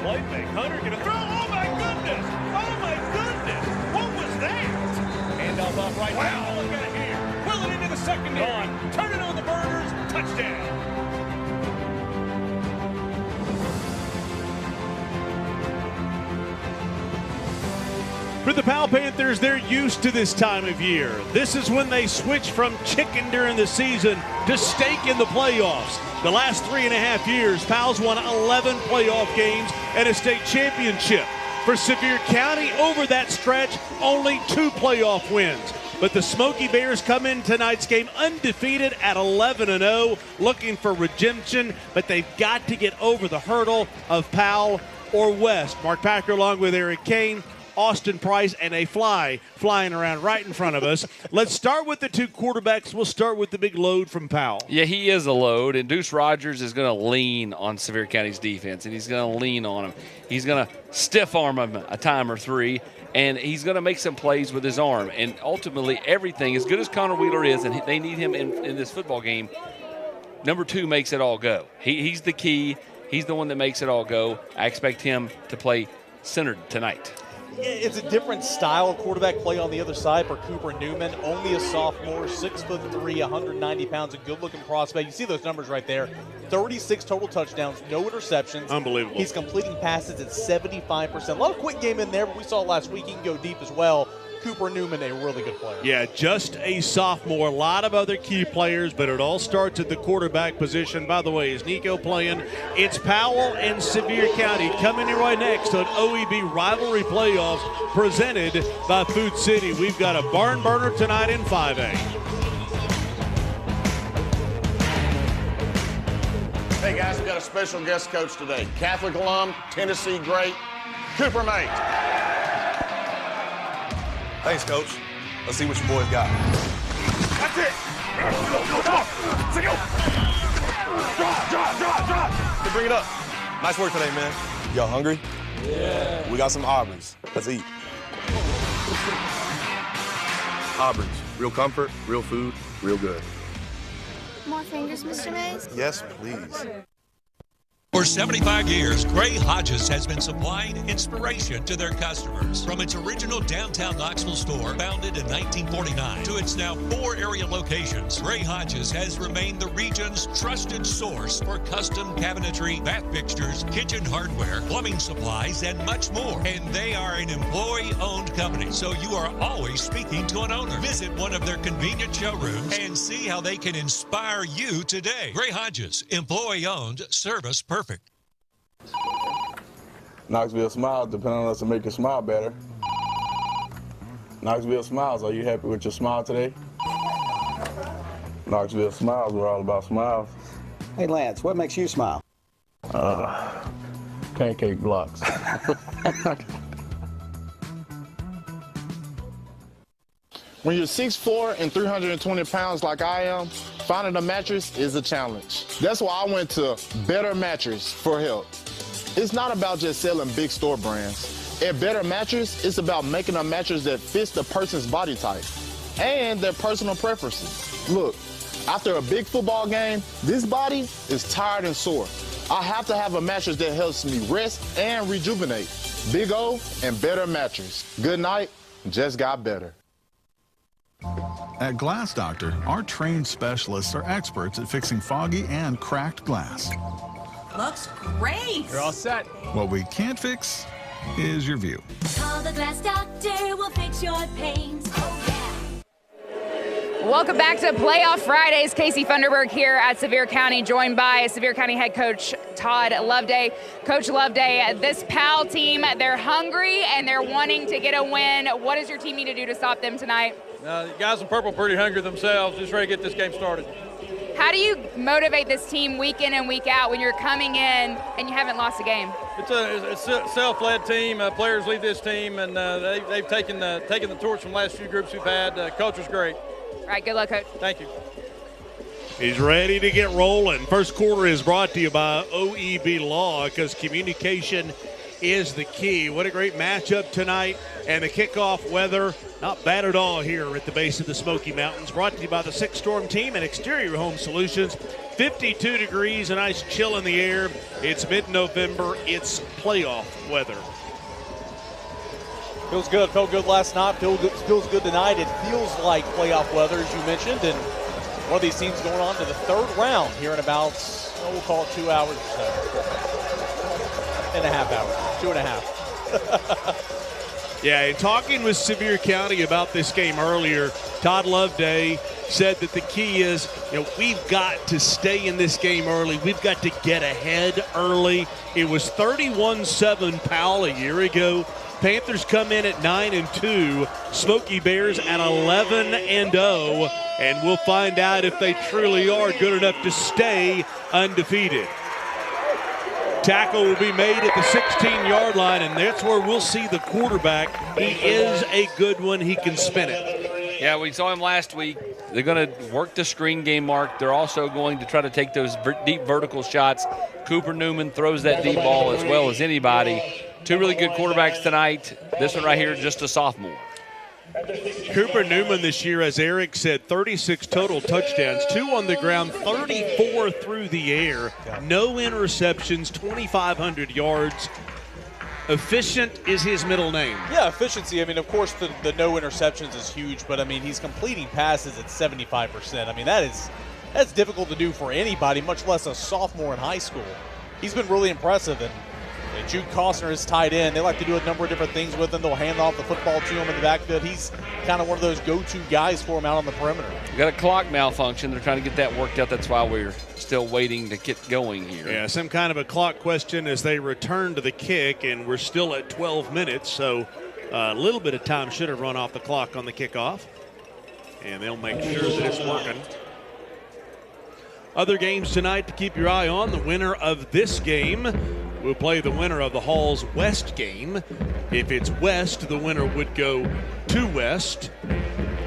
play fake. Hunter gonna throw. Oh my goodness! Oh my goodness! What was that? Handoff up right now. Look at it here. Will it into the secondary. Turn it on the burners. Touchdown. For the Powell Panthers, they're used to this time of year. This is when they switch from chicken during the season to steak in the playoffs. The last 3.5 years, Powell's won 11 playoff games and a state championship. For Sevier County, over that stretch, only 2 playoff wins. But the Smoky Bears come in tonight's game undefeated at 11-0, looking for redemption, but they've got to get over the hurdle of Powell or West. Mark Packer along with Eric Kane, Austin Price, and a fly flying around right in front of us. Let's start with the 2 quarterbacks. We'll start with the big load from Powell. Yeah, he is a load, and Deuce Rogers is going to lean on Sevier County's defense, and he's going to lean on him. He's going to stiff arm him a time or 3, and he's going to make some plays with his arm. And ultimately, everything, as good as Connor Wheeler is, and they need him in this football game, number 2 makes it all go. He's the key. He's the one that makes it all go. I expect him to play centered tonight. It's a different style of quarterback play on the other side for Cooper Newman. Only a sophomore, 6'3", 190 pounds, a good-looking prospect. You see those numbers right there. 36 total touchdowns, no interceptions. Unbelievable. He's completing passes at 75%. A lot of quick game in there, but we saw last week he can go deep as well. Cooper Newman, a really good player. Yeah, just a sophomore. A lot of other key players, but it all starts at the quarterback position. By the way, is Nico playing? It's Powell and Sevier County coming in right next on OEB Rivalry Playoffs presented by Food City. We've got a barn burner tonight in 5A. Hey guys, we've got a special guest coach today. Catholic alum, Tennessee great, Cooper Mate. Thanks, Coach. Let's see what your boys got. That's it. Drop. Hey, bring it up. Nice work today, man. Y'all hungry? Yeah. We got some Auburn's. Let's eat. Auburn's. Real comfort, real food, real good. More fingers, Mr. Mays? Yes, please. For 75 years, Gray Hodges has been supplying inspiration to their customers. From its original downtown Knoxville store, founded in 1949, to its now 4 area locations, Gray Hodges has remained the region's trusted source for custom cabinetry, bath fixtures, kitchen hardware, plumbing supplies, and much more. And they are an employee-owned company, so you are always speaking to an owner. Visit one of their convenient showrooms and see how they can inspire you today. Gray Hodges, employee-owned, service perfect. Knoxville Smiles depend on us to make you smile better. Knoxville Smiles, are you happy with your smile today? Knoxville Smiles, we're all about smiles. Hey Lance, what makes you smile? Pancake blocks. When you're 6'4" and 320 pounds like I am, finding a mattress is a challenge. That's why I went to Better Mattress for help. It's not about just selling big store brands. At Better Mattress, it's about making a mattress that fits the person's body type and their personal preferences. Look, after a big football game, this body is tired and sore. I have to have a mattress that helps me rest and rejuvenate. Big O and Better Mattress. Good night, just got better. At Glass Doctor, our trained specialists are experts at fixing foggy and cracked glass. Looks great. You're all set. What we can't fix is your view. Call the Glass Doctor, we'll fix your pains. Oh, yeah. Welcome back to Playoff Fridays. Casey Funderburg here at Sevier County, joined by Sevier County head coach Todd Loveday. Coach Loveday, this Powell team, they're hungry and they're wanting to get a win. What does your team need to do to stop them tonight? The guys in purple pretty hungry themselves, just ready to get this game started. How do you motivate this team week in and week out when you're coming in and you haven't lost a game? It's a self-led team. Players lead this team, and they've taken the torch from the last few groups we've had. Coach was great. All right, good luck, Coach. Thank you. He's ready to get rolling. First quarter is brought to you by OEB Law, because communication is the key. What a great matchup tonight. And the kickoff weather, not bad at all here at the base of the Smoky Mountains. Brought to you by the Six Storm Team and Exterior Home Solutions. 52 degrees, a nice chill in the air. It's mid-November. It's playoff weather. Feels good. Felt good last night. Feels good tonight. It feels like playoff weather, as you mentioned. And one of these teams going on to the third round here in about, we'll call it 2 hours or so. And a half hours. 2.5. Yeah, and talking with Sevier County about this game earlier, Todd Loveday said that the key is, we've got to stay in this game early. We've got to get ahead early. It was 31-7 Powell a year ago. Panthers come in at 9-2. Smoky Bears at 11-0. And we'll find out if they truly are good enough to stay undefeated. Tackle will be made at the 16-yard line, and that's where we'll see the quarterback. He is a good one. He can spin it. Yeah, we saw him last week. They're going to work the screen game, Mark. They're also going to try to take those deep vertical shots. Cooper Newman throws that deep ball as well as anybody. Two really good quarterbacks tonight. This one right here, just a sophomore. Cooper Newman this year, as Eric said, 36 total touchdowns, 2 on the ground, 34 through the air, no interceptions, 2,500 yards. Efficient is his middle name. Yeah, efficiency. I mean, of course, the no interceptions is huge, but I mean, he's completing passes at 75%. I mean, that's difficult to do for anybody, much less a sophomore in high school. He's been really impressive, and Jude Costner is tight end. They like to do a number of different things with him. They'll hand off the football to him in the backfield. He's kind of one of those go-to guys for him out on the perimeter. We got a clock malfunction. They're trying to get that worked out. That's why we're still waiting to get going here. Yeah, some kind of a clock question as they return to the kick, and we're still at 12 minutes, so a little bit of time should have run off the clock on the kickoff. And they'll make sure that it's working. Other games tonight to keep your eye on. The winner of this game will play the winner of the Halls West game. If it's West, the winner would go to West.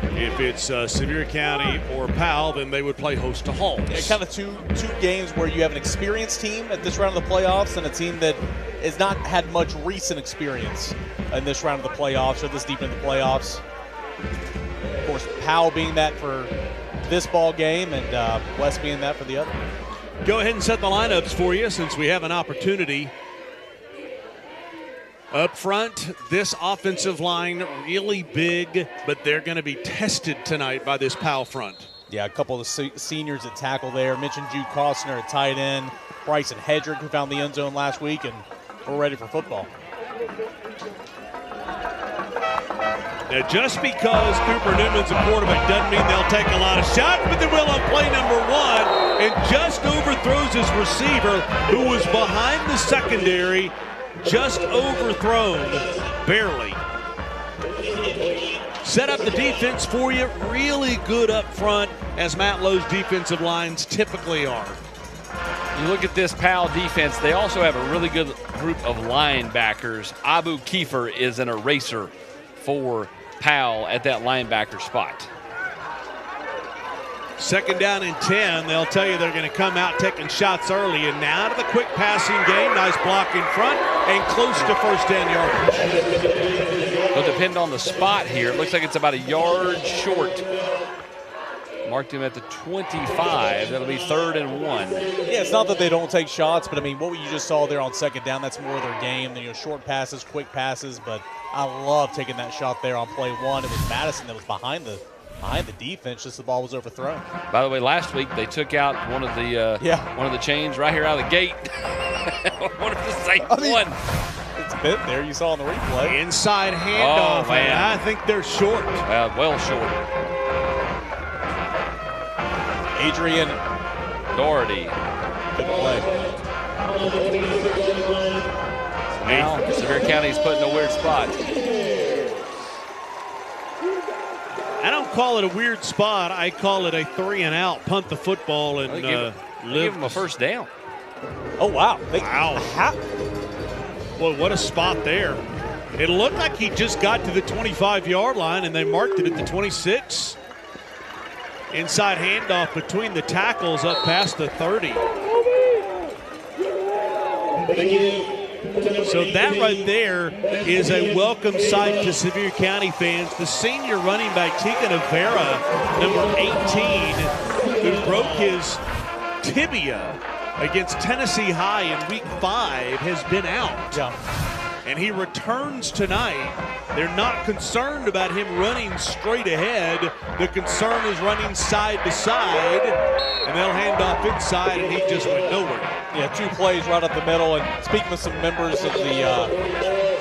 If it's Sevier County or Powell, then they would play host to Halls. Yeah, kind of two games where you have an experienced team at this round of the playoffs and a team that has not had much recent experience in this round of the playoffs or this deep in the playoffs. Of course, Powell being that for this ball game and West being that for the other. Go ahead and set the lineups for you since we have an opportunity. Up front, this offensive line really big, but they're going to be tested tonight by this Powell front. Yeah, a couple of seniors at tackle there. Mentioned Jude Costner at tight end. Bryson Hedrick, who found the end zone last week, and we're ready for football. Now, just because Cooper Newman's a quarterback doesn't mean they'll take a lot of shots, but they will on play number 1, and just overthrows his receiver, who was behind the secondary, just overthrown, barely. Set up the defense for you, really good up front, as Matt Lowe's defensive lines typically are. You look at this Powell defense, they also have a really good group of linebackers. Abu Kiefer is an eraser for Powell at that linebacker spot. Second down and 10. They'll tell you they're going to come out taking shots early. And now to the quick passing game. Nice block in front and close to first down yardage. It'll depend on the spot here. It looks like it's about a yard short. Marked him at the 25. That'll be 3rd and 1. Yeah, it's not that they don't take shots, but I mean, what you just saw there on second down, that's more of their game. Short passes, quick passes, but I love taking that shot there on play 1. It was Madison that was behind the defense, just the ball was overthrown. By the way, last week they took out one of the chains right here out of the gate. One of the same one. It's been there. You saw on the replay. Inside handoff. Oh, man. I think they're short. Well short. Adrian Doherty. Good play. Now, Sevier County's put in a weird spot. I don't call it a weird spot. I call it a 3-and-out. Punt the football and give him a first down. Oh, wow. Wow. Well, what a spot there. It looked like he just got to the 25-yard line, and they marked it at the 26. Inside handoff between the tackles up past the 30. So that right there is a welcome sight to Sevier County fans. The senior running back, Tegan Avera, number 18, who broke his tibia against Tennessee High in week 5 has been out. Yeah. And he returns tonight. They're not concerned about him running straight ahead. The concern is running side to side, and they'll hand off inside, and he just went nowhere. Yeah, 2 plays right up the middle. And speaking with some members of the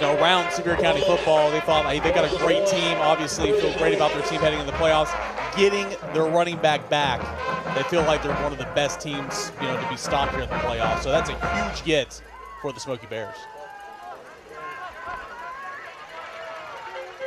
around Sevier County football, they thought, hey, they got a great team. Obviously, feel great about their team heading in the playoffs. Getting their running back, they feel like they're one of the best teams, to be stopped here in the playoffs. So that's a huge get for the Smoky Bears.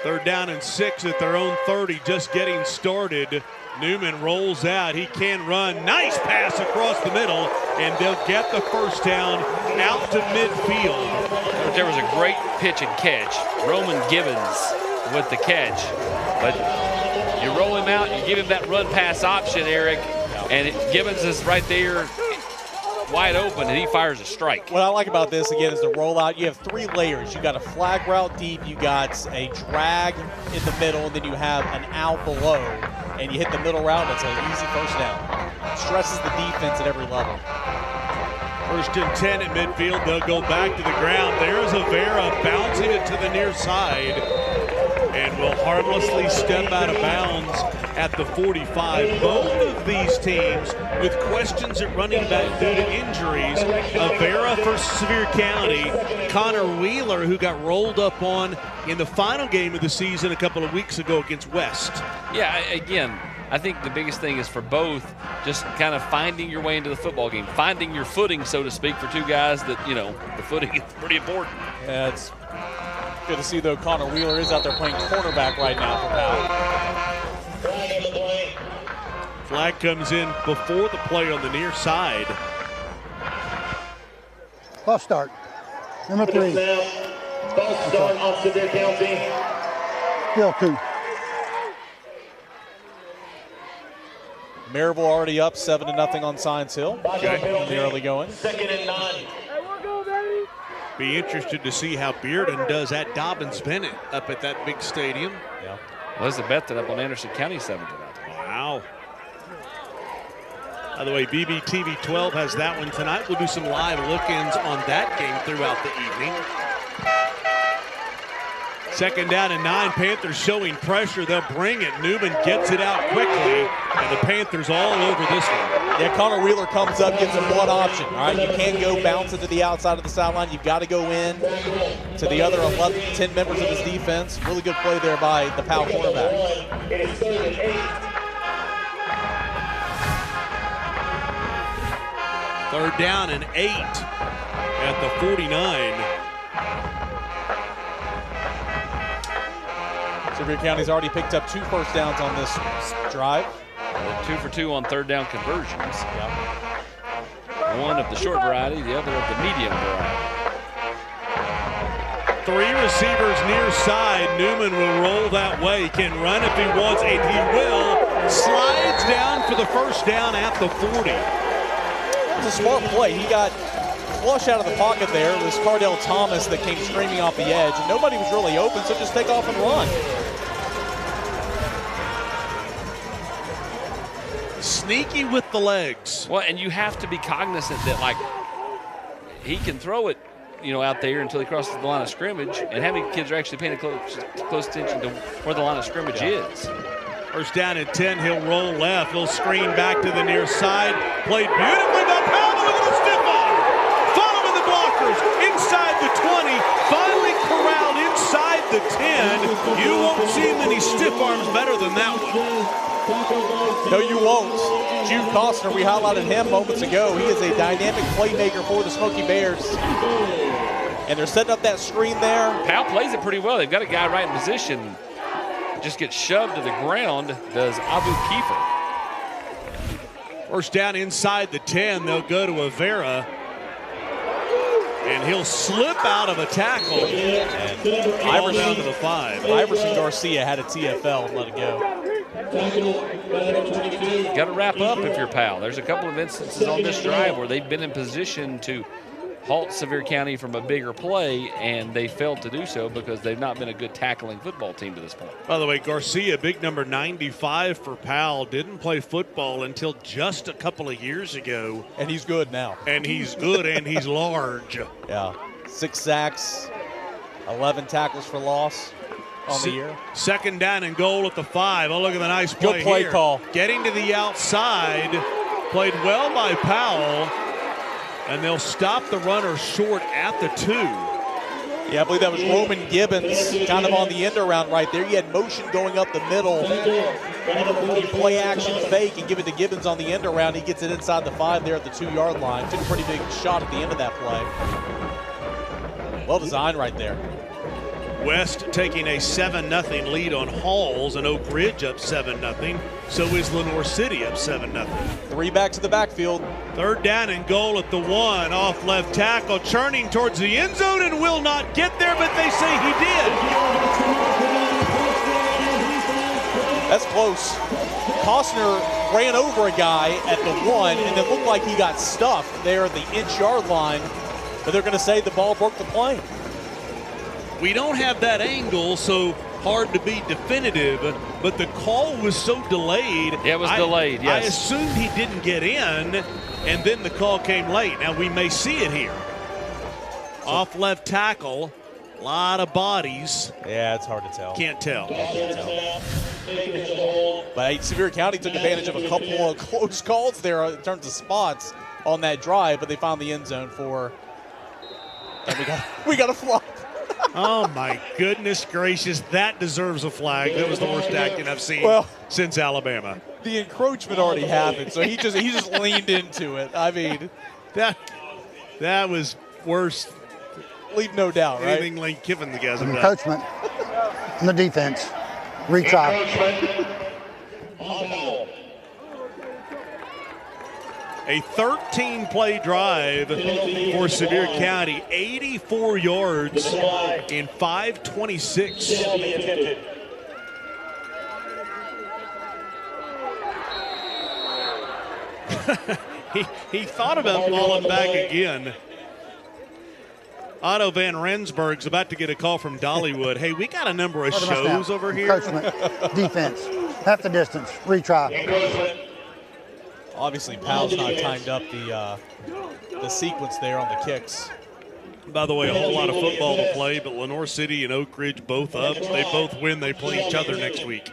3rd down and 6 at their own 30, just getting started. Newman rolls out. He can run. Nice pass across the middle, and they'll get the first down out to midfield. There was a great pitch and catch. Roman Gibbons with the catch. But you roll him out, you give him that run-pass option, Eric, and Gibbons is right there wide open, and he fires a strike. What I like about this, again, is the rollout. You have 3 layers. You got a flag route deep, you got a drag in the middle, and then you have an out below. And you hit the middle route, that's an easy first down. Stresses the defense at every level. 1st and 10 at midfield. They'll go back to the ground. There's Avera bouncing it to the near side and will harmlessly step out of bounds at the 45. Both of these teams with questions at running back due to injuries. Avera for Sevier County. Connor Wheeler, who got rolled up on in the final game of the season a couple of weeks ago against West. Yeah, again, I think the biggest thing is for both just kind of finding your way into the football game, finding your footing, so to speak, for 2 guys that, the footing is pretty important. Yeah, it's good to see, though, Connor Wheeler is out there playing cornerback right now for Powell. Flag comes in before the play on the near side. False start. Number 3. False start on Sevier County. Still 2. Maryville already up 7-0 on Science Hill. Okay. In the early going. 2nd and 9. Be interested to see how Bearden does at Dobbins Bennett up at that big stadium. Yeah. Elizabeth up on Anderson County 7-0. Wow. By the way, BBTV 12 has that one tonight. We'll do some live look-ins on that game throughout the evening. 2nd down and 9. Panthers showing pressure. They'll bring it. Newman gets it out quickly, and the Panthers all over this one. Yeah, Connor Wheeler comes up, gives him one option. All right, you can't go bounce it to the outside of the sideline. You've got to go in to the other 10 members of his defense. Really good play there by the Powell quarterback. 3rd down and 8 at the 49. Sevier County's already picked up 2 first downs on this drive. 2 for 2 on 3rd down conversions. One of the short variety, the other of the medium variety. 3 receivers near side. Newman will roll that way. He can run if he wants, and he will. Slides down for the first down at the 40. It's a smart play. He got flush out of the pocket there. It was Cardell Thomas that came screaming off the edge, and nobody was really open, so just take off and run. Sneaky with the legs. Well, and you have to be cognizant that, like, he can throw it, out there until he crosses the line of scrimmage, and how many kids are actually paying close attention to where the line of scrimmage is. 1st down and 10, he'll roll left. He'll screen back to the near side. Played beautifully by Powell. Look at the stiff arm. Following the blockers inside the 20. Finally corralled inside the 10. You won't see many stiff arms better than that one. No, you won't. Jude Costner, we highlighted him moments ago. He is a dynamic playmaker for the Smoky Bears. And they're setting up that screen there. Powell plays it pretty well. They've got a guy right in position. Just gets shoved to the ground, does Abu Kiefer. 1st down inside the 10. They'll go to Avera. And he'll slip out of a tackle. And Iverson down to the 5. Iverson Garcia had a TFL and let it go. Got to wrap up if you're Powell. There's a couple of instances on this drive where they've been in position to halt Sevier County from a bigger play, and they failed to do so because they've not been a good tackling football team to this point. By the way, Garcia, big number 95 for Powell, didn't play football until just a couple of years ago. And he's good now. And he's good, and he's large. Yeah. 6 sacks, 11 tackles for loss on the year. Second down and goal at the 5. Oh, look at the nice play Good play here. call. Getting to the outside, played well by Powell, and they'll stop the runner short at the 2. Yeah, I believe that was Roman Gibbons kind of on the end around right there. He had motion going up the middle. Play action fake and give it to Gibbons on the end around. He gets it inside the 5 there at the 2-yard line. Took a pretty big shot at the end of that play. Well designed right there. West taking a 7-0 lead on Halls, and Oak Ridge up 7-0. So is Lenore City up 7-0. 3 back to the backfield. Third down and goal at the 1. Off left tackle, churning towards the end zone and will not get there, but they say he did. That's close. Costner ran over a guy at the 1, and it looked like he got stuffed there at the inch-yard line, but they're going to say the ball broke the plane. We don't have that angle, so hard to be definitive, but the call was so delayed. Yeah, it was delayed, yes. I assumed he didn't get in, and then the call came late. Now we may see it here. Off left tackle, a lot of bodies. Yeah, it's hard to tell. Can't tell. But Sevier County took advantage of a couple of close calls there in terms of spots on that drive, but they found the end zone for. And we got a flop. Oh my goodness gracious, that deserves a flag. That was the worst acting I've seen since Alabama. The encroachment already happened, so he just leaned into it. I mean, that was worse. Leave no doubt, right? Anything Lane Kiffin the guys have done. Encroachment in the defense. Retry. A 13-play drive for Sevier County, 84 yards in 5:26. he thought about falling back again. Otto Van Rensburg's about to get a call from Dollywood. Hey, we got a number of shows over here. Encroachment. Defense. Half the distance. Retry. Obviously, Powell's not timed up the sequence there on the kicks. By the way, a whole lot of football to play, but Lenore City and Oak Ridge both up. They both win. They play each other next week.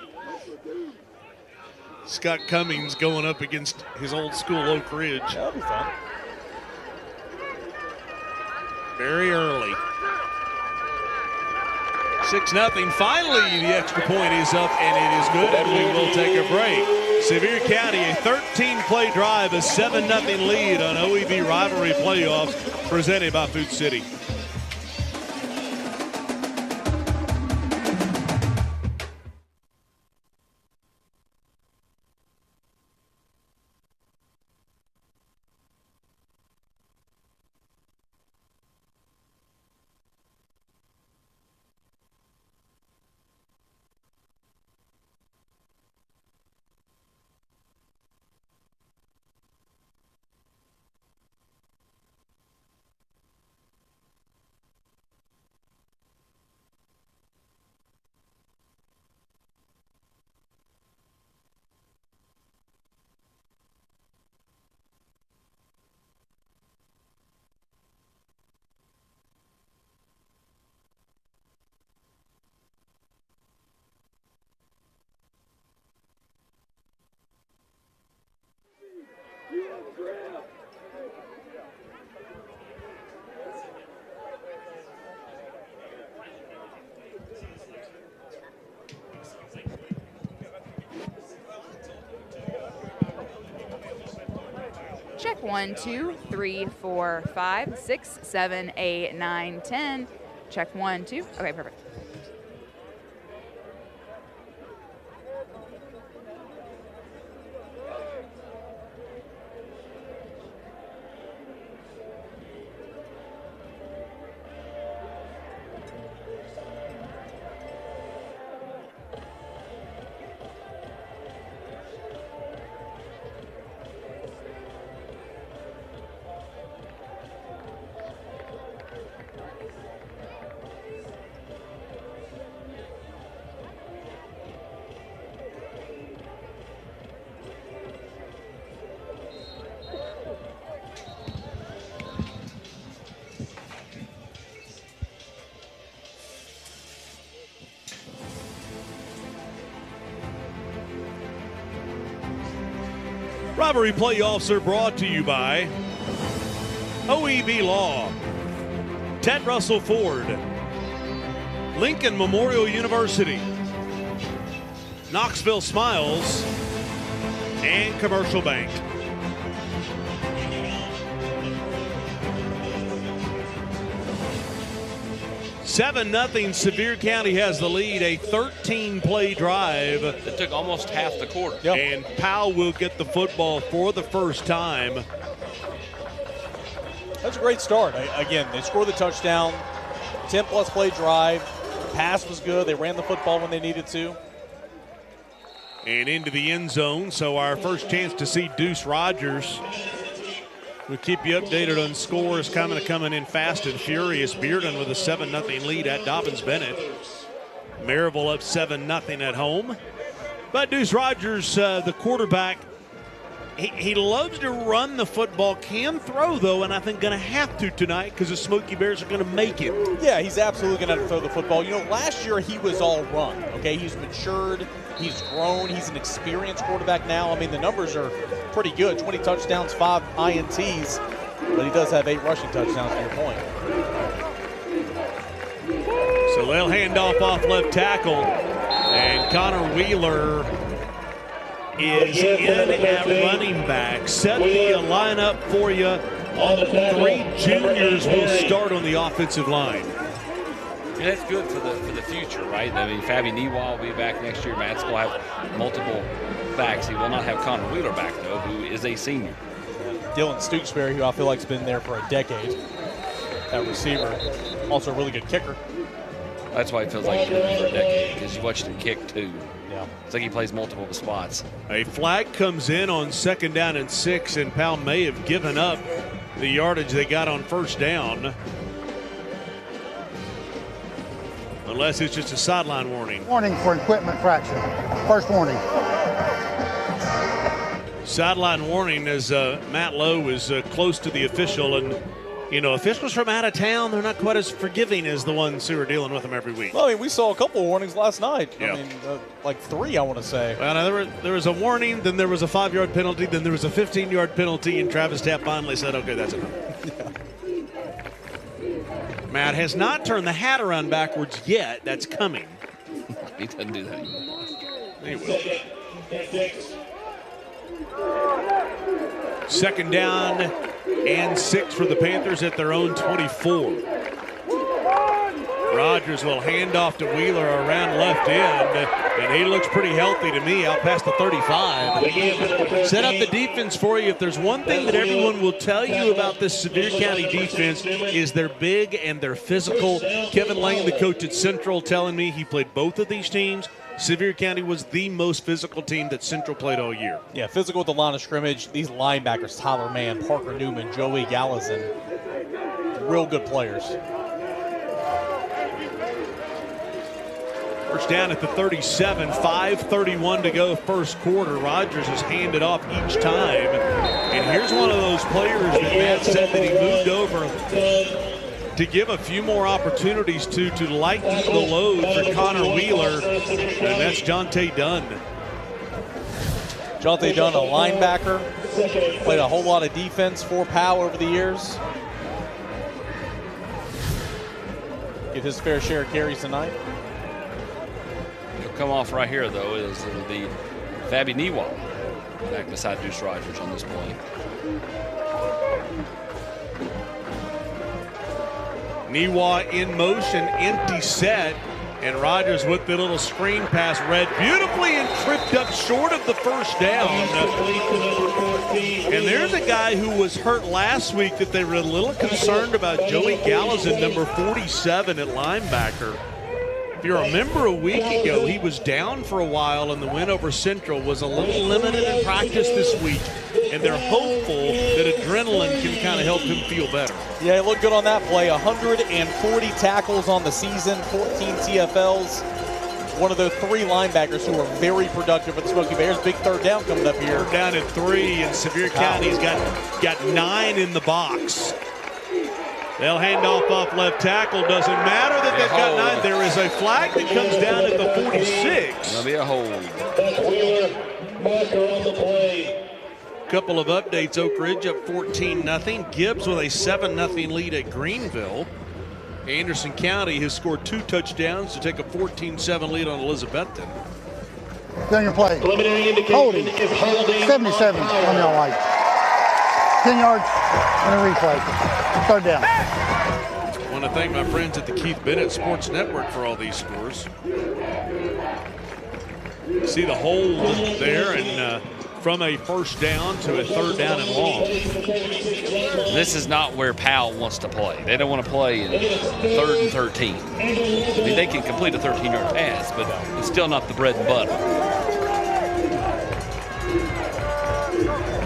Scott Cummings going up against his old school Oak Ridge. That'll be fun. Very early. 6-0. Finally, the extra point is up, and it is good, and we will take a break. Sevier County, a 13-play drive, a 7-0 lead on OEB Rivalry playoffs, presented by Food City. Check 1, 2, 3, 4, 5, 6, 7, 8, 9, 10. Check 1, 2. Okay, perfect. Rivalry playoffs are brought to you by OEB Law, Ted Russell Ford, Lincoln Memorial University, Knoxville Smiles, and Commercial Bank. Seven 0 Sevier County has the lead, a 13-play drive. It took almost half the quarter. Yep. And Powell will get the football for the first time. That's a great start. Again, they scored the touchdown, 10-plus play drive. The pass was good. They ran the football when they needed to. And into the end zone, so our first chance to see Deuce Rogers. We'll keep you updated on scores coming in fast and furious. Bearden with a 7-0 lead at Dobbins-Bennett. Maryville up 7-0 at home. But Deuce Rogers, the quarterback, he loves to run the football, can throw, though, and I think going to have to tonight because the Smoky Bears are going to make it. Yeah, he's absolutely going to have to throw the football. You know, last year he was all run, okay? He's matured. He's grown. He's an experienced quarterback now. I mean, the numbers are pretty good. 20 touchdowns, 5 INTs, but he does have 8 rushing touchdowns, to your point. So they'll hand off left tackle, and Connor Wheeler is in at running back. Set the lineup for you. 3 juniors will start on the offensive line. Yeah, that's good for the future, right? I mean, Fabi Niwa will be back next year. Matt's will have multiple backs. He will not have Connor Wheeler back, though, who is a senior. Dylan Stooksbury, who I feel like has been there for a decade at receiver. Also a really good kicker. That's why it feels like he's been there for a decade, because you watched him kick, too. Yeah. It's like he plays multiple spots. A flag comes in on 2nd down and 6, and Powell may have given up the yardage they got on 1st down. Unless it's just a sideline warning. Warning for equipment fracture. First warning. Sideline warning as Matt Lowe is close to the official. And, you know, officials from out of town, they're not quite as forgiving as the ones who are dealing with them every week. Well, I mean, we saw a couple of warnings last night. Yeah. I mean, like 3, I want to say. Well, there was a warning, then there was a 5-yard penalty, then there was a 15-yard penalty, and Travis Tapp finally said, okay, that's enough. Yeah. Matt has not turned the hat around backwards yet. That's coming. He doesn't do that anymore. He will. 2nd down and 6 for the Panthers at their own 24. Rogers will hand off to Wheeler around left end, and he looks pretty healthy to me out past the 35. Set up the defense for you. If there's one thing that everyone will tell you about this Sevier County defense is they're big and they're physical. Kevin Lane, the coach at Central, telling me he played both of these teams. Sevier County was the most physical team that Central played all year. Yeah, physical at the line of scrimmage. These linebackers, Tyler Mann, Parker Newman, Joey Gallison, real good players. First down at the 37, 5:31 to go first quarter. Rogers has handed off each time. And here's one of those players that Matt said that he moved over to give a few more opportunities to lighten the load for Connor Wheeler, and that's Jonte Dunn. Jonte Dunn, a linebacker, played a whole lot of defense for Powell over the years. Get his fair share of carries tonight. He'll come off right here, though, is the Fabi Niwa back beside Deuce Rogers on this play. Niwa in motion, empty set, and Rogers with the little screen pass read beautifully and tripped up short of the first down. And there's a guy who was hurt last week that they were a little concerned about, Joey Gallison, number 47 at linebacker. If you remember a week ago, he was down for a while, and the win over Central was a little limited in practice this week, and they're hopeful that adrenaline can kind of help him feel better. Yeah, he looked good on that play. 140 tackles on the season, 14 TFLs. One of the 3 linebackers who are very productive for the Smoky Bears. Big third down coming up here. Third down at 3, and Sevier County's got 9 in the box. They'll hand off left tackle. Doesn't matter that they've got 9. There is a flag that comes down at the 46. That'll be a hold. Wheeler, marker on the play. Couple of updates. Oak Ridge up 14-0. Gibbs with a 7-0 lead at Greenville. Anderson County has scored 2 touchdowns to take a 14-7 lead on Elizabethton. On your play. Preliminary indication Holding. is holding 77 on your light. 10 yards and a replay. 3rd down. I want to thank my friends at the Keith Bennett Sports Network for all these scores. See the hold there, and from a 1st down to a 3rd down and long. This is not where Powell wants to play. They don't want to play in 3rd and 13. I mean, they can complete a 13-yard pass, but it's still not the bread and butter.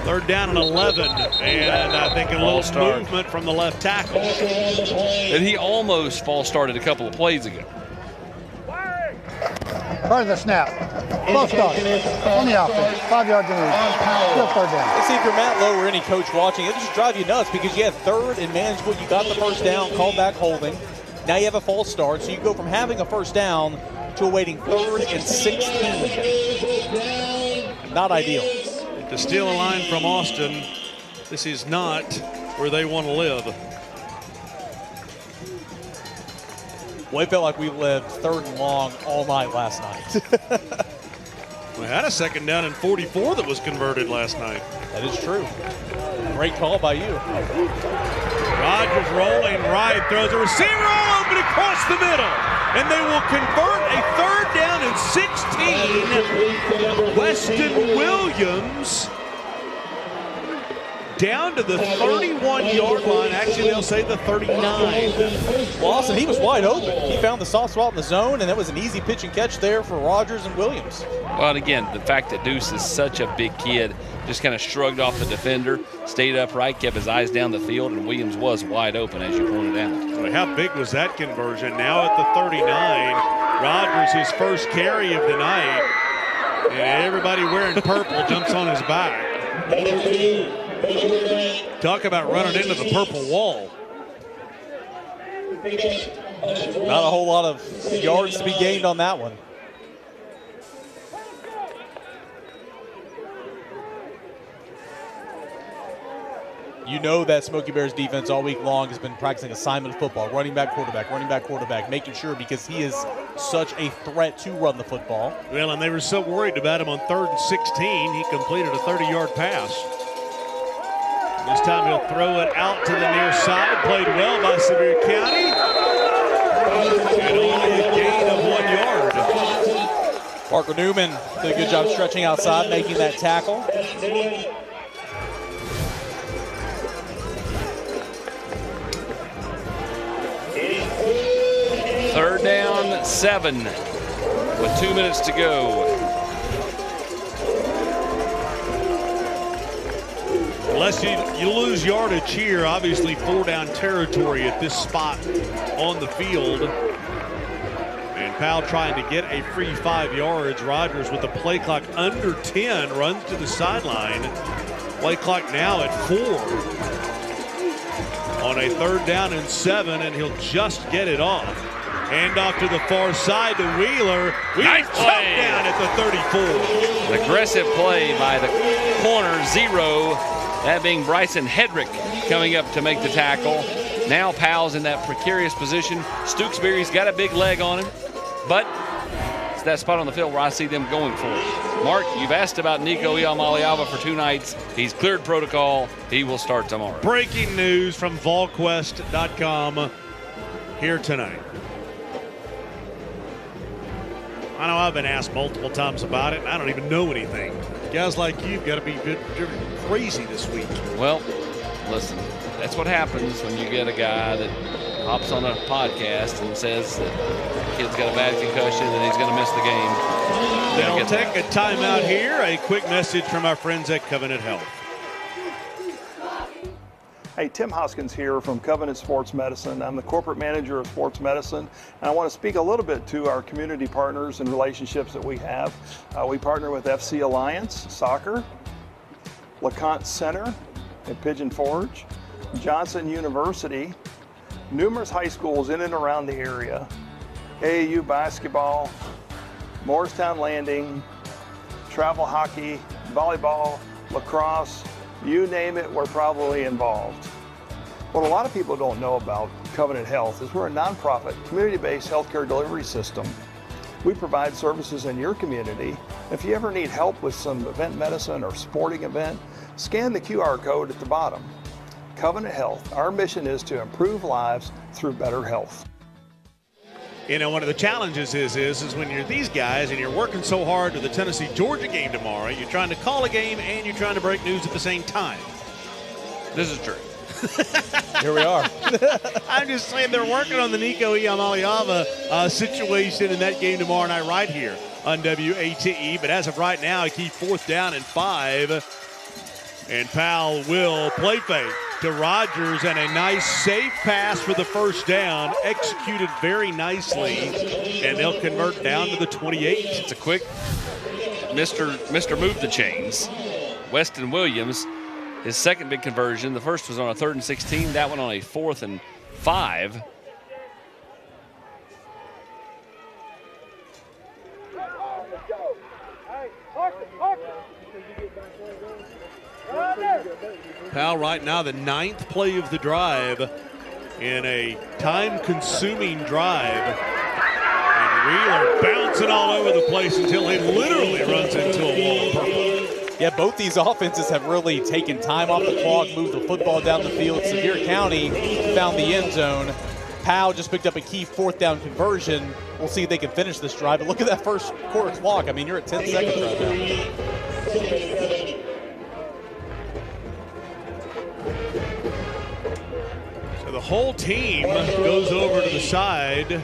3rd down and 11, and I think a little movement from the left tackle. And he almost false started a couple of plays ago. Part of the snap. Close start on the offense. 5 yards in the reach. Still 3rd down. See, if you're Matt Lowe or any coach watching, it just drive you nuts because you have 3rd and manageable. You got the 1st down, called back holding. Now you have a false start, so you go from having a 1st down to awaiting 3rd and 16. Not ideal. To steal a line from Austin, this is not where they want to live. Well, it felt like we lived 3rd and long all night last night. We had a 2nd down and 44 that was converted last night. That is true. Great call by you. Rogers rolling right, throws a receiver all open across the middle. And they will convert a 3rd down and 16. Weston Williams down to the 31-yard line. Actually, they'll say the 39. Well, Austin, he was wide open. He found the soft spot in the zone, and that was an easy pitch and catch there for Rogers and Williams. Well, and again, the fact that Deuce is such a big kid, just kind of shrugged off the defender, stayed upright, kept his eyes down the field, and Williams was wide open, as you pointed out. So how big was that conversion? Now at the 39, Rogers, his first carry of the night, and everybody wearing purple jumps on his back. Talk about running into the purple wall. Not a whole lot of yards to be gained on that one. You know that Smoky Bears defense all week long has been practicing assignment football, running back, quarterback, making sure because he is such a threat to run the football. Well, and they were so worried about him on 3rd and 16, he completed a 30-yard pass. This time he'll throw it out to the near side. Played well by Sevier County. And only a gain of 1 yard. Parker Newman did a good job stretching outside, making that tackle. 3rd down, 7 with 2 minutes to go. Unless you lose yardage here, obviously 4-down territory at this spot on the field. And Powell trying to get a free 5 yards. Rogers with the play clock under 10 runs to the sideline. Play clock now at 4. On a 3rd down and 7, and he'll just get it off. Hand off to the far side to Wheeler. Nice play down at the 34. Aggressive play by the corner, 0. That being Bryson Hedrick coming up to make the tackle. Now Powell's in that precarious position. Stooksbury's got a big leg on him, but it's that spot on the field where I see them going for it. Mark, you've asked about Nico Iamaleava for 2 nights. He's cleared protocol. He will start tomorrow. Breaking news from VolQuest.com here tonight. I know I've been asked multiple times about it, and I don't even know anything. Guys like you've got to be crazy this week. Well, listen, that's what happens when you get a guy that hops on a podcast and says that the kid's got a bad concussion and he's going to miss the game. They'll take a timeout here. A quick message from our friends at Covenant Health. Hey, Tim Hoskins here from Covenant Sports Medicine. I'm the corporate manager of sports medicine, and I want to speak a little bit to our community partners and relationships that we have. We partner with FC Alliance Soccer, LeConte Center at Pigeon Forge, Johnson University, numerous high schools in and around the area, AAU basketball, Morristown Landing, travel hockey, volleyball, lacrosse, You name it, we're probably involved. What a lot of people don't know about Covenant Health is we're a nonprofit, community-based healthcare delivery system. We provide services in your community. If you ever need help with some event medicine or sporting event, scan the QR code at the bottom. Covenant Health, our mission is to improve lives through better health. You know, one of the challenges is when you're these guys and you're working so hard to the Tennessee-Georgia game tomorrow, you're trying to call a game and you're trying to break news at the same time. This is true. Here we are. I'm just saying they're working on the Nico Iamaleava situation in that game tomorrow night right here on WATE. But as of right now, a key 4th down and 5. And Powell will play fake to Rogers, and a nice safe pass for the first down, executed very nicely, and they'll convert down to the 28. It's a quick Mr. Move the Chains. Weston Williams, his second big conversion. The first was on a 3rd and 16. That one on a 4th and 5. Powell right now the 9th play of the drive in a time-consuming drive. And Wheeler bouncing all over the place until he literally runs into a wall of purple. Yeah, both these offenses have really taken time off the clock, moved the football down the field. Sevier County found the end zone. Powell just picked up a key 4th down conversion. We'll see if they can finish this drive. But look at that first quarter clock. I mean, you're at 10 seconds right now. So the whole team goes over to the side.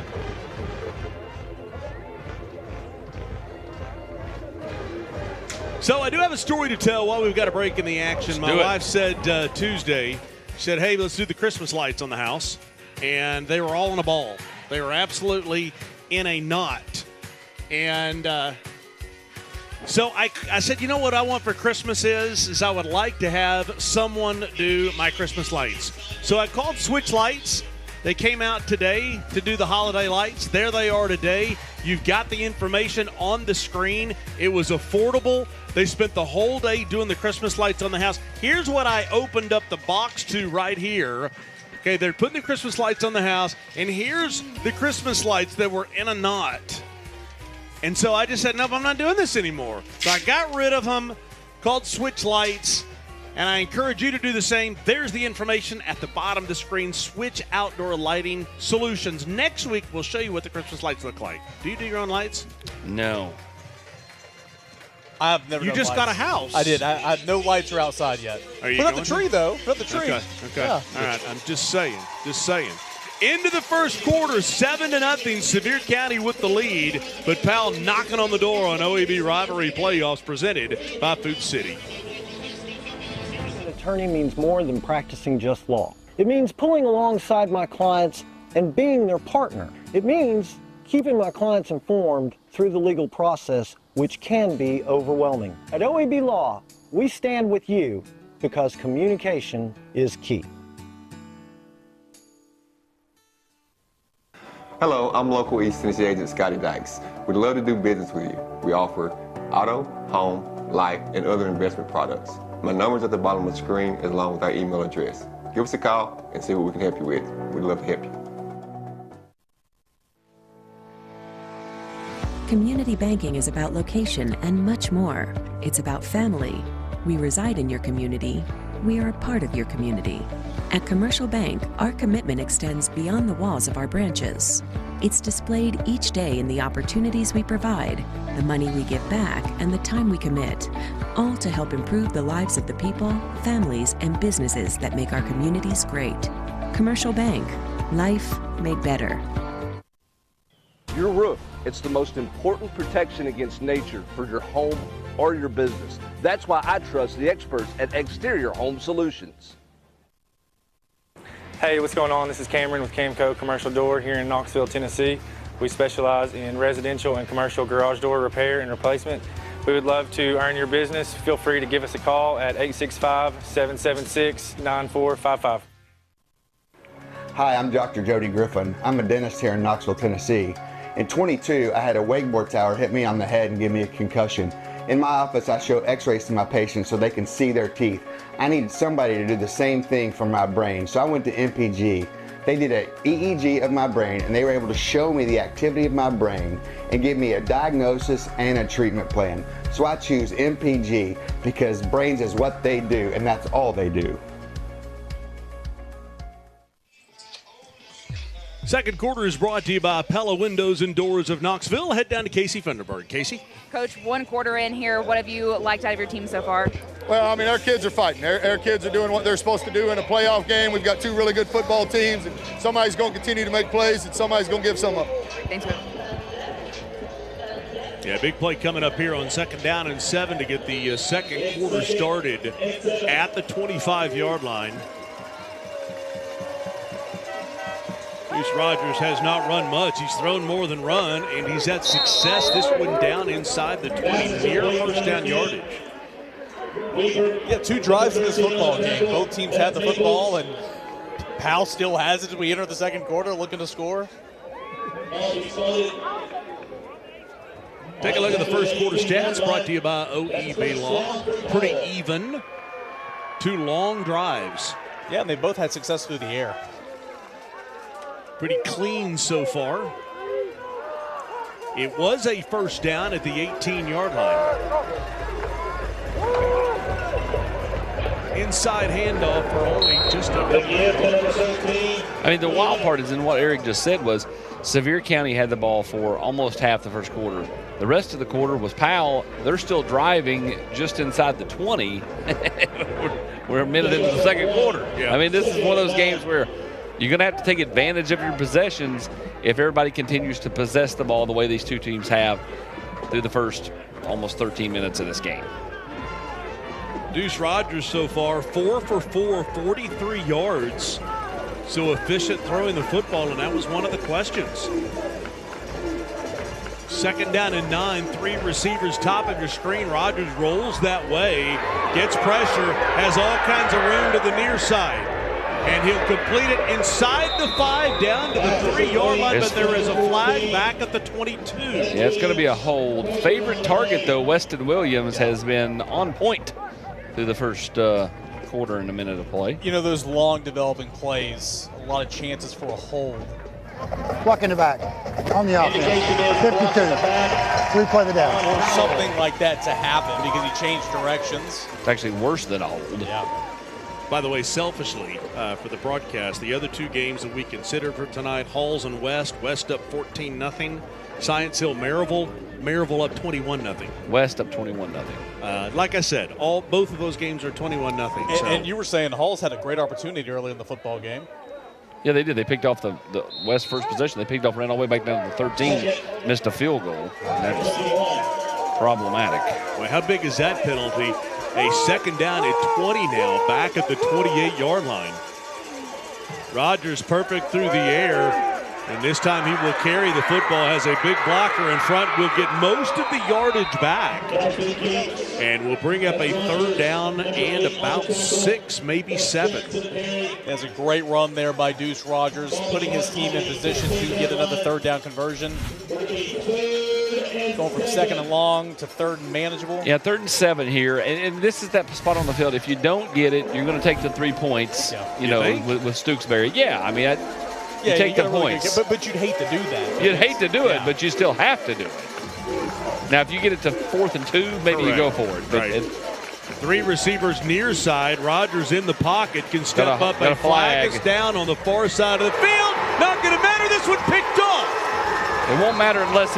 So I do have a story to tell while we've got a break in the action. My wife said Tuesday, she said, hey, let's do the Christmas lights on the house. And they were all in a ball. They were absolutely in a knot. And so I said, you know what I want for Christmas is I would like to have someone do my Christmas lights. So I called Switch Lights. They came out today to do the holiday lights. There they are today. You've got the information on the screen. It was affordable. They spent the whole day doing the Christmas lights on the house. Here's what I opened up the box to right here. Okay, they're putting the Christmas lights on the house, and here's the Christmas lights that were in a knot. And so I just said, nope, I'm not doing this anymore. So I got rid of them, called Switch Lights, and I encourage you to do the same. There's the information at the bottom of the screen, Switch Outdoor Lighting Solutions. Next week, we'll show you what the Christmas lights look like. Do you do your own lights? No. I've never. You just got a house. I did. I no lights are outside yet. Are you Put up going the tree, though. Put up the tree. Okay. Yeah. All right. I'm just saying. Into the first quarter, 7-0, Sevier County with the lead, but Powell knocking on the door on OAB Rivalry playoffs presented by Food City. An attorney means more than practicing just law. It means pulling alongside my clients and being their partner. It means keeping my clients informed through the legal process, which can be overwhelming. At OAB Law, we stand with you because communication is key. Hello, I'm local East Tennessee agent Scotty Dykes. We'd love to do business with you. We offer auto, home, life, and other investment products. My number's at the bottom of the screen as long as our email address. Give us a call and see what we can help you with. We'd love to help you. Community banking is about location and much more. It's about family. We reside in your community. We are a part of your community. At Commercial Bank, our commitment extends beyond the walls of our branches. It's displayed each day in the opportunities we provide, the money we give back, and the time we commit, all to help improve the lives of the people, families, and businesses that make our communities great. Commercial Bank, life made better. Your roof, it's the most important protection against nature for your home or your business. That's why I trust the experts at Exterior Home Solutions. Hey, what's going on? This is Cameron with Camco Commercial Door here in Knoxville, Tennessee. We specialize in residential and commercial garage door repair and replacement. We would love to earn your business. Feel free to give us a call at 865-776-9455. Hi, I'm Dr. Jody Griffin. I'm a dentist here in Knoxville, Tennessee. In 22, I had a wakeboard tower hit me on the head and give me a concussion. In my office, I show x-rays to my patients so they can see their teeth. I needed somebody to do the same thing for my brain, so I went to MPG. They did an EEG of my brain, and they were able to show me the activity of my brain and give me a diagnosis and a treatment plan. So I choose MPG because brains is what they do, and that's all they do. Second quarter is brought to you by Pella Windows and Doors of Knoxville. Head down to Casey Funderburg. Casey? Coach, 1 quarter in here, what have you liked out of your team so far? Well, I mean, our kids are fighting. Our kids are doing what they're supposed to do in a playoff game. We've got 2 really good football teams, and somebody's going to continue to make plays, and somebody's going to give some up. Thanks, Coach. Yeah, big play coming up here on 2nd down and 7 to get the second quarter started at the 25-yard line. Deuce Rogers has not run much. He's thrown more than run, and he's had success. This one down inside the 20, near first down yardage. Yeah, 2 drives in this football game. Both teams had the football, and Powell still has it as we enter the second quarter, looking to score. Take a look at the first quarter stats brought to you by OEB Law. Pretty even. 2 long drives. Yeah, and they both had success through the air. Pretty clean so far. It was a first down at the 18-yard line. Inside handoff for only just a bit. I mean, the wild part is in what Eric just said was Sevier County had the ball for almost half the first quarter. The rest of the quarter was Powell. They're still driving just inside the 20. We're a minute into the second quarter. Yeah. I mean, this is one of those games where you're going to have to take advantage of your possessions if everybody continues to possess the ball the way these two teams have through the first almost 13 minutes of this game. Deuce Rogers so far 4 for 4, 43 yards. So efficient throwing the football, and that was one of the questions. 2nd down and 9, 3 receivers top of your screen. Rogers rolls that way, gets pressure, has all kinds of room to the near side. And he'll complete it inside the 5, down to the 3-yard line, but there is a flag back at the 22. Yeah, it's going to be a hold. Favorite target, though, Weston Williams has been on point through the first quarter and a minute of play. You know, those long developing plays, a lot of chances for a hold. Pluck in the back, on the offense, 52, replay the down. Or something like that to happen because he changed directions. It's actually worse than a hold. Yeah. By the way, selfishly, for the broadcast, the other 2 games that we considered for tonight, Halls and West. West up 14-0. Science Hill, Maryville. Maryville up 21-0. West up 21-0. Like I said, both of those games are 21-0. And you were saying Halls had a great opportunity early in the football game. Yeah, they did. They picked off the West first possession. They picked off, ran all the way back down to the 13, missed a field goal. And that's problematic. Well, how big is that penalty? A 2nd down at 20 now, back at the 28-yard line. Rogers perfect through the air, and this time he will carry the football, has a big blocker in front, will get most of the yardage back, and will bring up a 3rd down and about 6, maybe 7. That's a great run there by Deuce Rogers, putting his team in position to get another 3rd down conversion. Going from 2nd and long to 3rd and manageable. Yeah, 3rd and 7 here, and this is that spot on the field. If you don't get it, you're going to take the 3 points, with Stooksbury. Yeah, I mean, you take the points. But you'd hate to do that. You'd hate to do it, but you still have to do it. Now, if you get it to 4th and 2, maybe you go for it. But 3 receivers near side. Rogers in the pocket, can step up and flag us down on the far side of the field. Not going to matter. This one picked off. It won't matter unless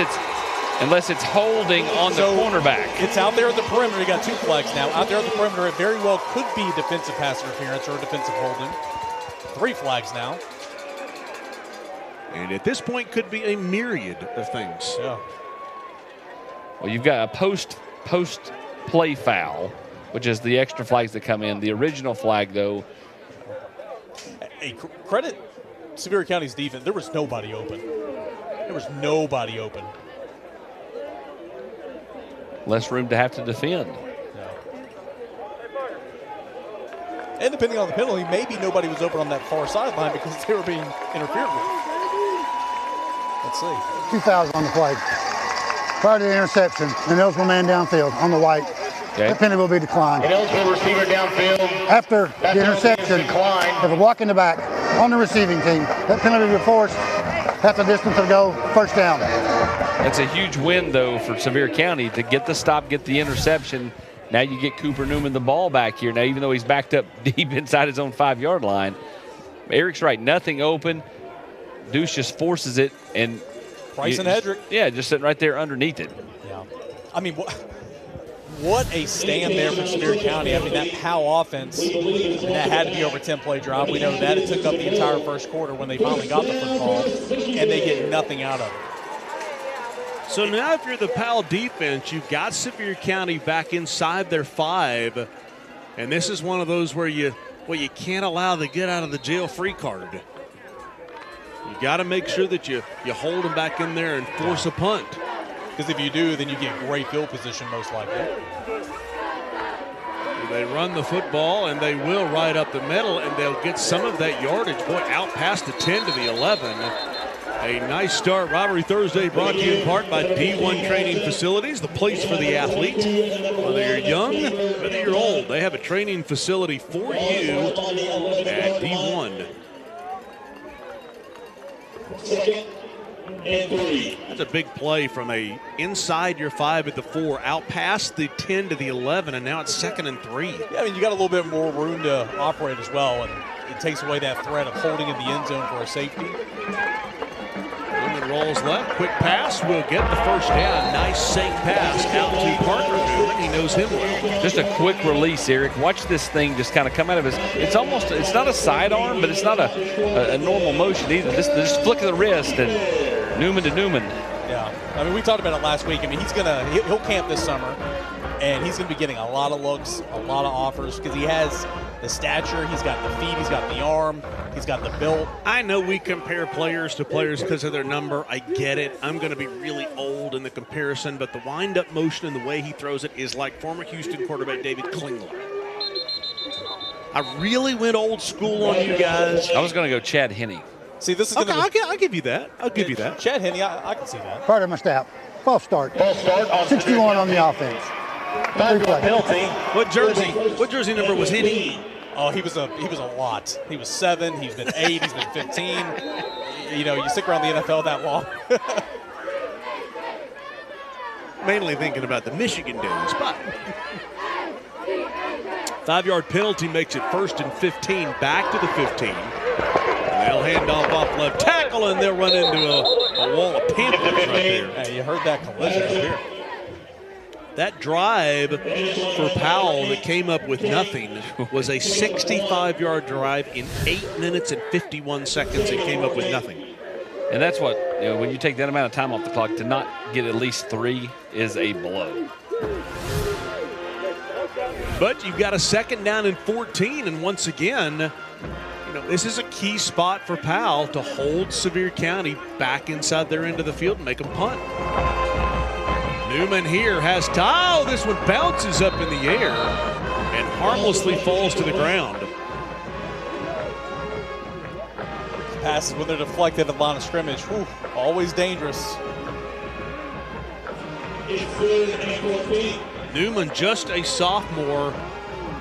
it's holding on the cornerback. It's out there at the perimeter. You got 2 flags now. Out there at the perimeter, it very well could be defensive pass interference or defensive holding. 3 flags now. And at this point could be a myriad of things. Yeah. Well, you've got a post play foul, which is the extra flags that come in. The original flag, though. Hey, credit Sevier County's defense. There was nobody open. Less room to have to defend. And depending on the penalty, maybe nobody was open on that far sideline because they were being interfered with. Let's see. 2,000 on the play. prior to the interception, an eligible man downfield on the white. Okay. That penalty will be declined. An eligible receiver downfield. After That the penalty is interception, declined. if a block in the back on the receiving team, that penalty will be forced. That's the distance to go, first down. That's a huge win, though, for Sevier County to get the stop, get the interception. Now you get Cooper Newman the ball back here. Now, even though he's backed up deep inside his own 5-yard line, Eric's right, nothing open. Deuce just forces it, and Bryson Hedrick. Yeah, just sitting right there underneath it. Yeah. I mean, what a stand there for Sevier County. I mean, that Powell offense, that had to be over a 10-play drive. We know that. It took up the entire first quarter when they finally got the football, and they get nothing out of it. So now if you're the Powell defense, you've got Sevier County back inside their 5. And this is one of those where you can't allow the get out of the jail free card. You got to make sure that you hold them back in there and force a punt. Because if you do, then you get great field position most likely. They run the football, and they will right up the middle, and they'll get some of that yardage. Boy, out past the 10 to the 11. A nice start. Rivalry Thursday brought to you in part by D1 Training Facilities, the place for the athlete. Whether you're young, whether you're old, they have a training facility for you at D1. That's a big play from a inside your 5 at the 4, out past the 10 to the 11, and now it's 2nd and 3. Yeah, I mean, you got a little bit more room to operate as well, and it takes away that threat of holding in the end zone for a safety. Newman rolls left, quick pass, will get the first down. Nice safe pass out to Parker Newman. He knows him well. Just a quick release, Eric. Watch this thing just kind of come out of his. It's not a sidearm, but it's not a normal motion either. Just flick of the wrist and Newman to Newman. Yeah, I mean, we talked about it last week. I mean, he'll camp this summer, and he's going to be getting a lot of looks, a lot of offers, because he has the stature, he's got the feet, he's got the arm, he's got the build. I know we compare players to players because of their number. I get it. I'm going to be really old in the comparison, but the wind-up motion and the way he throws it is like former Houston quarterback David Klingler. I really went old school on you guys. I was going to go Chad Henne. See, this is okay. I'll give you that. I'll give you that. Chad Henne, I can see that. Part of my staff. False start. 61 on the offense. Penalty. What jersey number was Henne? Oh, he was a lot. He was 7. He's been 8. He's been 15. You know, you stick around the NFL that long. Mainly thinking about the Michigan days, but 5-yard penalty makes it 1st and 15. Back to the 15. They'll hand off left tackle, and they'll run into a wall of Panthers right there. Hey, you heard that collision up here. That drive for Powell that came up with nothing was a 65-yard drive in 8 minutes and 51 seconds. It came up with nothing. And that's what, when you take that amount of time off the clock, to not get at least 3 is a blow. But you've got a 2nd down and 14, and once again, this is a key spot for Powell to hold Sevier County back inside their end of the field and make them punt. Newman here has time. This one bounces up in the air and harmlessly falls to the ground. Passes when they're deflected at the line of scrimmage. Whew, always dangerous. Newman, just a sophomore.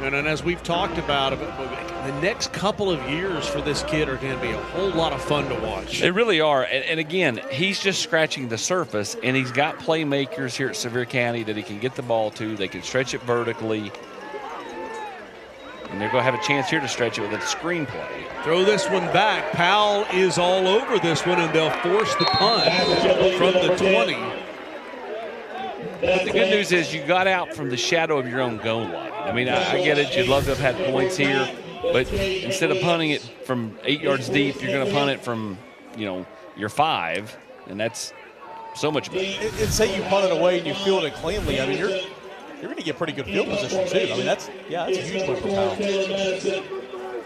And as we've talked about, the next couple of years for this kid are going to be a whole lot of fun to watch. They really are. And again, he's just scratching the surface, and he's got playmakers here at Sevier County that he can get the ball to. They can stretch it vertically. And they're going to have a chance here to stretch it with a screenplay. Throw this one back. Powell is all over this one, and they'll force the punt from the 20. But the good news is you got out from the shadow of your own goal line. I mean, I get it. You'd love to have had points here. But instead of punting it from 8 yards deep, you're going to punt it from, your 5. And that's so much better. And say you punt it away and you field it cleanly. I mean, you're going to get pretty good field position, too. I mean, that's a huge win for Powell.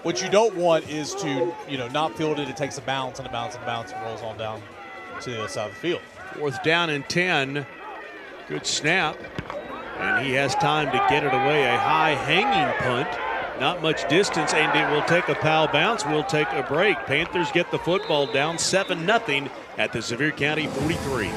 What you don't want is to, not field it. It takes a bounce and a bounce and a bounce and rolls on down to the other side of the field. 4th down and 10. Good snap. And he has time to get it away. A high hanging punt. Not much distance, and it will take a Powell bounce. We'll take a break. Panthers get the football down 7-0 at the Sevier County 43.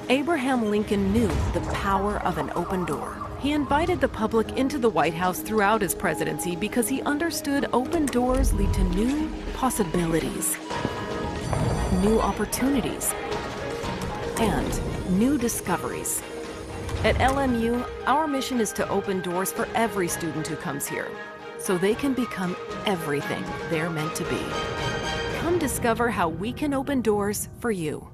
Abraham Lincoln knew the power of an open door. He invited the public into the White House throughout his presidency because he understood open doors lead to new possibilities, new opportunities, and new discoveries. At LMU, our mission is to open doors for every student who comes here, so they can become everything they're meant to be. Come discover how we can open doors for you.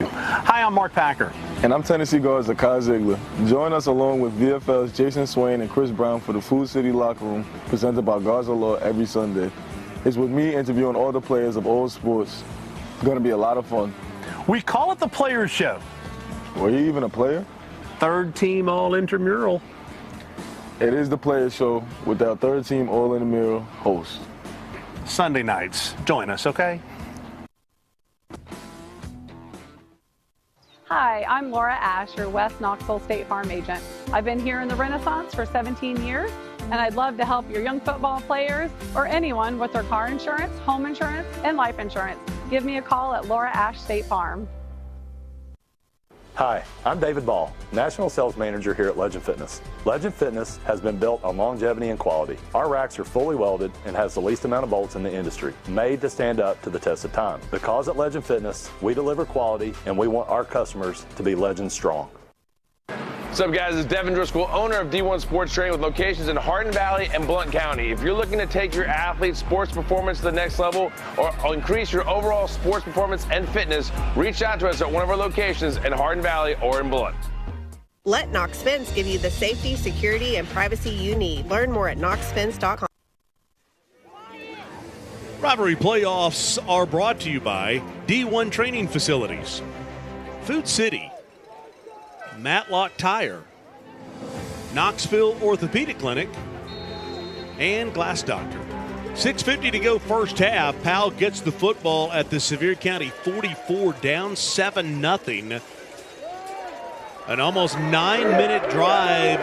Hi, I'm Mark Packer. And I'm Tennessee guard Zakai Ziegler. Join us along with VFL's Jason Swain and Chris Brown for the Food City Locker Room, presented by Guards of Law every Sunday. It's with me interviewing all the players of all sports. It's going to be a lot of fun. We call it the Players Show. Were you even a player? Third team all intramural. It is the Players Show with our third team all intramural host. Sunday nights. Join us, okay? Hi, I'm Laura Ash, your West Knoxville State Farm agent. I've been here in the Renaissance for 17 years, and I'd love to help your young football players or anyone with their car insurance, home insurance, and life insurance. Give me a call at Laura Ash State Farm. Hi, I'm David Ball, National Sales Manager here at Legend Fitness. Legend Fitness has been built on longevity and quality. Our racks are fully welded and has the least amount of bolts in the industry, made to stand up to the test of time. Because at Legend Fitness, we deliver quality and we want our customers to be Legend strong. What's up, guys? It's Devin Driscoll, owner of D1 Sports Training with locations in Hardin Valley and Blount County. If you're looking to take your athlete's sports performance to the next level or increase your overall sports performance and fitness, reach out to us at one of our locations in Hardin Valley or in Blount. Let Knox Fence give you the safety, security, and privacy you need. Learn more at knoxfence.com. Rivalry playoffs are brought to you by D1 Training Facilities, Food City, Matlock Tire, Knoxville Orthopedic Clinic, and Glass Doctor. 6:50 to go first half. Powell gets the football at the Sevier County 44, down 7-0. An almost 9-minute drive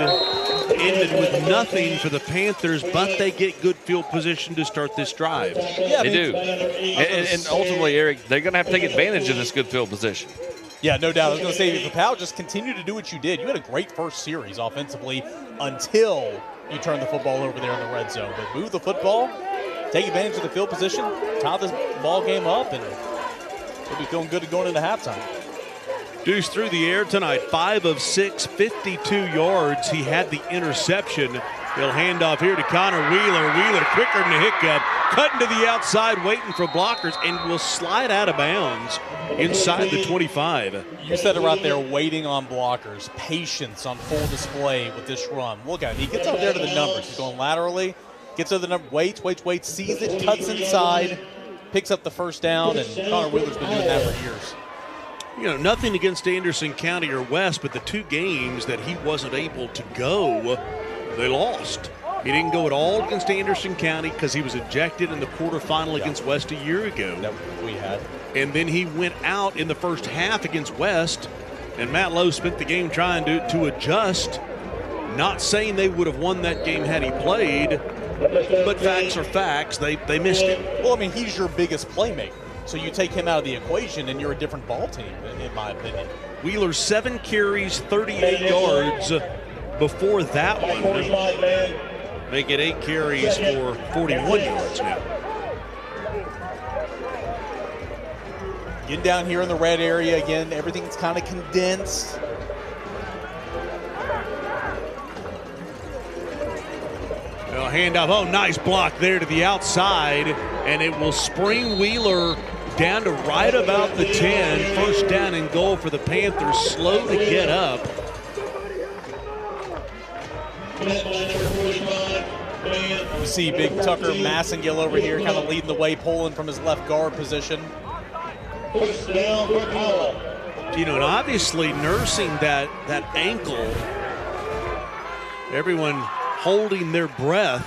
ended with nothing for the Panthers, but they get good field position to start this drive. Yeah, they do. And ultimately, Eric, they're going to have to take advantage of this good field position. Yeah, no doubt. I was going to say, if Powell just continue to do what you did, you had a great first series offensively until you turn the football over there in the red zone. But move the football, take advantage of the field position, tie this ball game up, and they'll be feeling good going into halftime. Deuce through the air tonight, 5 of 6, 52 yards. He had the interception. He'll hand off here to Connor Wheeler. Wheeler quicker than a hiccup, cutting to the outside, waiting for blockers, and will slide out of bounds inside the 25. You said it right there, waiting on blockers. Patience on full display with this run. Look at him. He gets up there to the numbers. He's going laterally, gets to the number, waits, sees it, cuts inside, picks up the first down, and Connor Wheeler's been doing that for years. You know, nothing against Anderson County or West, but the 2 games that he wasn't able to go, they lost. He didn't go at all against Anderson County because he was ejected in the quarterfinal against West a year ago. That we had. And then he went out in the first half against West, and Matt Lowe spent the game trying to adjust. Not saying they would have won that game had he played, but facts are facts. They missed him. Well, I mean, he's your biggest playmaker. So you take him out of the equation, and you're a different ball team, in my opinion. Wheeler 7 carries, 38 yards before that one. Make it 8 carries for 41 yards now. Getting down here in the red area again, everything's kind of condensed. Well, handoff. Oh, nice block there to the outside, and it will spring Wheeler down to right about the 10. First down and goal for the Panthers. Slow to get up. You see big Tucker Massengill over here kind of leading the way, pulling from his left guard position. You know, and obviously nursing that ankle. Everyone holding their breath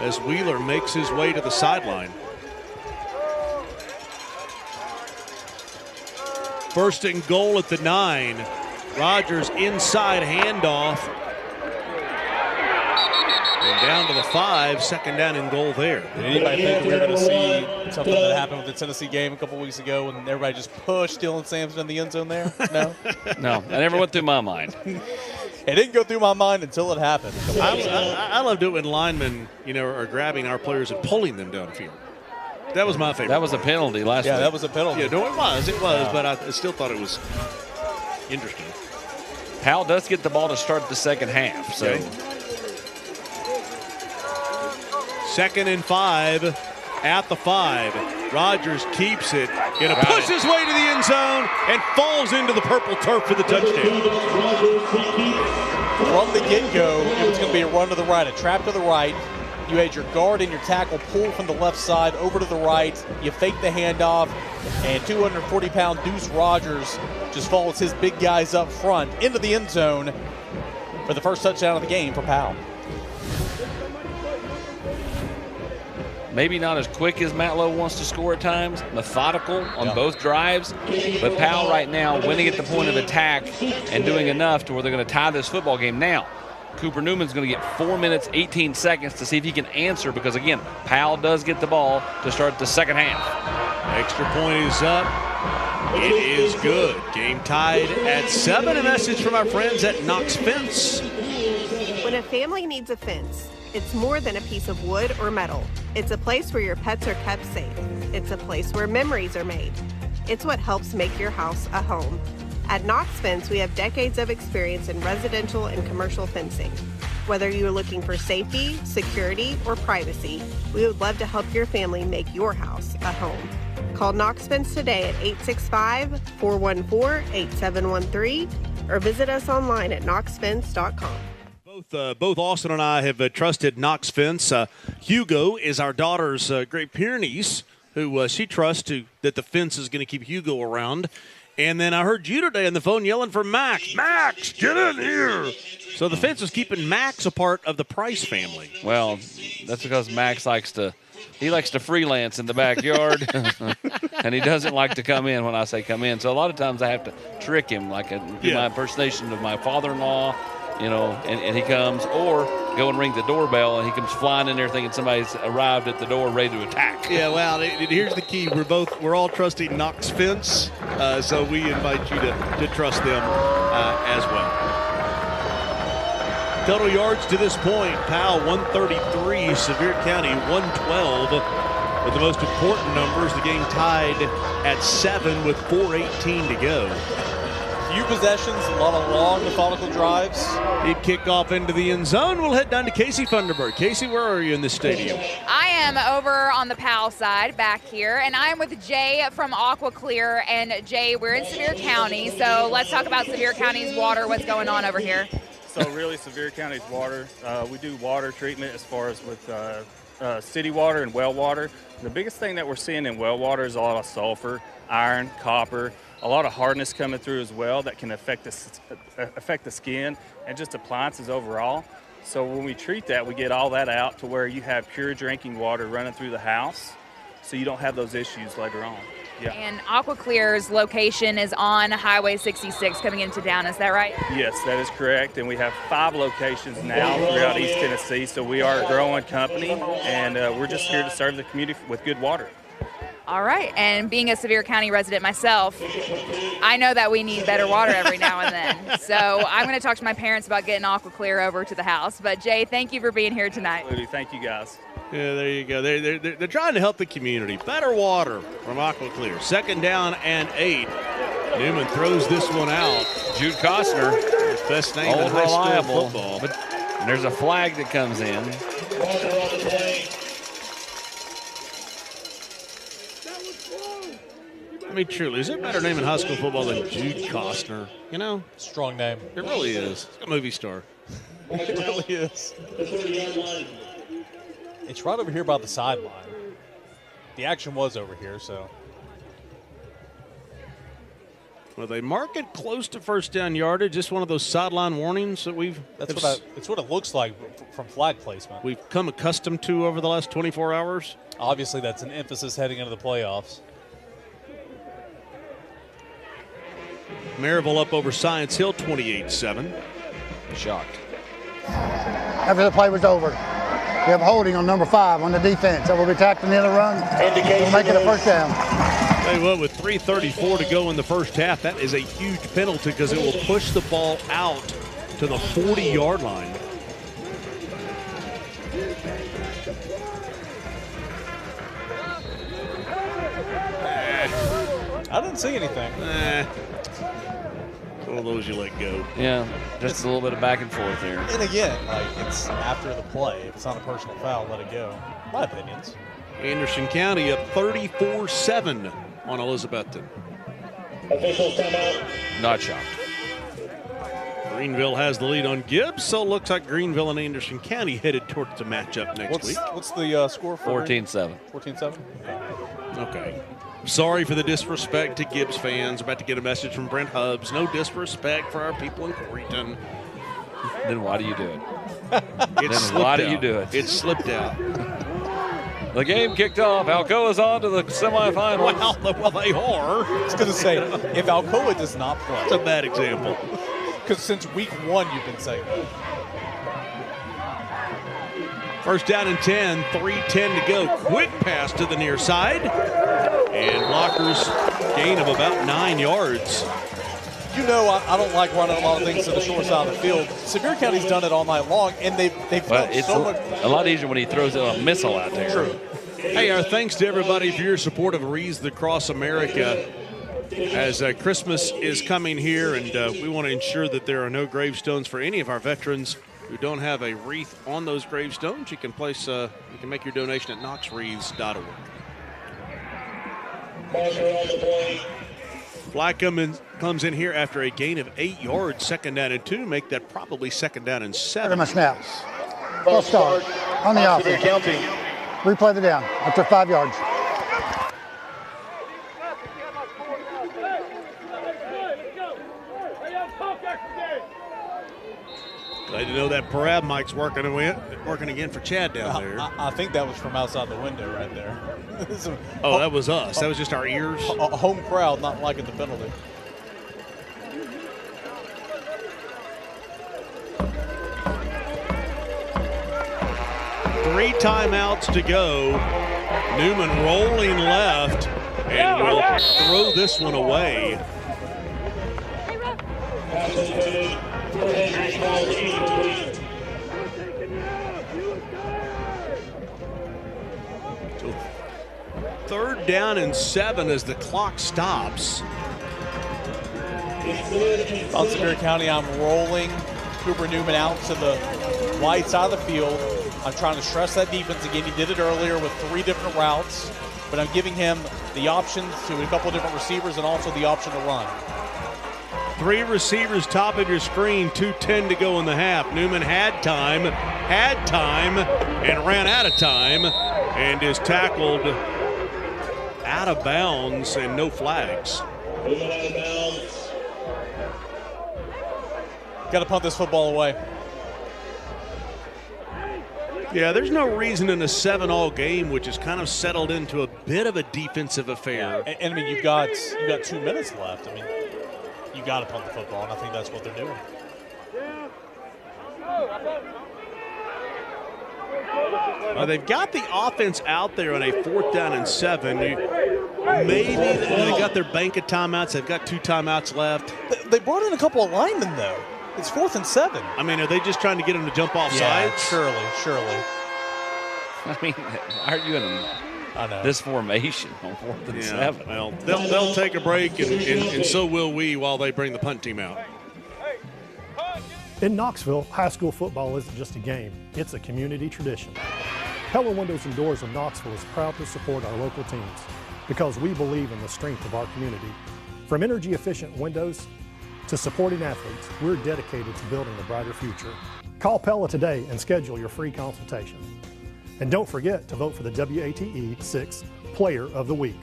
as Wheeler makes his way to the sideline. First and goal at the 9. Rogers inside handoff. And Down to the 5, second down and goal there. Did anybody think we were going to see something that happened with the Tennessee game a couple weeks ago when everybody just pushed Dylan Sampson in the end zone there? No? No, that never went through my mind. It didn't go through my mind until it happened. I loved it when linemen, are grabbing our players and pulling them downfield. That was my favorite. That was a penalty last week. Yeah, that was a penalty. Yeah, no, it was, but I still thought it was interesting. Powell does get the ball to start the second half. So, okay. 2nd and 5 at the 5. Rogers keeps it. Gonna push his way to the end zone and falls into the purple turf for the touchdown. From the get-go, it was going to be a run to the right, a trap to the right. You had your guard and your tackle pull from the left side over to the right. You fake the handoff, and 240-pound Deuce Rogers just follows his big guys up front into the end zone for the first touchdown of the game for Powell. Maybe not as quick as Matt Lowe wants to score at times, methodical on both drives, but Powell right now winning at the point of attack and doing enough to where they're going to tie this football game. Now, Cooper Newman's going to get 4 minutes, 18 seconds to see if he can answer because, again, Powell does get the ball to start the second half. Extra point is up. It is good. Game tied at 7. A message from our friends at Knox Fence. When a family needs a fence, it's more than a piece of wood or metal. It's a place where your pets are kept safe. It's a place where memories are made. It's what helps make your house a home. At Knox Fence, we have decades of experience in residential and commercial fencing. Whether you're looking for safety, security, or privacy, we would love to help your family make your house a home. Call Knox Fence today at 865-414-8713 or visit us online at knoxfence.com. Both Austin and I have trusted Knox Fence. Hugo is our daughter's Great Pyrenees, who she trusts that the fence is going to keep Hugo around. And then I heard you today on the phone yelling for Max. Max, get in here. So the fence is keeping Max a part of the Price family. Well, that's because Max likes to freelance in the backyard, and he doesn't like to come in when I say come in. So a lot of times I have to trick him, like do my impersonation of my father-in-law, and he comes, or go and ring the doorbell, and he comes flying in there thinking somebody's arrived at the door ready to attack. Yeah, well, here's the key. We're all trusting Knox Fence, so we invite you to trust them as well. Total yards to this point, Powell 133, Sevier County 112. With the most important numbers, the game tied at 7 with 4:18 to go. Few possessions, a lot of long, methodical drives. Deep kickoff into the end zone. We'll head down to Casey Funderburg. Casey, where are you in the stadium? I am over on the Powell side back here, and I'm with Jay from Aqua Clear. And Jay, we're in Sevier County, so let's talk about Sevier County's water. What's going on over here? So really, Sevier County's water, we do water treatment as far as with city water and well water. The biggest thing that we're seeing in well water is a lot of sulfur, iron, copper, a lot of hardness coming through as well that can affect the skin and just appliances overall. So when we treat that, we get all that out to where you have pure drinking water running through the house, so you don't have those issues later on. Yeah. And Aqua Clear's location is on Highway 66 coming into town, is that right? Yes, that is correct. And we have 5 locations now throughout East Tennessee, so we are a growing company, and we're just here to serve the community with good water. All right, and being a Sevier County resident myself, I know that we need better water every now and then. So I'm going to talk to my parents about getting Aqua Clear over to the house. But Jay, thank you for being here tonight. Absolutely, thank you guys. Yeah, there you go. They're trying to help the community. Better water from Aqua Clear. 2nd down and 8. Newman throws this one out. Jude Costner, best name in high school football. But there's a flag that comes in. I mean, truly, is there a better name in high school football than Jude Costner? Strong name. It really is. It's a movie star. It really is. It's right over here by the sideline. The action was over here, so. Well, they mark it close to first down yardage. Just one of those sideline warnings that It's what it looks like from flag placement. We've come accustomed to over the last 24 hours. Obviously, that's an emphasis heading into the playoffs. Maryville up over Science Hill, 28-7. Shocked. After the play was over, We have a holding on number 5 on the defense. That will be tackling the other run. We'll make it a first down. Tell you what, with 3:34 to go in the first half, that is a huge penalty because it will push the ball out to the 40-yard line. I didn't see anything. One of those you let go. Yeah, just a little bit of back and forth here. And again, like, it's after the play. If it's not a personal foul, let it go. My opinions. Anderson County up 34-7 on Elizabethton. Officials timeout. Not shocked. Greenville has the lead on Gibbs, so it looks like Greenville and Anderson County headed towards the matchup next week. What's the score for 14-7. 14-7? Okay. Sorry for the disrespect to Gibbs fans. About to get a message from Brent Hubbs. No disrespect for our people in Coreyton. Then why do you do it? Why do you do it? It slipped out. The game kicked off. Alcoa's on to the semifinals. Well, they are. I was going to say, if Alcoa does not play. That's a bad example. Because since week 1, you've been saying that. First down and 10, 3:10 to go. Quick pass to the near side. And blockers gain of about 9 yards. You know, I don't like running a lot of things to the short side of the field. Sevier County's done it all night long, and they've well, done it's so much. a lot easier when he throws a missile out there. True. Hey, our thanks to everybody for your support of Wreaths Across America. As Christmas is coming here, and we want to ensure that there are no gravestones for any of our veterans who don't have a wreath on those gravestones. You can place, you can make your donation at knoxwreaths.org. Flag comes in here after a gain of 8 yards, 2nd down and 2. Make that probably 2nd down and 7. My snaps. False start on the offense. Replay the down after 5 yards. Glad to know that parab mic's working again for Chad down there. I think that was from outside the window right there. Oh, that was us. That was just our ears. A home crowd not liking the penalty. Three timeouts to go. Newman rolling left and will throw this one away. So 3rd down and 7 as the clock stops. On Sevier County, I'm rolling Cooper Newman out to the wide side of the field. I'm trying to stress that defense again. He did it earlier with 3 different routes, but I'm giving him the options to a couple of different receivers and also the option to run. 3 receivers top of your screen, 2:10 to go in the half. Newman had time, and ran out of time, and is tackled out of bounds and no flags. Got to punt this football away. Yeah, there's no reason in a 7-all game, which is kind of settled into a bit of a defensive affair. And I mean, you've got 2 minutes left. I mean, you got to punt the football, and I think that's what they're doing. They've got the offense out there on a 4th down and 7. Maybe they got their bank of timeouts. They've got 2 timeouts left. They brought in a couple of linemen, though. It's 4th and 7. I mean, are they just trying to get them to jump off sides? Surely. I mean, aren't you in this formation on 4th and 7? Well, they'll take a break, and so will we while they bring the punt team out. In Knoxville, high school football isn't just a game, it's a community tradition. Pella Windows and Doors of Knoxville is proud to support our local teams because we believe in the strength of our community. From energy-efficient windows to supporting athletes, we're dedicated to building a brighter future. Call Pella today and schedule your free consultation. And don't forget to vote for the WATE 6 Player of the Week.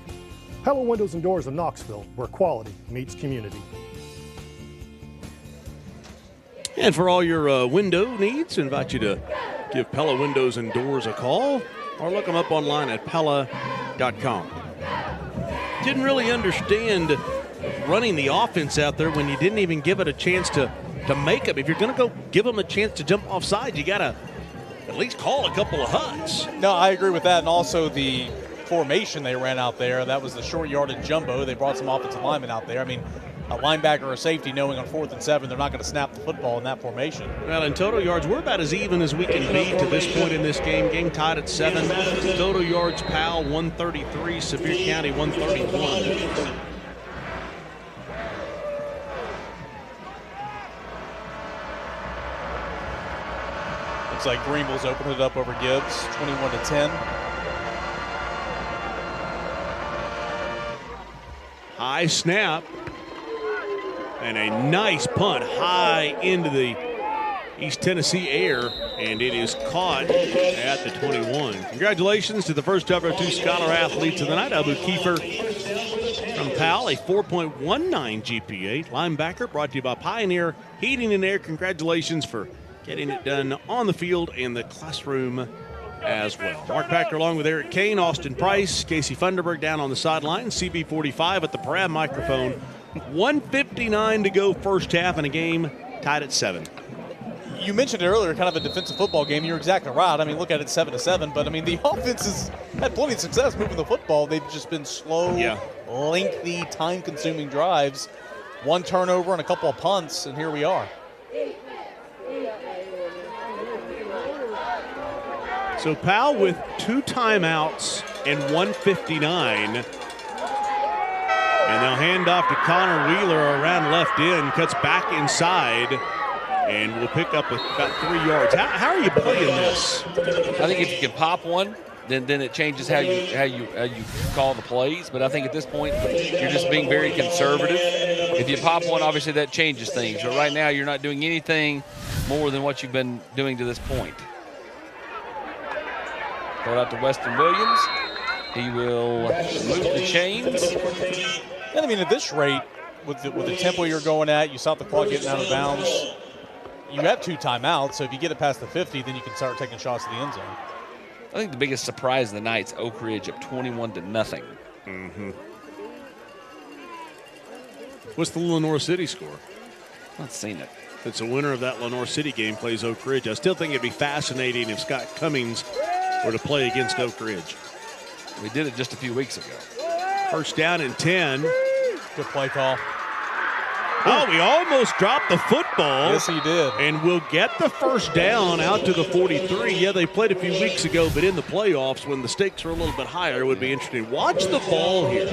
Pella Windows and Doors of Knoxville, where quality meets community. And for all your window needs, I invite you to give Pella Windows and Doors a call or look them up online at Pella.com. Didn't really understand running the offense out there when you didn't even give it a chance to make them. If you're going to go give them a chance to jump offside, you got to at least call a couple of hunts. No, I agree with that. And also the formation they ran out there, that was the short yardage jumbo. They brought some offensive linemen out there. I mean, a linebacker or a safety knowing on 4th and 7 they're not going to snap the football in that formation. Well, in total yards, we're about as even as we can be to this point in this game. Game tied at 7. Total yards, Powell 133, Sevier County 131. Looks like Greenville's opened it up over Gibbs, 21-10. High snap. And a nice punt high into the East Tennessee air, and it is caught at the 21. Congratulations to the first of our 2 Scholar athletes of the night. Abu Kiefer from Powell, a 4.19 GPA. Linebacker, brought to you by Pioneer Heating and Air. Congratulations for getting it done on the field and the classroom as well. Mark Packer along with Eric Kane, Austin Price, Casey Funderburg down on the sideline, CB45 at the Parab microphone. 1:59 to go first half in a game tied at 7. You mentioned it earlier, kind of a defensive football game. You're exactly right. I mean, look at it 7-7, but I mean, the offense has had plenty of success moving the football. They've just been slow, lengthy, time-consuming drives. 1 turnover and a couple of punts, and here we are. So Powell with 2 timeouts and 1:59. And they'll hand off to Connor Wheeler around left end, cuts back inside, and will pick up about 3 yards. How are you playing this? I think if you can pop one, then it changes how you call the plays. But I think at this point, you're just being very conservative. If you pop one, obviously that changes things. But right now, you're not doing anything more than what you've been doing to this point. Throw it out to Weston Williams. He will move the chains. And I mean, at this rate, with the tempo you're going at, you saw the clock getting out of bounds. You have 2 timeouts, so if you get it past the 50, then you can start taking shots to the end zone. I think the biggest surprise of the night is Oak Ridge up 21-0. Mm-hmm. What's the Lenore City score? Not seen it. It's a winner of that Lenore City game plays Oak Ridge. I still think it'd be fascinating if Scott Cummings were to play against Oak Ridge. We did it just a few weeks ago. First down and 10. Good play call. Oh, we almost dropped the football. Yes, he did. And we'll get the first down out to the 43. Yeah, they played a few weeks ago, but in the playoffs, when the stakes are a little bit higher, it would be interesting. Watch the ball here.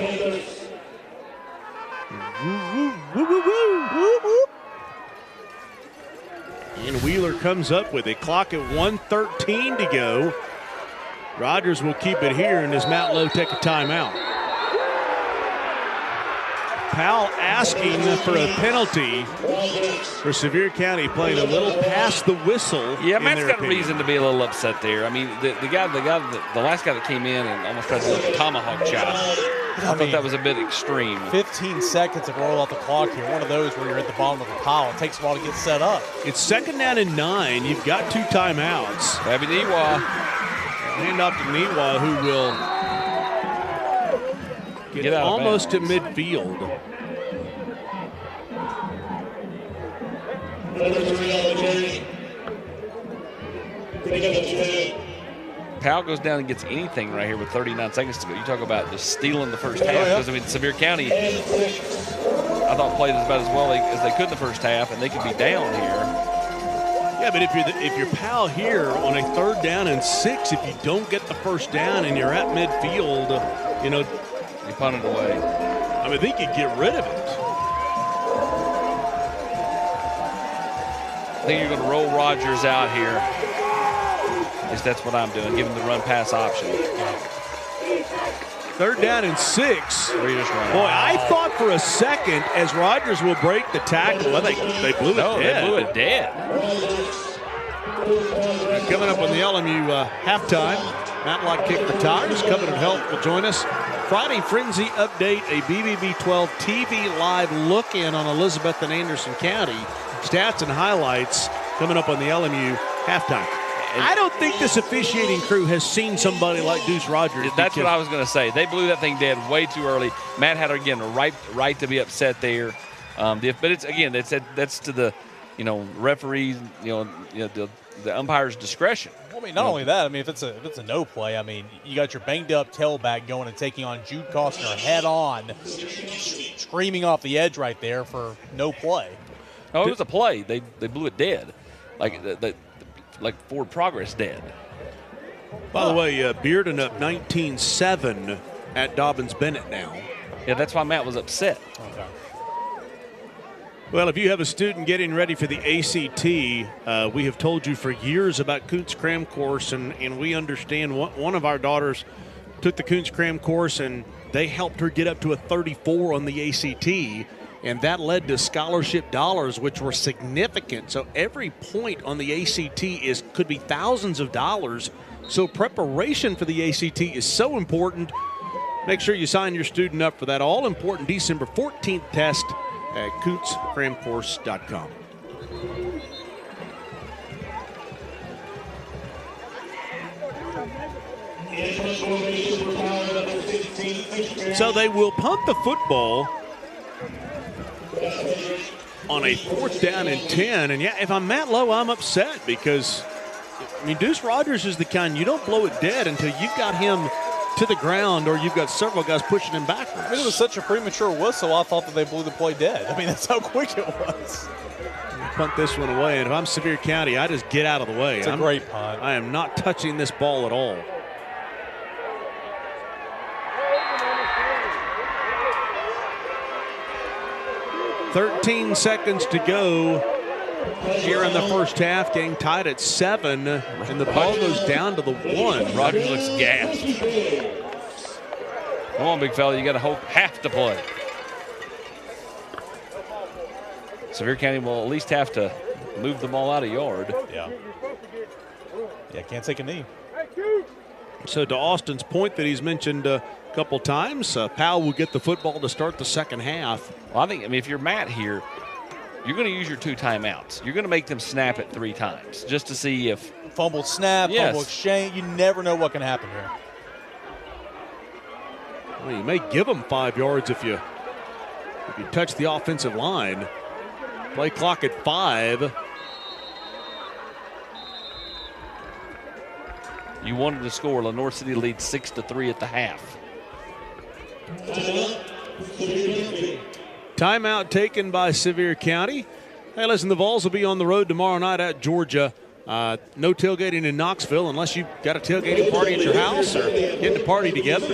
And Wheeler comes up with a clock at 1:13 to go. Rogers will keep it here, and does Matt Lowe take a timeout? Powell asking for a penalty for Sevier County, playing a little past the whistle. Yeah, Matt's got reason to be a little upset there. I mean, the last guy that came in and almost tried to do a tomahawk chop. I thought that was a bit extreme. 15 seconds to roll out the clock here. One of those where you're at the bottom of the pile. It takes a while to get set up. It's 2nd down and 9. You've got 2 timeouts. Fabi Niwa. Hand off to Niwa, who will get almost to midfield. Powell goes down and gets anything right here with 39 seconds to go. You talk about just stealing the first half. Because, I mean, Sevier County, I thought, played about as well as they could in the first half, and they could be down here. Yeah, but if you're Powell here on a 3rd down and 6, if you don't get the first down and you're at midfield, you punt it away. I mean, they could get rid of it. I think you're going to roll Rogers out here. At least that's what I'm doing, give him the run-pass option. 3rd down and 6. Boy, I thought for a second as Rogers will break the tackle. Well, they blew it dead. They blew it dead. Coming up on the LMU halftime, Matlock Kick the Tires. Covenant Health will join us. Friday Frenzy Update, a BBB12 TV live look-in on Elizabeth and Anderson County. Stats and highlights coming up on the LMU halftime. I don't think this officiating crew has seen somebody like Deuce Rogers. That's what I was going to say. They blew that thing dead way too early. Matt had, again, a right to be upset there. But it's, again, that's to the, referees, the umpire's discretion. Well, I mean, not only that. I mean, if it's a no play, I mean, you got your banged up tailback going and taking on Jude Costner head on, screaming off the edge right there for no play. Oh, it was a play. They blew it dead, like forward progress dead. By the way, Bearden up 19-7 at Dobbins-Bennett now. Yeah, that's why Matt was upset. Okay. Well, if you have a student getting ready for the ACT, we have told you for years about Kuntz Cram course, and we understand one of our daughters took the Kuntz Cram course, and they helped her get up to a 34 on the ACT, and that led to scholarship dollars, which were significant. So every point on the ACT could be thousands of dollars. So preparation for the ACT is so important. Make sure you sign your student up for that all-important December 14th test at KuntzCramCourse.com. So they will punt the football on a 4th down and 10. And yeah, if I'm Matt Lowe, I'm upset because, I mean, Deuce Rogers is the kind you don't blow it dead until you've got him to the ground or you've got several guys pushing him backwards. I mean, it was such a premature whistle, I thought that they blew the play dead. I mean, that's how quick it was. Punt this one away, and if I'm Sevier County, I just get out of the way. It's a great punt. I am not touching this ball at all. "13 seconds to go here in the first half. Game tied at 7, and the ball goes down to the 1. Rogers looks gassed. Come on, big fella, you got to hope half to play. Sevier County will at least have to move the ball out a yard. Yeah, can't take a knee. So to Austin's point that he's mentioned a couple times, Powell will get the football to start the second half. Well, I mean, if you're Matt here, you're going to use your 2 timeouts. You're going to make them snap it 3 times just to see if fumble snap, fumble exchange. You never know what can happen here. Well, you may give them 5 yards if you touch the offensive line. Play clock at 5. You wanted to score. Lenore City leads 6-3 at the half. Timeout taken by Sevier County. Hey, listen, the Vols will be on the road tomorrow night at Georgia. No tailgating in Knoxville unless you've got a tailgating party at your house or getting a party together.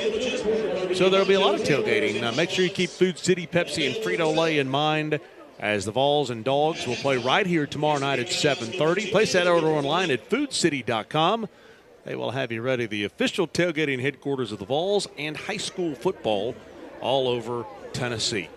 So there'll be a lot of tailgating. Make sure you keep Food City, Pepsi, and Frito-Lay in mind as the Vols and Dogs will play right here tomorrow night at 7:30. Place that order online at foodcity.com. They will have you ready. The official tailgating headquarters of the Vols and high school football all over Tennessee.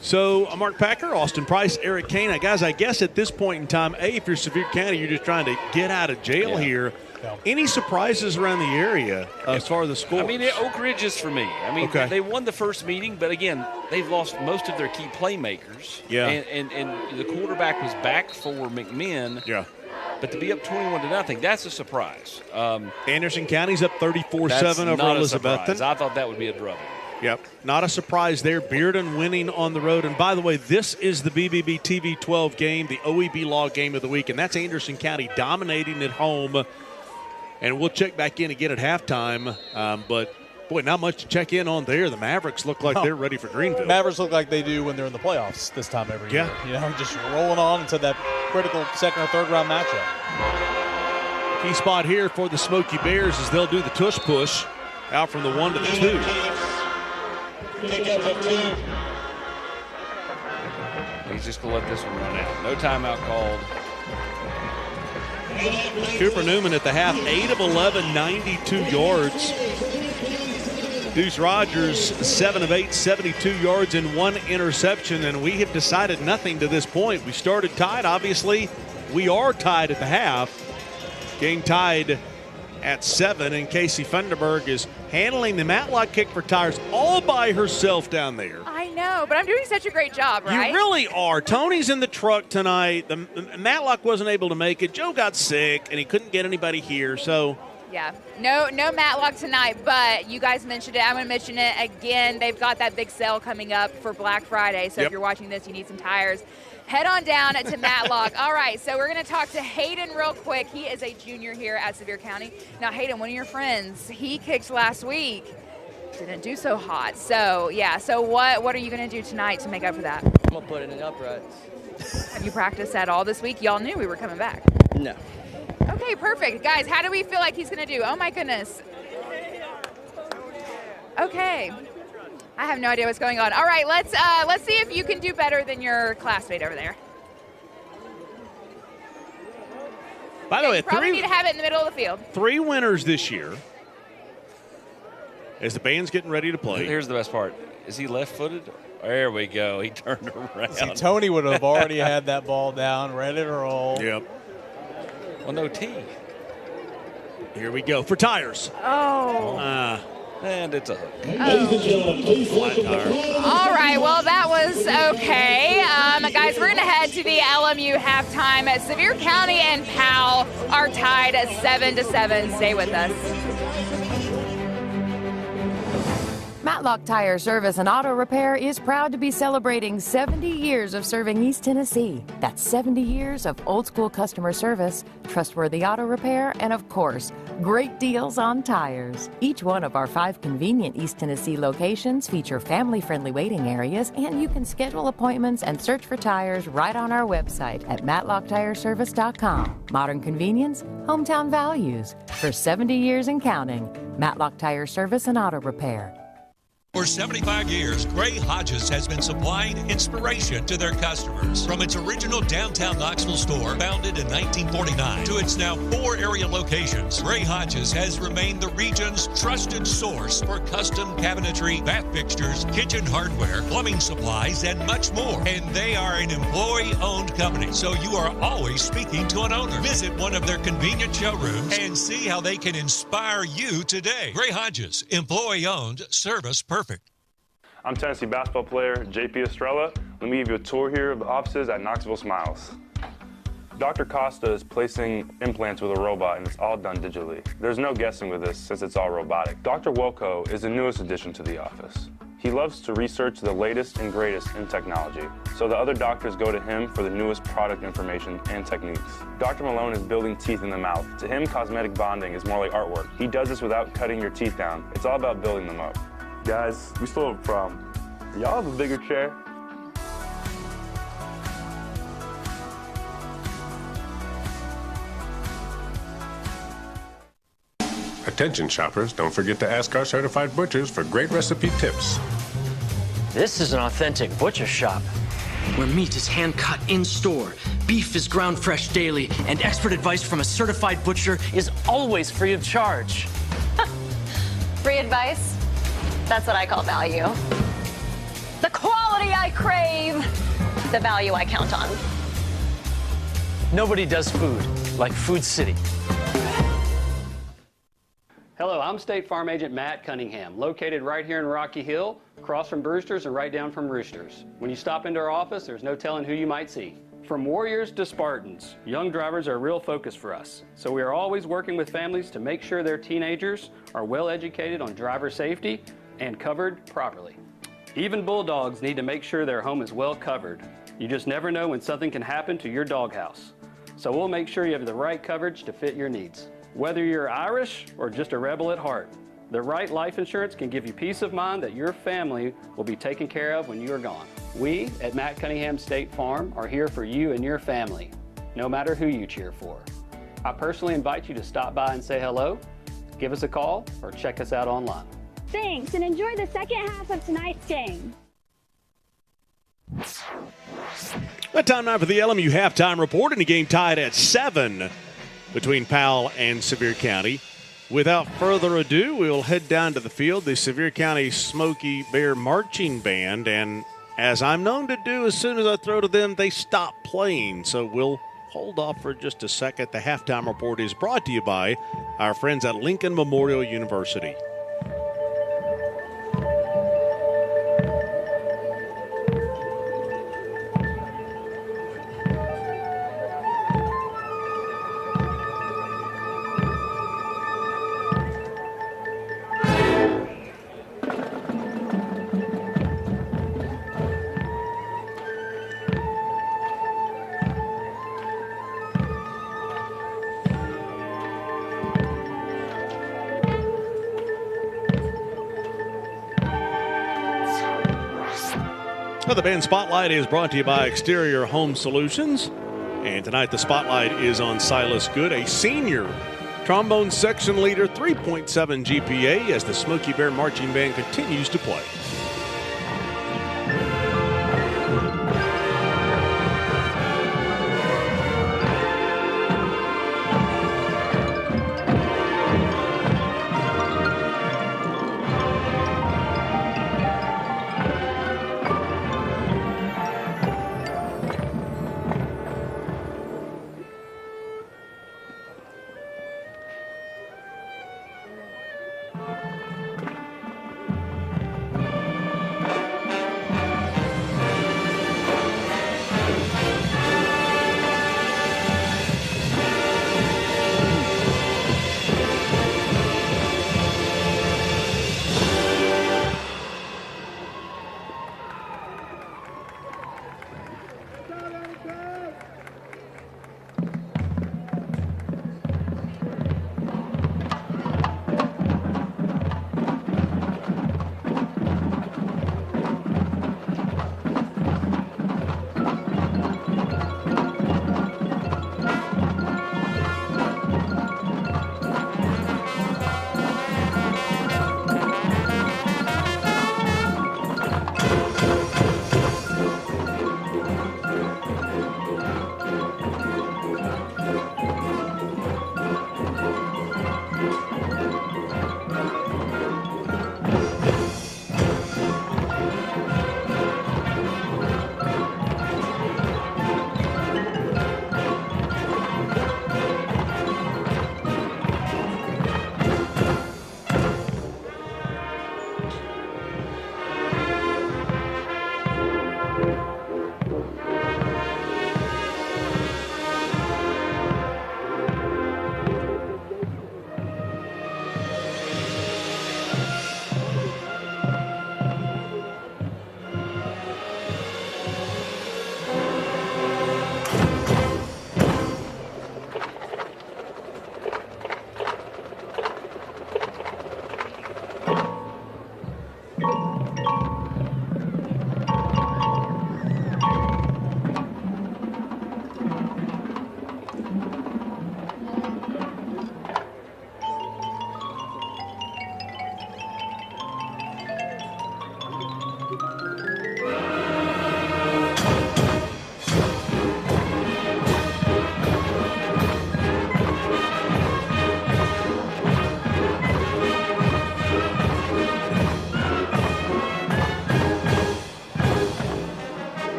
So, Mark Packer, Austin Price, Eric Kane. Guys, I guess at this point in time, if you're Sevier County, you're just trying to get out of jail here. Yeah. Any surprises around the area as far as the score? I mean, Oak Ridge is for me. I mean, they won the first meeting, but again, they've lost most of their key playmakers. Yeah. And the quarterback was back for McMinn. Yeah. But to be up 21-0, that's a surprise. Anderson County's up 34-7 over Elizabethton. I thought that would be a drubbing. Yep, not a surprise there. Bearden winning on the road. And by the way, this is the BBB TV 12 game, the OEB Law game of the week, and that's Anderson County dominating at home. And we'll check back in again at halftime. But, boy, not much to check in on there. The Mavericks look like they're ready for Greenville. Mavericks look like they do when they're in the playoffs this time every year. You know, just rolling on into that critical second or third round matchup. Key spot here for the Smoky Bears is they'll do the tush push out from the 1 to the 2. He's just going to let this one run out. No timeout called. Cooper Newman at the half, 8 of 11, 92 yards. Deuce Rogers, 7 of 8, 72 yards and 1 interception. And we have decided nothing to this point. We started tied, obviously. We are tied at the half. Game tied at 7, and Casey Funderburg is handling the Matlock kick for tires all by herself down there. I know, but I'm doing such a great job, right? You really are. Tony's in the truck tonight. The Matlock wasn't able to make it. Joe got sick, and he couldn't get anybody here, so. Yeah, no Matlock tonight, but you guys mentioned it. I'm going to mention it again. They've got that big sale coming up for Black Friday, so if you're watching this, you need some tires. Head on down to Matlock. All right, so we're going to talk to Hayden real quick. He is a junior here at Sevier County. Now, Hayden, one of your friends, he kicked last week. Didn't do so hot. So, yeah, so what are you going to do tonight to make up for that? I'm going to put it in uprights. Have you practiced at all this week? Y'all knew we were coming back. No. Okay, perfect. Guys, how do we feel like he's going to do? Oh, my goodness. Okay. I have no idea what's going on. All right, let's see if you can do better than your classmate over there. By the way, probably need to have it in the middle of the field. 3 winners this year. As the band's getting ready to play. Here's the best part. Is he left-footed? There we go. He turned around. See, Tony would have already had that ball down, ready to roll. Yep. Well, no tee. Here we go for tires. Oh. And it's a hook. Ladies and gentlemen, please welcome the All right, well, that was okay. Guys, we're going to head to the LMU halftime. Sevier County and Powell are tied at 7-7. Stay with us. Matlock Tire Service and Auto Repair is proud to be celebrating 70 years of serving East Tennessee. That's 70 years of old-school customer service, trustworthy auto repair, and, of course, great deals on tires. Each one of our 5 convenient East Tennessee locations feature family-friendly waiting areas, and you can schedule appointments and search for tires right on our website at matlocktireservice.com. Modern convenience, hometown values. For 70 years and counting, Matlock Tire Service and Auto Repair. For 75 years, Gray Hodges has been supplying inspiration to their customers. From its original downtown Knoxville store, founded in 1949, to its now 4 area locations, Gray Hodges has remained the region's trusted source for custom cabinetry, bath fixtures, kitchen hardware, plumbing supplies, and much more. And they are an employee-owned company, so you are always speaking to an owner. Visit one of their convenient showrooms and see how they can inspire you today. Gray Hodges, employee-owned, service perfect. I'm Tennessee basketball player JP Estrella. Let me give you a tour here of the offices at Knoxville Smiles. Dr. Costa is placing implants with a robot, and it's all done digitally. There's no guessing with this since it's all robotic. Dr. Wilco is the newest addition to the office. He loves to research the latest and greatest in technology, so the other doctors go to him for the newest product information and techniques. Dr. Malone is building teeth in the mouth. To him, cosmetic bonding is more like artwork. He does this without cutting your teeth down. It's all about building them up. Guys, we still have a problem. Y'all have a bigger chair? Attention shoppers, don't forget to ask our certified butchers for great recipe tips. This is an authentic butcher shop, where meat is hand-cut in-store, beef is ground fresh daily, and expert advice from a certified butcher is always free of charge. Free advice? That's what I call value. The quality I crave, the value I count on. Nobody does food like Food City. Hello, I'm State Farm Agent Matt Cunningham, located right here in Rocky Hill, across from Brewster's and right down from Roosters. When you stop into our office, there's no telling who you might see. From Warriors to Spartans, young drivers are a real focus for us. So we are always working with families to make sure their teenagers are well educated on driver safety and covered properly. Even bulldogs need to make sure their home is well covered. You just never know when something can happen to your doghouse. So we'll make sure you have the right coverage to fit your needs. Whether you're Irish or just a rebel at heart, the right life insurance can give you peace of mind that your family will be taken care of when you are gone. We at Matt Cunningham State Farm are here for you and your family, no matter who you cheer for. I personally invite you to stop by and say hello, give us a call, or check us out online. Thanks, and enjoy the second half of tonight's game. That time now for the LMU halftime report, and the game tied at 7 between Powell and Sevier County. Without further ado, we'll head down to the field, the Sevier County Smoky Bear Marching Band, and as I'm known to do, as soon as I throw to them, they stop playing. So we'll hold off for just a second. The halftime report is brought to you by our friends at Lincoln Memorial University. Well, the band Spotlight is brought to you by Exterior Home Solutions. And tonight the spotlight is on Silas Good, a senior trombone section leader, 3.7 GPA, as the Smoky Bear Marching Band continues to play.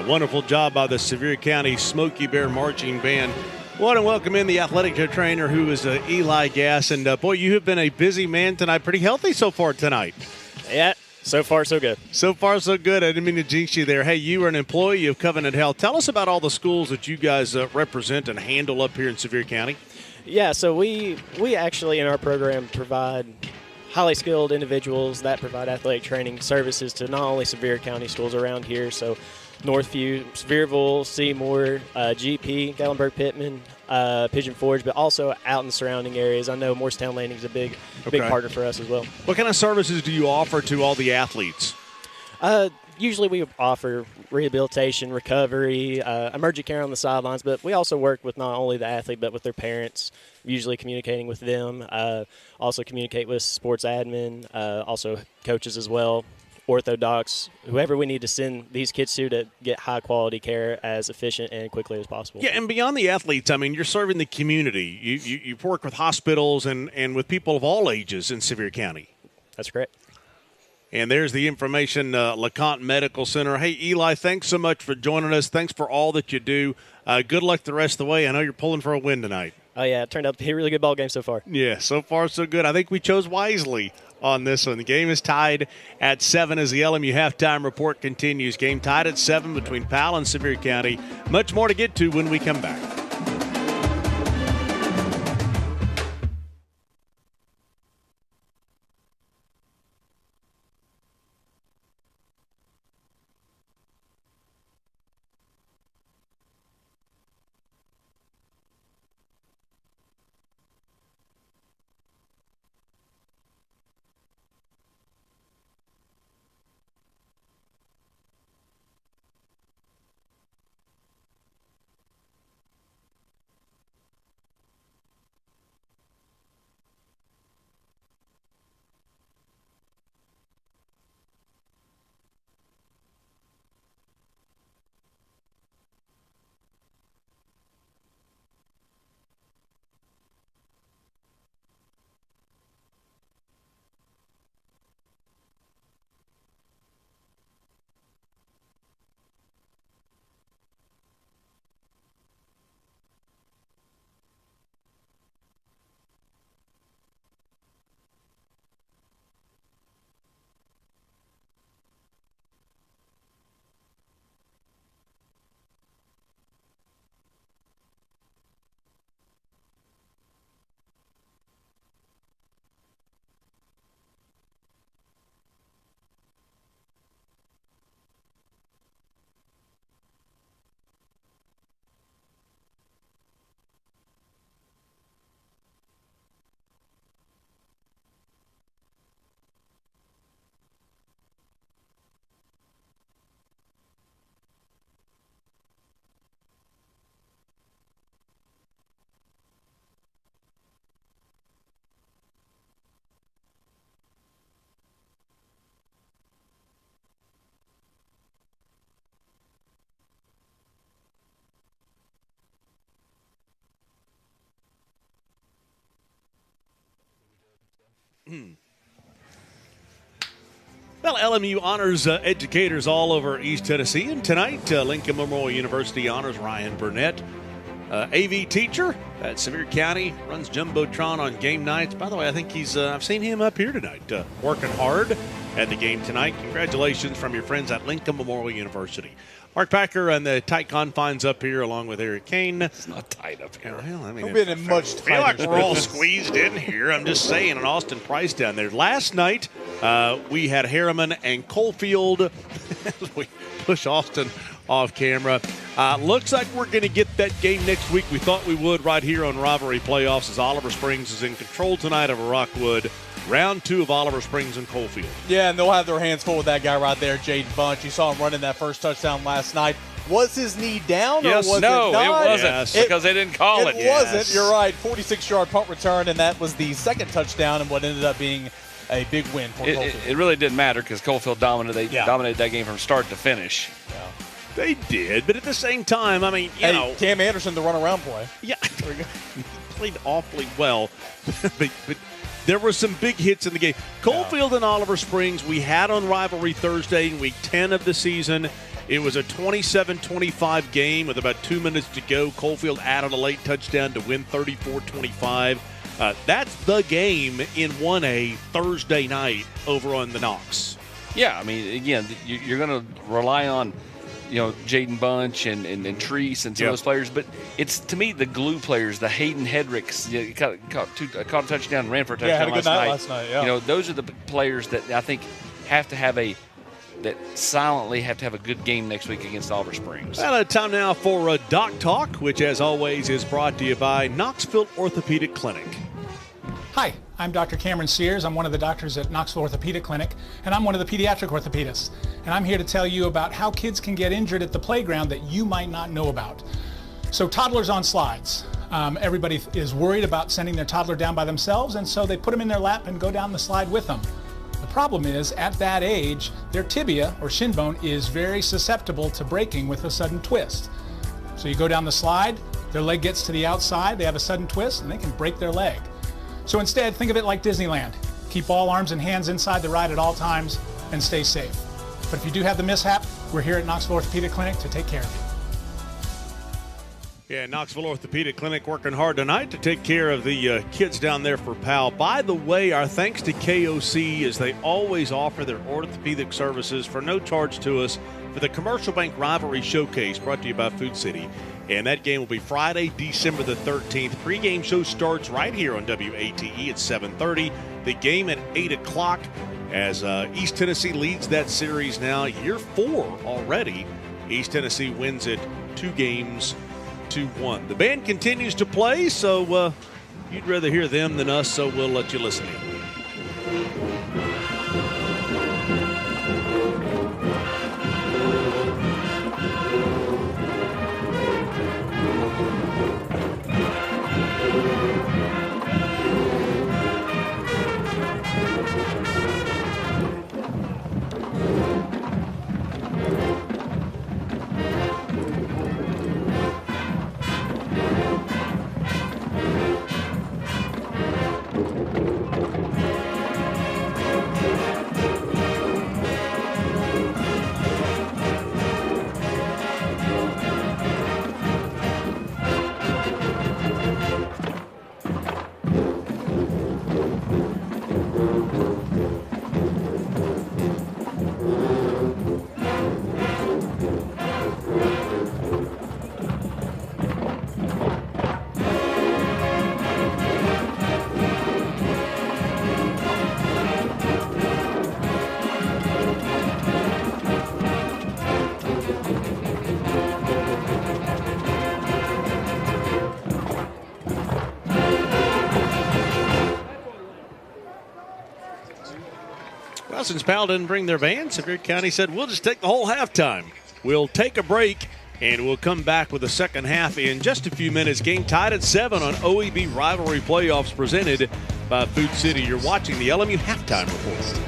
Wonderful job by the Sevier County Smoky Bear Marching Band. Want to welcome in the athletic trainer, who is Eli Gass. And, boy, you have been a busy man tonight. Pretty healthy so far tonight. Yeah, so far so good. So far so good. I didn't mean to jinx you there. Hey, you are an employee of Covenant Health. Tell us about all the schools that you guys represent and handle up here in Sevier County. Yeah, so we actually in our program provide highly skilled individuals that provide athletic training services to not only Sevier County schools around here, so Northview, Sevierville, Seymour, GP, Gallenberg, Pittman, Pigeon Forge, but also out in the surrounding areas. I know Morristown Landing is a big partner for us as well. What kind of services do you offer to all the athletes? Usually we offer rehabilitation, recovery, emergency care on the sidelines, but we also work with not only the athlete but with their parents, usually communicating with them. Also communicate with sports admin, also coaches as well, orthodox, whoever we need to send these kids to get high-quality care as efficient and quickly as possible. Yeah, and beyond the athletes, I mean, you're serving the community. You work with hospitals and with people of all ages in Sevier County. That's correct. And there's the information, LeConte Medical Center. Hey, Eli, thanks so much for joining us. Thanks for all that you do. Good luck the rest of the way. I know you're pulling for a win tonight. Oh, yeah, it turned out to be a really good ball game so far. Yeah, so far so good. I think we chose wisely on this one. The game is tied at 7 as the LMU halftime report continues. Game tied at 7 between Powell and Sevier County. Much more to get to when we come back. Well, LMU honors educators all over East Tennessee. And tonight, Lincoln Memorial University honors Ryan Burnett, AV teacher at Sevier County, runs Jumbotron on game nights. By the way, I think I've seen him up here tonight, working hard at the game tonight. Congratulations from your friends at Lincoln Memorial University. Mark Packer and the tight confines up here, along with Eric Kane. It's not tight up here. Well, I mean, We've been in much I feel like we're all squeezed in here. I'm just saying, and Austin Price down there. Last night, we had Harriman and Coalfield. We push Austin off camera. Looks like we're going to get that game next week. We thought we would right here on Rivalry Playoffs, as Oliver Springs is in control tonight of Rockwood. Round 2 of Oliver Springs and Coalfield. Yeah, and they'll have their hands full with that guy right there, Jaden Bunch. You saw him running that first touchdown last night. Was his knee down or was it not? No, it wasn't, because they didn't call it. It wasn't. You're right. 46-yard punt return, and that was the second touchdown and what ended up being a big win for Coalfield. It really didn't matter because Coalfield dominated that game from start to finish. Yeah. They did, but at the same time, I mean, you know. Cam Anderson, the runaround play. Yeah, played awfully well, but there were some big hits in the game. Coalfield and Oliver Springs, we had on Rivalry Thursday in week 10 of the season. It was a 27-25 game with about 2 minutes to go. Coalfield added a late touchdown to win 34-25. That's the game in 1A Thursday night over on the Knox. Yeah, I mean, again, you're going to rely on, Jaden Bunch and Treese and some of those players, but it's, to me, the glue players, the Hayden Hedricks, caught a touchdown and ran for a touchdown had a good night last night. Yeah. Those are the players that I think silently have to have a good game next week against Oliver Springs. Well, time now for Doc Talk, which, as always, is brought to you by Knoxville Orthopedic Clinic. Hi, I'm Dr. Cameron Sears. I'm one of the doctors at Knoxville Orthopedic Clinic, and I'm one of the pediatric orthopedists. And I'm here to tell you about how kids can get injured at the playground that you might not know about. So toddlers on slides. Everybody is worried about sending their toddler down by themselves, and so they put them in their lap and go down the slide with them. The problem is, at that age, their tibia or shin bone is very susceptible to breaking with a sudden twist. So you go down the slide, their leg gets to the outside, they have a sudden twist, and they can break their leg. So instead, think of it like Disneyland. Keep all arms and hands inside the ride at all times and stay safe. But if you do have the mishap, we're here at Knoxville Orthopedic Clinic to take care of you. Yeah, Knoxville Orthopedic Clinic working hard tonight to take care of the kids down there for Powell. By the way, our thanks to KOC, as they always offer their orthopedic services for no charge to us for the Commercial Bank Rivalry Showcase brought to you by Food City. And that game will be Friday, December the 13th. Pre-game show starts right here on WATE at 7:30. The game at 8 o'clock as East Tennessee leads that series now. Year 4 already. East Tennessee wins it 2-1. The band continues to play, so you'd rather hear them than us, so we'll let you listen in. Well, since Powell didn't bring their band, Sevier County said, we'll just take the whole halftime. We'll take a break, and we'll come back with the second half in just a few minutes. Game tied at 7 on OEB Rivalry Playoffs presented by Food City. You're watching the LMU Halftime Report.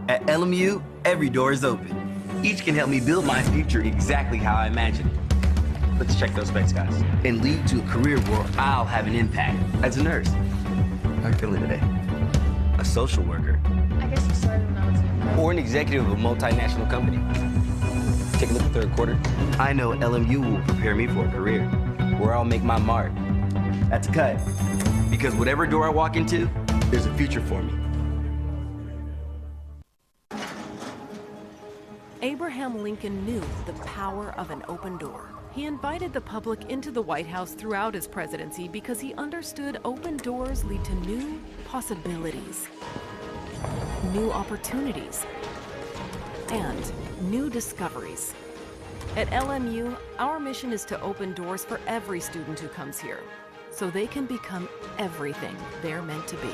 At LMU, every door is open. Each can help me build my future exactly how I imagine it. Let's check those specs, guys. And lead to a career where I'll have an impact. As a nurse. How are you feeling today? A social worker. I guess you started when I was young. Or an executive of a multinational company. Take a look at the third quarter. I know LMU will prepare me for a career where I'll make my mark. That's a cut. Because whatever door I walk into, there's a future for me. Abraham Lincoln knew the power of an open door. He invited the public into the White House throughout his presidency because he understood open doors lead to new possibilities, new opportunities, and new discoveries. At LMU, our mission is to open doors for every student who comes here, so they can become everything they're meant to be.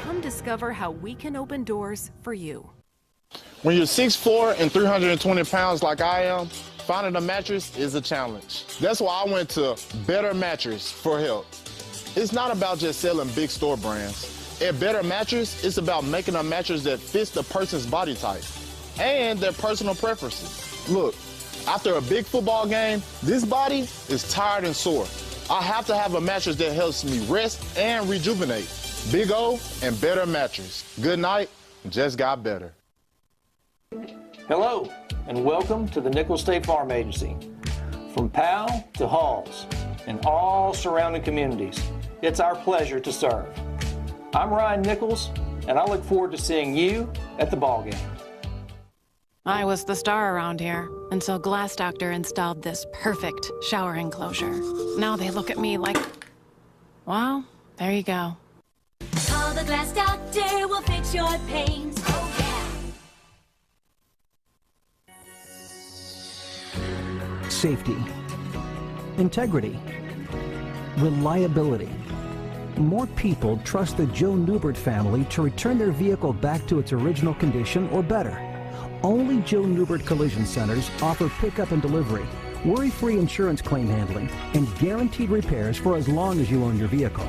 Come discover how we can open doors for you. When you're 6'4" and 320 pounds like I am, finding a mattress is a challenge. That's why I went to Better Mattress for help. It's not about just selling big store brands. At Better Mattress, it's about making a mattress that fits the person's body type and their personal preferences. Look, after a big football game, this body is tired and sore. I have to have a mattress that helps me rest and rejuvenate. Big O and Better Mattress. Good night, just got better. Hello, and welcome to the Nichols State Farm Agency. From Powell to Halls and all surrounding communities, it's our pleasure to serve. I'm Ryan Nichols, and I look forward to seeing you at the ball game. I was the star around here until Glass Doctor installed this perfect shower enclosure. Now they look at me like, well, there you go. Call the Glass Doctor, will fix your pains. Oh, yeah. Safety, integrity, reliability. More people trust the Joe Newbert family to return their vehicle back to its original condition or better. Only Joe Newbert Collision Centers offer pickup and delivery, worry-free insurance claim handling, and guaranteed repairs for as long as you own your vehicle.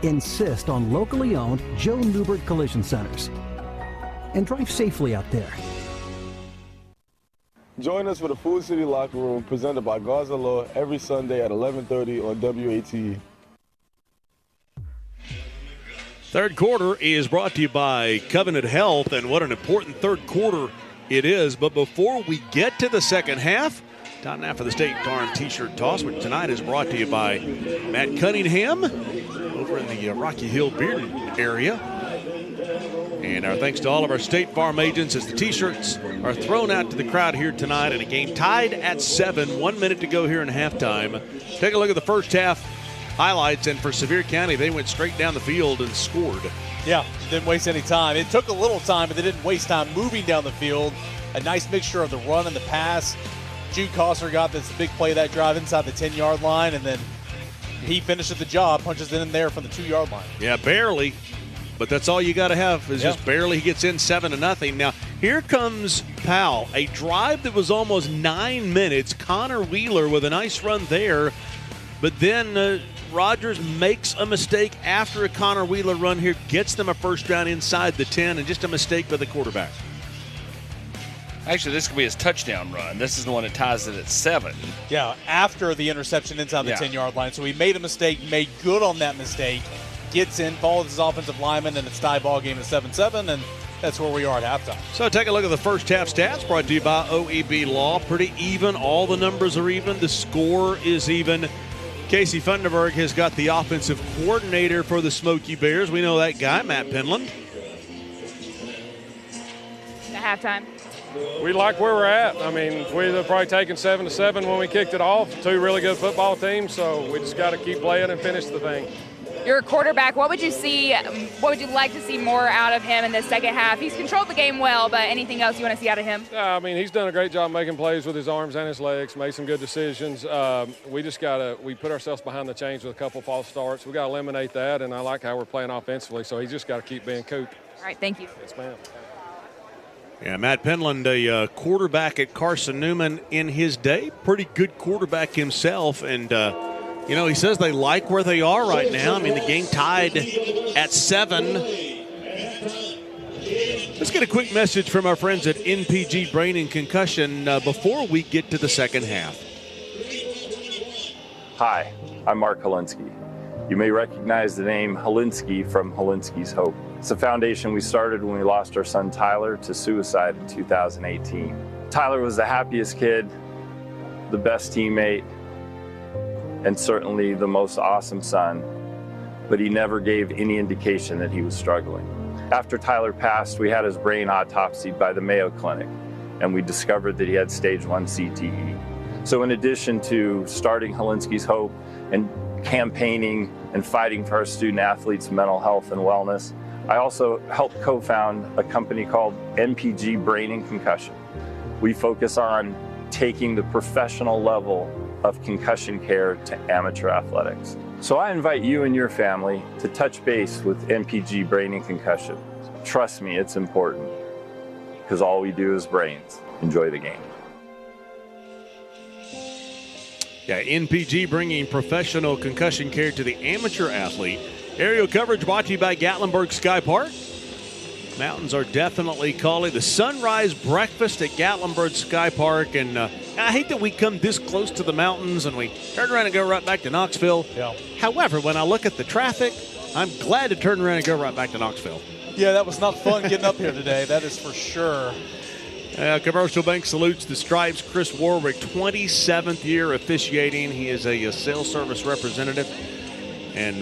Insist on locally owned Joe Newbert Collision Centers. And drive safely out there. Join us for the Food City Locker Room presented by Garza Law every Sunday at 11:30 on WATE. Third quarter is brought to you by Covenant Health, and what an important third quarter it is. But before we get to the second half, time now for the State Farm T-shirt toss, which tonight is brought to you by Matt Cunningham over in the Rocky Hill Bearden area. And our thanks to all of our State Farm agents as the T-shirts are thrown out to the crowd here tonight in a game tied at 7. 1 minute to go here in halftime. Take a look at the first half highlights, and for Sevier County, they went straight down the field and scored. Yeah, didn't waste any time. It took a little time, but they didn't waste time moving down the field. A nice mixture of the run and the pass. Jude Costner got this big play of that drive inside the 10-yard line, and then he finishes the job, punches it in there from the 2-yard line. Yeah, barely, but that's all you got to have is just barely. He gets in 7-0. Now, here comes Powell, a drive that was almost 9 minutes. Connor Wheeler with a nice run there, but then Rogers makes a mistake after a Connor Wheeler run here, gets them a first down inside the 10, and just a mistake by the quarterback. Actually, this could be his touchdown run. This is the one that ties it at 7. Yeah, after the interception inside the 10-yard line. So he made a mistake, made good on that mistake, gets in, follows his offensive lineman, and it's tie ball game at 7-7, and that's where we are at halftime. So take a look at the first half stats brought to you by OEB Law. Pretty even. All the numbers are even. The score is even. Casey Funderburg has got the offensive coordinator for the Smoky Bears. We know that guy, Matt Penland. At halftime. We like where we're at. I mean, we'd have probably taken 7-7 when we kicked it off. Two really good football teams, so we just got to keep playing and finish the thing. You're a quarterback. What would you like to see more out of him in the second half? He's controlled the game well, but anything else you want to see out of him? I mean, he's done a great job making plays with his arms and his legs, made some good decisions. We just we put ourselves behind the chains with a couple false starts. We got to eliminate that, and I like how we're playing offensively, so he's just got to keep being Coop. All right, thank you. Yes, ma'am. Yeah, Matt Penland, a quarterback at Carson Newman in his day. Pretty good quarterback himself, and you know, he says they like where they are right now. I mean, the game tied at 7. Let's get a quick message from our friends at NPG Brain and Concussion before we get to the second half. Hi, I'm Mark Holinsky. You may recognize the name Holinsky from Holinsky's Hope. It's a foundation we started when we lost our son Tyler to suicide in 2018. Tyler was the happiest kid, the best teammate, and certainly the most awesome son, but he never gave any indication that he was struggling. After Tyler passed, we had his brain autopsied by the Mayo Clinic, and we discovered that he had stage 1 CTE. So in addition to starting Holinsky's Hope and campaigning and fighting for our student athletes' mental health and wellness, I also helped co-found a company called MPG Brain and Concussion. We focus on taking the professional level of concussion care to amateur athletics. So I invite you and your family to touch base with MPG Brain and Concussion. Trust me, it's important, because all we do is brains. Enjoy the game. Yeah, NPG bringing professional concussion care to the amateur athlete. Aerial coverage brought to you by Gatlinburg Sky Park. Mountains are definitely calling. The sunrise breakfast at Gatlinburg Sky Park. And I hate that we come this close to the mountains and we turn around and go right back to Knoxville. Yeah. However, when I look at the traffic, I'm glad to turn around and go right back to Knoxville. Yeah, that was not fun getting up here today. That is for sure. Commercial Bank salutes the Stripes. Chris Warwick, 27th year officiating. He is a sales service representative. And,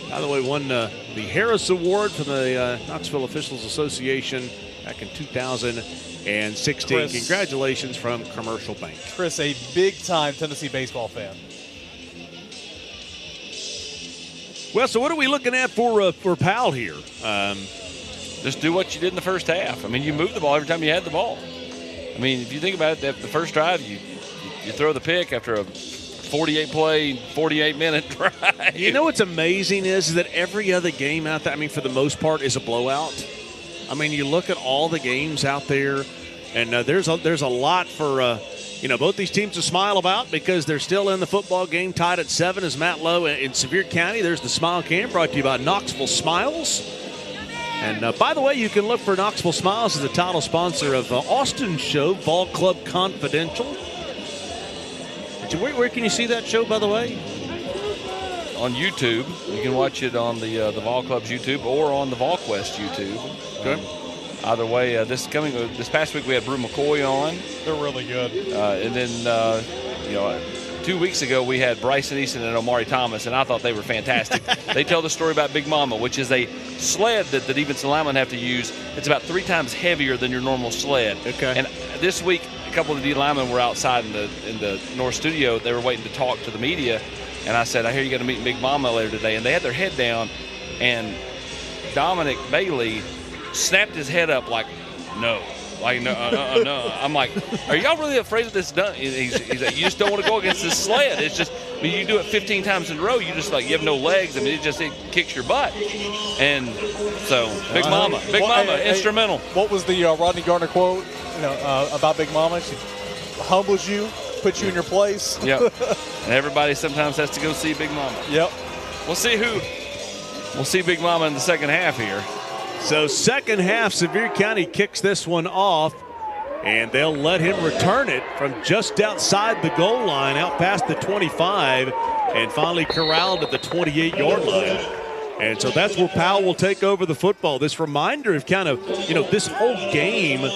by the way, won the Harris Award from the Knoxville Officials Association back in 2016. Chris, congratulations from Commercial Bank. Chris, a big-time Tennessee baseball fan. Well, so what are we looking at for Powell here? Just do what you did in the first half. I mean, you moved the ball every time you had the ball. I mean, if you think about it, the first drive, you throw the pick after a 48-play, 48-minute drive. You know what's amazing is that every other game out there, I mean, for the most part, is a blowout. I mean, you look at all the games out there, and there's a lot for both these teams to smile about, because they're still in the football game, tied at 7 as Matt Lowe in Sevier County. There's the Smile Cam brought to you by Knoxville Smiles. And by the way, you can look for Knoxville Smiles as the title sponsor of Austin's show, Ball Club Confidential. Where can you see that show, by the way? On YouTube. You can watch it on the Vol Club's YouTube or on the VolQuest YouTube. Okay. Either way, this past week we had Brew McCoy on. They're really good. And then 2 weeks ago we had Bryson Easton and Omari Thomas, and I thought they were fantastic. They tell the story about Big Mama, which is a sled that the defensive linemen have to use. It's about 3 times heavier than your normal sled. Okay. And this week, a couple of the D linemen were outside in the North studio. They were waiting to talk to the media, and I said, I hear you got to meet Big Mama later today. And they had their head down, and Dominic Bailey snapped his head up like, no. Like, no. I'm like, are y'all really afraid of this? He's like, you just don't want to go against this sled. It's just, I mean, you do it 15 times in a row, you just like, you have no legs. I mean, it kicks your butt. And so, Big Mama, instrumental. What was the Rodney Garner quote about Big Mama? She humbles you, puts you in your place. Yep. And everybody sometimes has to go see Big Mama. Yep. We'll see Big Mama in the second half here. So second half, Sevier County kicks this one off, and they'll let him return it from just outside the goal line, out past the 25, and finally corralled at the 28-yard line. And so that's where Powell will take over the football. This reminder of kind of, this whole game,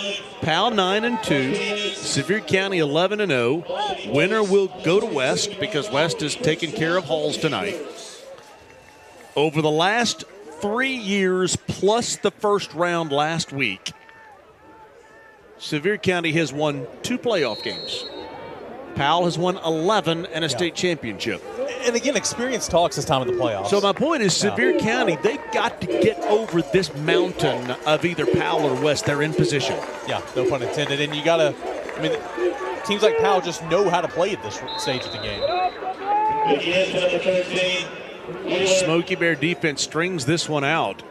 Powell 9-2, Sevier County 11-0. Winner will go to West, because West is taking care of Halls tonight. Over the last 3 years plus the first round last week, Sevier County has won 2 playoff games. Powell has won 11 and a state championship. And again, experience talks this time of the playoffs. So my point is, Sevier County, they've got to get over this mountain of either Powell or West. They're in position. Yeah, no pun intended. And you got to, teams like Powell just know how to play at this stage of the game. Smoky Bear defense strings this one out.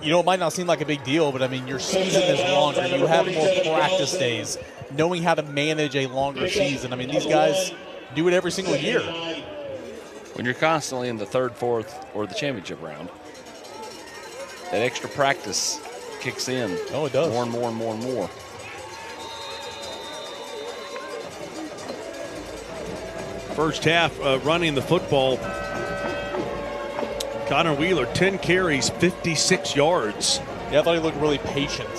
It might not seem like a big deal, but your season is longer. You have more practice days, knowing how to manage a longer season. These guys do it every single year. When you're constantly in the third, fourth, or the championship round, that extra practice kicks in. Oh, it does. More and more and more and more. First half running the football. Connor Wheeler, 10 carries, 56 yards. Yeah, I thought he looked really patient.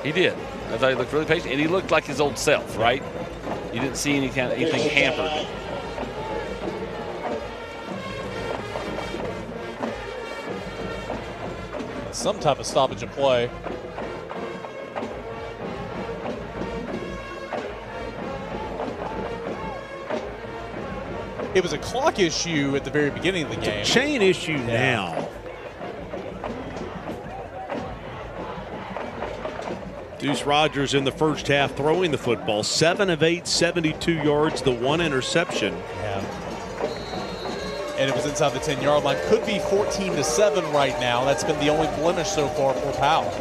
He did. I thought he looked really patient, and he looked like his old self, right? You didn't see anything hampered. Some type of stoppage of play. It was a clock issue at the very beginning of the game. It's a chain issue now. Deuce Rogers in the first half throwing the football. 7 of 8, 72 yards, the 1 interception. Yeah. And it was inside the 10-yard line. Could be 14-7 right now. That's been the only blemish so far for Powell.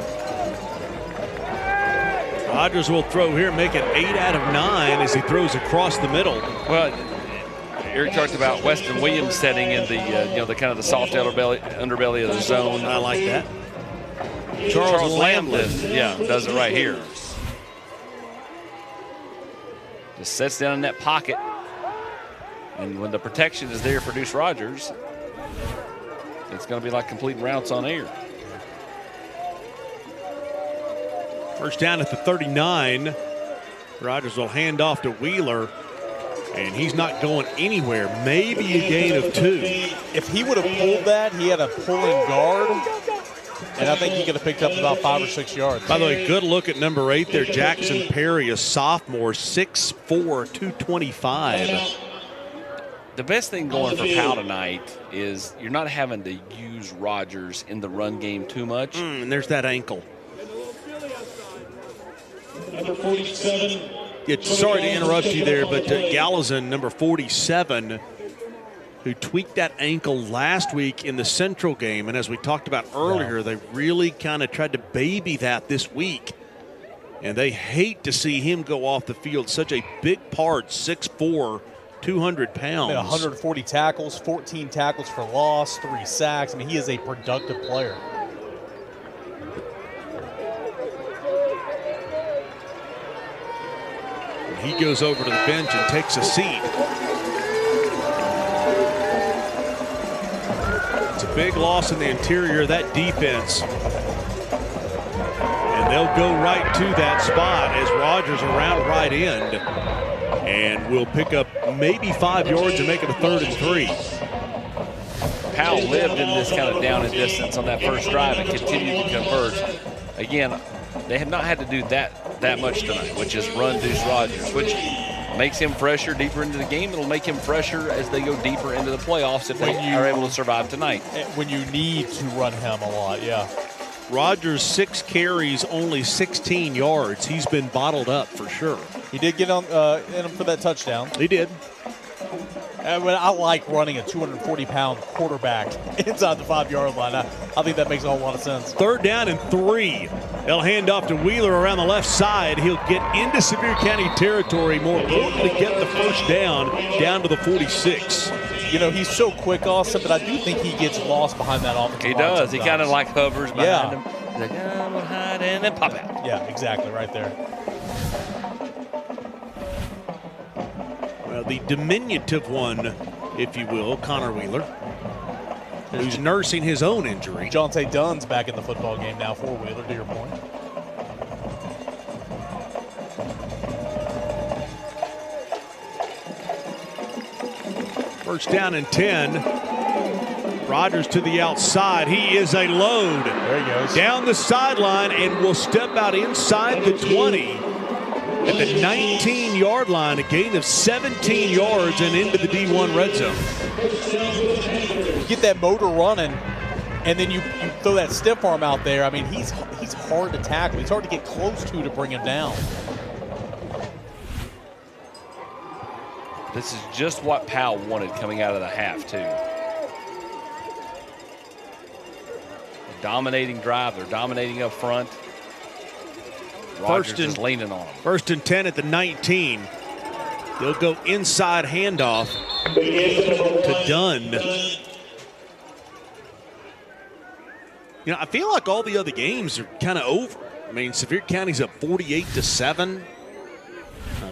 Rogers will throw here, make it 8 out of 9 as he throws across the middle. Well, Eric talked about Weston Williams setting in the the kind of the soft underbelly of the zone. I like that. Charles Lamblin, does it right here. Just sets down in that pocket. And when the protection is there for Deuce Rogers, it's going to be like completing routes on air. First down at the 39. Rogers will hand off to Wheeler, and he's not going anywhere. Maybe a gain of 2. If he would have pulled that, he had a pulling guard, and I think he could have picked up about 5 or 6 yards. By the way, good look at number 8 there, Jackson Perry, a sophomore, 6'4", 225. The best thing going for Powell tonight is you're not having to use Rogers in the run game too much. And there's that ankle. Number 47. Sorry to interrupt you there, but Gallazin, number 47, who tweaked that ankle last week in the Central game. And as we talked about earlier, they really kind of tried to baby that this week. And they hate to see him go off the field. Such a big part, 6'4", 200 pounds. 140 tackles, 14 tackles for loss, 3 sacks. I mean, he is a productive player. He goes over to the bench and takes a seat. It's a big loss in the interior of that defense. And they'll go right to that spot as Rogers around right end. And will pick up maybe 5 yards and make it a 3rd and 3. Powell lived in this kind of down and distance on that first drive and continued to convert. Again, they have not had to do that much tonight, which is run Deuce Rogers, which makes him fresher deeper into the game. It'll make him fresher as they go deeper into the playoffs if they are able to survive tonight. When you need to run him a lot, yeah. Rogers, 6 carries, only 16 yards. He's been bottled up for sure. He did get on in him for that touchdown. He did. I like running a 240-pound quarterback inside the 5-yard line. I think that makes a whole lot of sense. 3rd down and 3. They'll hand off to Wheeler around the left side. He'll get into Sevier County territory. More importantly, get the first down to the 46. You know, he's so quick, Austin, but I do think he gets lost behind that offensive line. He does. He kind of like hovers behind him. He's like, I'm going to hide and then pop out. Yeah, exactly, right there. Well, the diminutive one, if you will, Connor Wheeler, who's nursing his own injury. Jonte Dunn's back in the football game now for Wheeler, to your point. First down and 10. Rogers to the outside. He is a load. There he goes. Down the sideline and will step out inside the 20 at the 19-yard line. A gain of 17 yards and into the D1 red zone. You get that motor running, and then you throw that stiff arm out there. I mean, he's hard to tackle. He's hard to get close to bring him down. This is just what Powell wanted coming out of the half, too. Dominating drive. They're dominating up front. Rogers is leaning on them. 1st and 10 at the 19. They'll go inside handoff to Dunn. You know, I feel like all the other games are kind of over. I mean, Sevier County's up 48-7.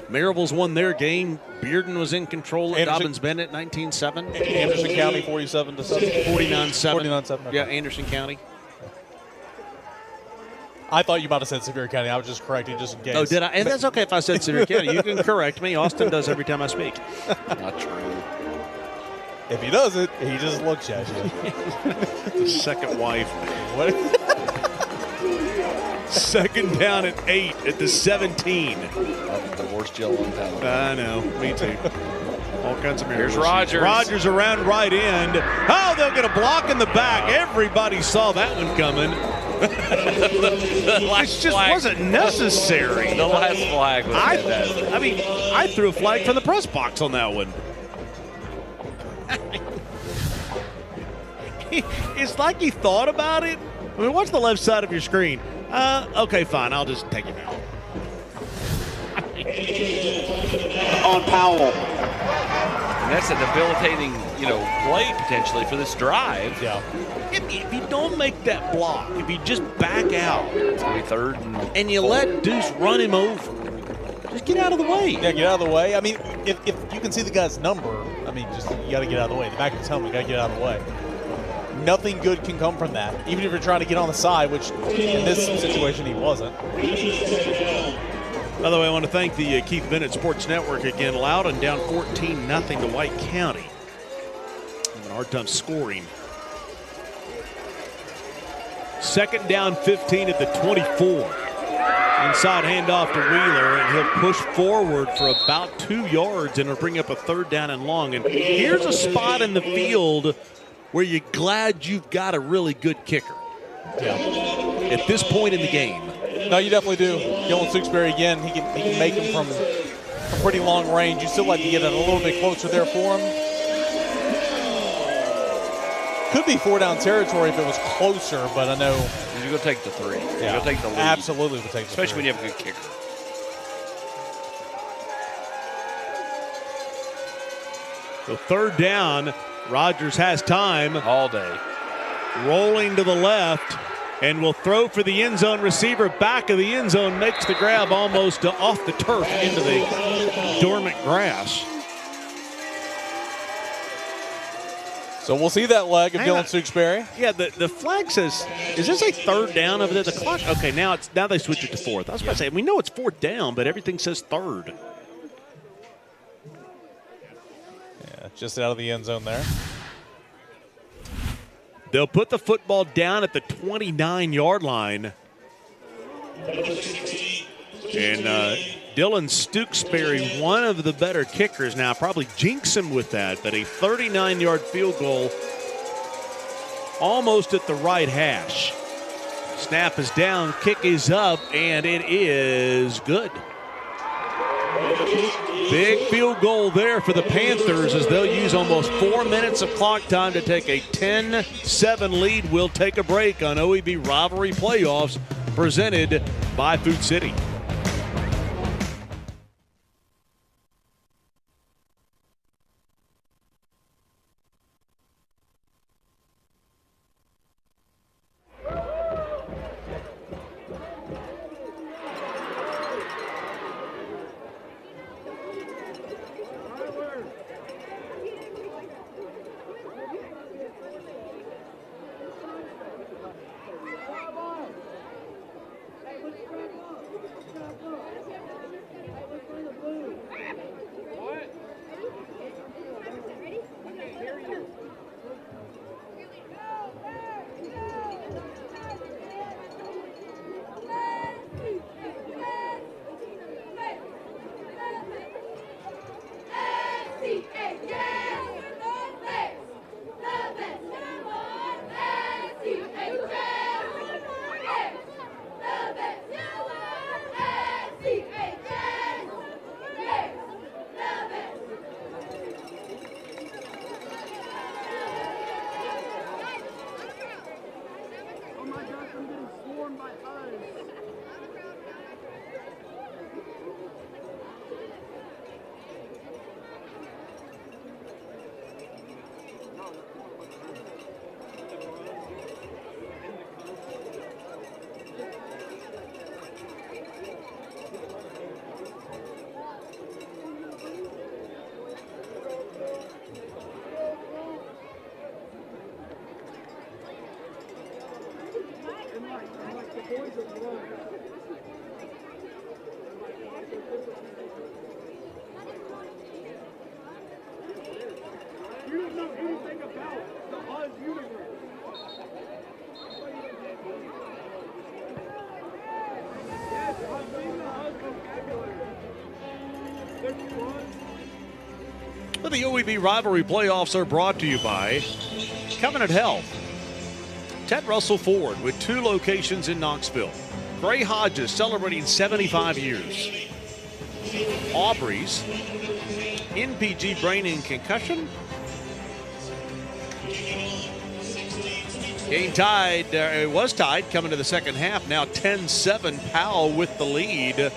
Maryville's won their game. Bearden was in control at Dobbins-Bennett 19-7. Anderson County 47-7. 49-7. 49-7. Okay. Yeah, Anderson County. I thought you might have said Sevier County. I was just correcting just in case. Oh, did I? And that's okay if I said Sevier County. You can correct me. Austin does every time I speak. Not true. If he does it, he just looks at you. The second wife. What? Second down at 8 at the 17. I've divorced you a long time ago. I know. Me too. All kinds of miracles. Here's Rogers. Rogers around right end. Oh, they'll get a block in the back. Everybody saw that one coming. It just wasn't necessary. The last flag was fantastic. I mean, I threw a flag from the press box on that one. It's like he thought about it. I mean, watch the left side of your screen. Okay, fine. I'll just take him out. On Powell. And that's a debilitating, play potentially for this drive. Yeah. If you don't make that block, if you just back out, it's going to be third. And you let Deuce run him over, just get out of the way. Yeah, get out of the way. I mean, if you can see the guy's number, you got to get out of the way. The back of his helmet, you got to get out of the way. Nothing good can come from that, even if you're trying to get on the side, which in this situation he wasn't. By the way, I want to thank the Keith Bennett Sports Network again. Loudon down 14-0 to White County. Having a hard time scoring. Second down 15 at the 24. Inside handoff to Wheeler, and he'll push forward for about 2 yards, and it'll bring up a third down and long. And here's a spot in the field where you're glad you've got a really good kicker. Yeah. At this point in the game. No, you definitely do. Dylan Tewksbury, again, he can make them from a pretty long range. You still like to get it a little bit closer there for him. Could be 4 down territory if it was closer, but I know. You're going to take the 3. Yeah, you're going to take the lead. Absolutely will take the Especially 3. when you have a good kicker. So third down, Rogers has time. All day. Rolling to the left, and will throw for the end zone receiver. Back of the end zone, makes the grab almost off the turf into the dormant grass. So we'll see that leg of Dylan Tewksbury. Yeah, the flag says, is this a third down over there? The clock, okay, now they switch it to fourth. I was about to say, we know it's fourth down, but everything says third. Yeah, just out of the end zone there. They'll put the football down at the 29-yard line. And Dylan Tewksbury, one of the better kickers now, probably jinx him with that, but a 39-yard field goal almost at the right hash. Snap is down, kick is up, and it is good. Big field goal there for the Panthers as they'll use almost 4 minutes of clock time to take a 10-7 lead. We'll take a break on OEB Rivalry Playoffs presented by Food City. Well, the OEB Rivalry playoffs are brought to you by Covenant Health, Ted Russell Ford with 2 locations in Knoxville, Gray Hodges celebrating 75 years, Aubrey's, NPG Brain and Concussion. Game tied, it was tied coming to the second half. Now 10-7, Powell with the lead.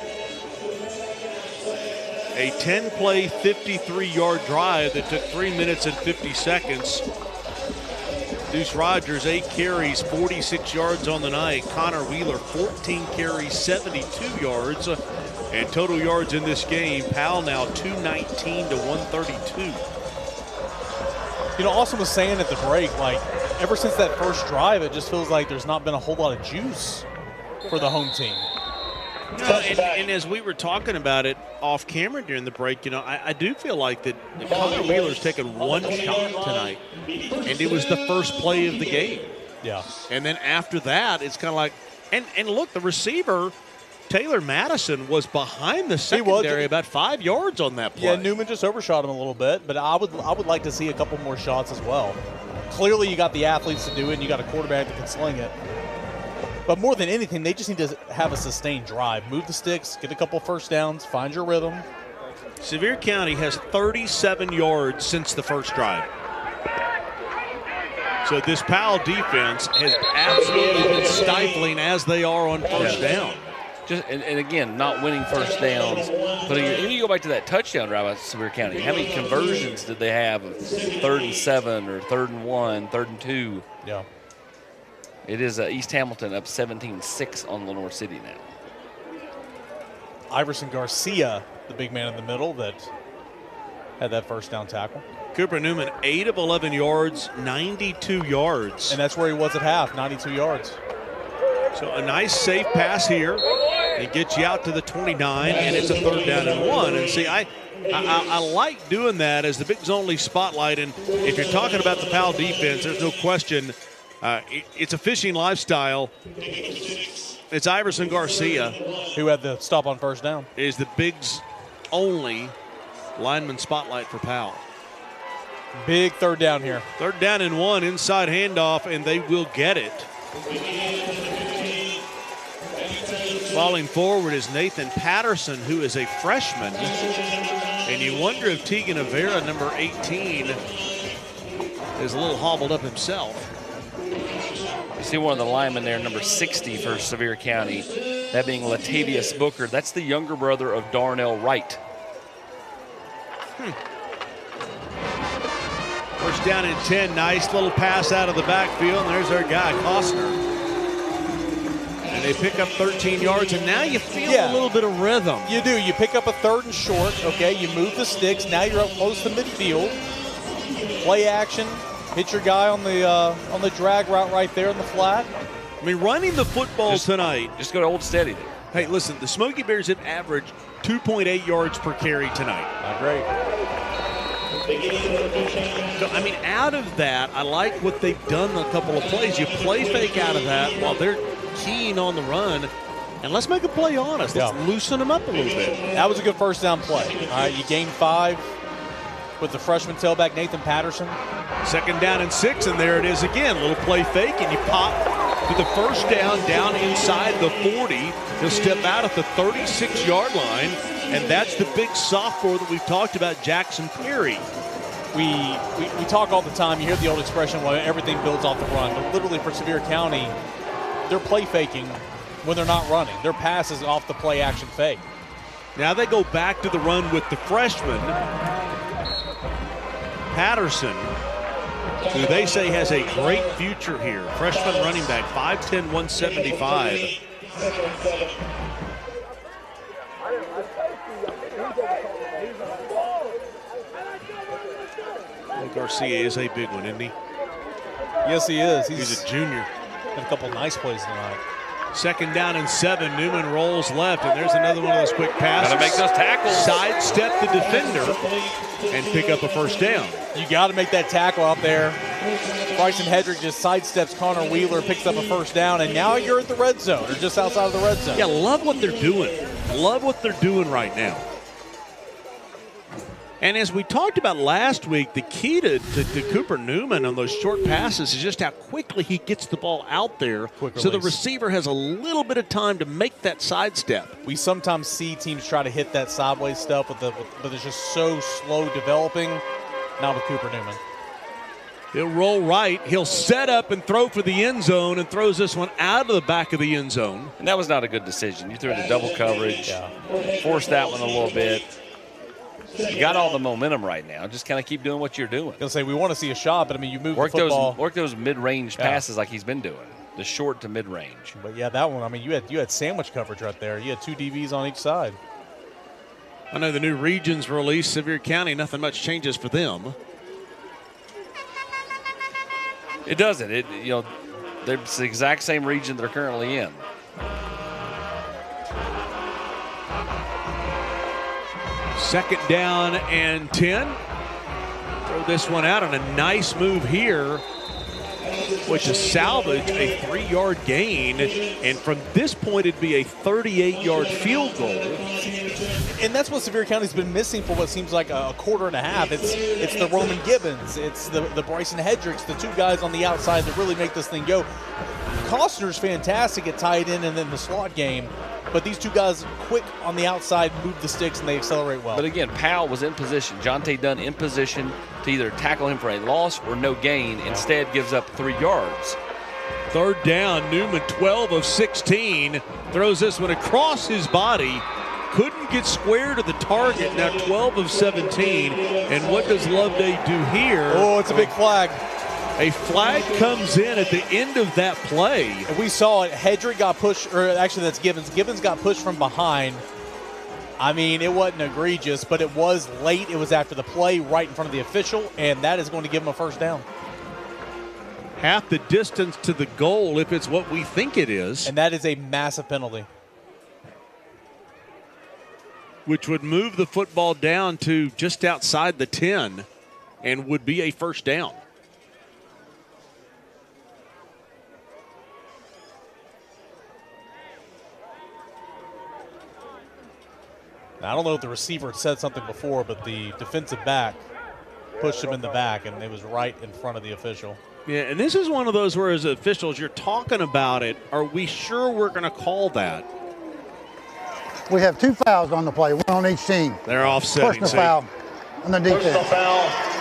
A 10-play, 53-yard drive that took 3 minutes and 50 seconds. Deuce Rogers, 8 carries, 46 yards on the night. Connor Wheeler, 14 carries, 72 yards. And total yards in this game, Powell now 219 to 132. You know, Austin was saying at the break, like, ever since that first drive, it just feels like there's not been a whole lot of juice for the home team. No, and as we were talking about it off camera during the break, you know, I do feel like that Connor Wheeler's taken one shot tonight, and it was the first play of the game. Yeah. And then after that, it's kind of like, and look, the receiver, Taylor Madison, was behind the secondary about 5 yards on that play. Yeah, Newman just overshot him a little bit, but I would like to see a couple more shots as well. Clearly, you got the athletes to do it, and you got a quarterback that can sling it. But more than anything, they just need to have a sustained drive. Move the sticks, get a couple first downs, find your rhythm. Sevier County has 37 yards since the first drive. So this Powell defense has absolutely been stifling as they are on first down. And again, not winning first downs. But and you go back to that touchdown drive at Sevier County. How many conversions did they have of 3rd and 7 or 3rd and 1, 3rd and 2? Yeah. It is East Hamilton up 17-6 on Lenore City now. Iverson Garcia, the big man in the middle that had that first down tackle. Cooper Newman, 8 of 11 yards, 92 yards. And that's where he was at half, 92 yards. So a nice safe pass here. It gets you out to the 29, and it's a 3rd down and 1. And see, I like doing that as the big zone lead spotlight. And if you're talking about the Powell defense, there's no question it's a fishing lifestyle. It's Iverson Garcia, who had the stop on first down, is the Big's only lineman spotlight for Powell. Big 3rd down here. 3rd down and 1, inside handoff, and they will get it. Falling forward is Nathan Patterson, who is a freshman. And you wonder if Tegan Avera, number 18, is a little hobbled up himself. You see one of the linemen there, number 60 for Sevier County, that being Latavius Booker. That's the younger brother of Darnell Wright. First down and 10, nice little pass out of the backfield, and there's our guy, Costner. And they pick up 13 yards, and now you feel a little bit of rhythm. You do. You pick up a 3rd and short, okay? You move the sticks. Now you're up close to midfield. Play action. Hit your guy on the drag route right there in the flat. I mean, running the football tonight. Just go to Old Steady there. Hey, listen, the Smoky Bears have averaged 2.8 yards per carry tonight. Great. So, I mean, out of that, I like what they've done a couple of plays. You play fake out of that while they're keen on the run. And let's make a play on us. Let's loosen them up a little bit. That was a good first down play. All right, you gained 5 with the freshman tailback, Nathan Patterson. 2nd down and 6, and there it is again. A little play fake, and you pop to the first down inside the 40. He'll step out at the 36-yard line, and that's the big sophomore that we've talked about, Jackson Perry. We talk all the time. You hear the old expression, well, everything builds off the run. But literally for Sevier County, they're play faking when they're not running. Their pass is off the play action fake. Now they go back to the run with the freshman, Patterson, who they say has a great future here. Freshman running back, 5'10", 175. Garcia is a big one, isn't he? Yes, he is. He's a junior. Got a couple nice plays tonight. 2nd down and 7. Newman rolls left, and there's another one of those quick passes. Got to make those tackles. Sidestep the defender and pick up a first down. You got to make that tackle out there. Bryson Hedrick just sidesteps Connor Wheeler, picks up a first down, and now you're at the red zone, or just outside of the red zone. Yeah, love what they're doing. Love what they're doing right now. And as we talked about last week, the key to Cooper Newman on those short passes is just how quickly he gets the ball out there, so the receiver has a little bit of time to make that sidestep. We sometimes see teams try to hit that sideways stuff, but it's just so slow developing. Not with Cooper Newman. He'll roll right. He'll set up and throw for the end zone and throws this one out of the back of the end zone. And that was not a good decision. You threw into double coverage, forced that one a little bit. You got all the momentum right now. Just kind of keep doing what you're doing. I'll say we want to see a shot, but I mean, you move the football. Work those mid-range passes like he's been doing. The short to mid-range. But yeah, that one. I mean, you had sandwich coverage right there. You had 2 DBs on each side. I know the new regions released. Sevier County, nothing much changes for them. It doesn't. They're the exact same region they're currently in. Second down and 10. Throw this one out on a nice move here, which is salvage a 3-yard gain. And from this point, it'd be a 38-yard field goal. And that's what Sevier County's been missing for what seems like a quarter and a half. It's the Roman Gibbons. It's the Bryson Hedricks, the 2 guys on the outside that really make this thing go. Costner's fantastic at tight end and then the slot game. But these 2 guys quick on the outside, move the sticks, and they accelerate well. But again, Powell was in position. Jonte Dunn in position to either tackle him for a loss or no gain. Instead, gives up 3 yards. 3rd down, Newman 12 of 16. Throws this one across his body. Couldn't get square to the target. Now 12 of 17. And what does Loveday do here? Oh, it's a big flag. A flag comes in at the end of that play. And we saw it. Hedrick got pushed, or actually that's Gibbons. Gibbons got pushed from behind. I mean, it wasn't egregious, but it was late. It was after the play, right in front of the official, and that is going to give him a first down. Half the distance to the goal if it's what we think it is. And that is a massive penalty. Which would move the football down to just outside the 10 and would be a first down. Now, I don't know if the receiver had said something before, but the defensive back pushed him in the back, and it was right in front of the official. Yeah, and this is one of those where as officials, you're talking about it. Are we sure we're going to call that? We have 2 fouls on the play, 1 on each team. They're offsetting. Personal foul on the defense.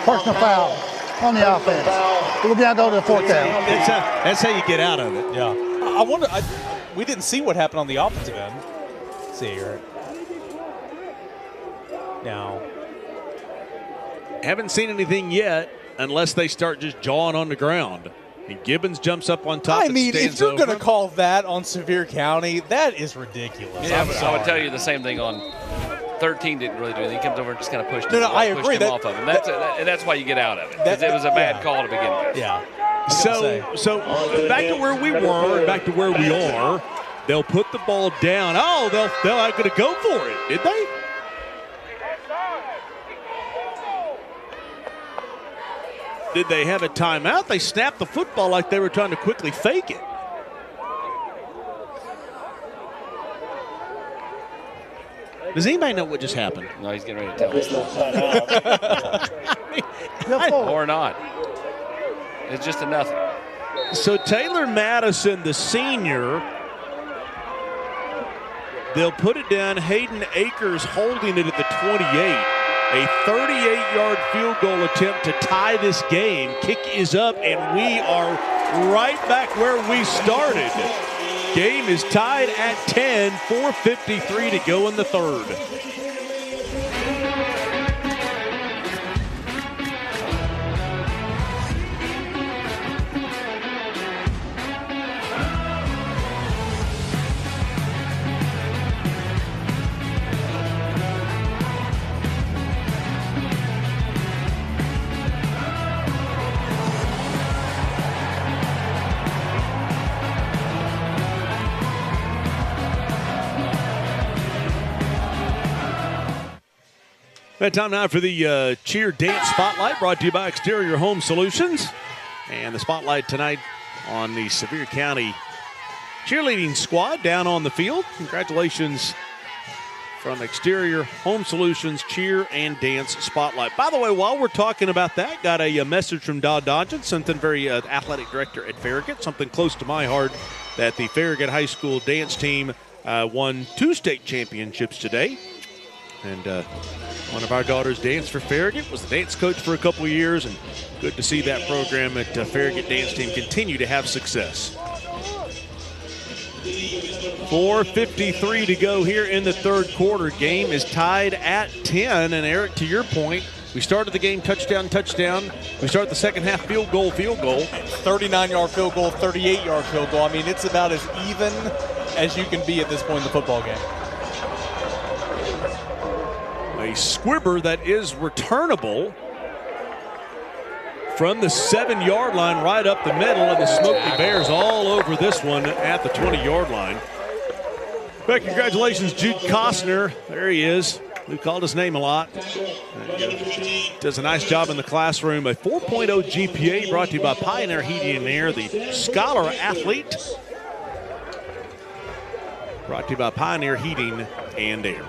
Personal foul on the offense. We'll now go to the 4th down. That's how you get out of it. Yeah. I wonder, we didn't see what happened on the offensive end. Let's see here. Now, haven't seen anything yet unless they start just jawing on the ground. And Gibbons jumps up on top. I mean, if you're going to call that on Sevier County, that is ridiculous. Yeah, I would tell you the same thing on 13. Didn't really do anything. He comes over and just kind of pushed him, I agree. Him off of him. That's why you get out of it, because it was a bad call to begin with. Yeah. So back to where we were, back to where we are. They'll put the ball down. Oh, they're not going to go for it, did they? Did they have a timeout? They snapped the football like they were trying to quickly fake it. Does anybody know what just happened? No, he's getting ready to tell us. Or not. It's just a nothing. So Taylor Madison, the senior, they'll put it down. Hayden Akers holding it at the 28. A 38-yard field goal attempt to tie this game. Kick is up, and we are right back where we started. Game is tied at 10, 4:53 to go in the 3rd. That time now for the cheer dance spotlight, brought to you by Exterior Home Solutions. And the spotlight tonight on the Sevier County cheerleading squad down on the field. Congratulations from Exterior Home Solutions Cheer and Dance Spotlight. By the way, while we're talking about that, got a message from Dodd Dodgen, something very athletic director at Farragut, something close to my heart, that the Farragut High School dance team won 2 state championships today. And one of our daughters danced for Farragut, was the dance coach for a couple of years, and good to see that program at Farragut dance team continue to have success. 4:53 to go here in the third quarter. Game is tied at 10. And Eric, to your point, we started the game touchdown. We start the second half field goal. 39-yard field goal, 38-yard field goal. I mean, it's about as even as you can be at this point in the football game. A squibber that is returnable from the 7-yard line right up the middle, and the Smoky Bears all over this one at the 20-yard line. But congratulations, Jude Costner. There he is. We called his name a lot. Does a nice job in the classroom. A 4.0 GPA brought to you by Pioneer Heating and Air, the Scholar Athlete. Brought to you by Pioneer Heating and Air.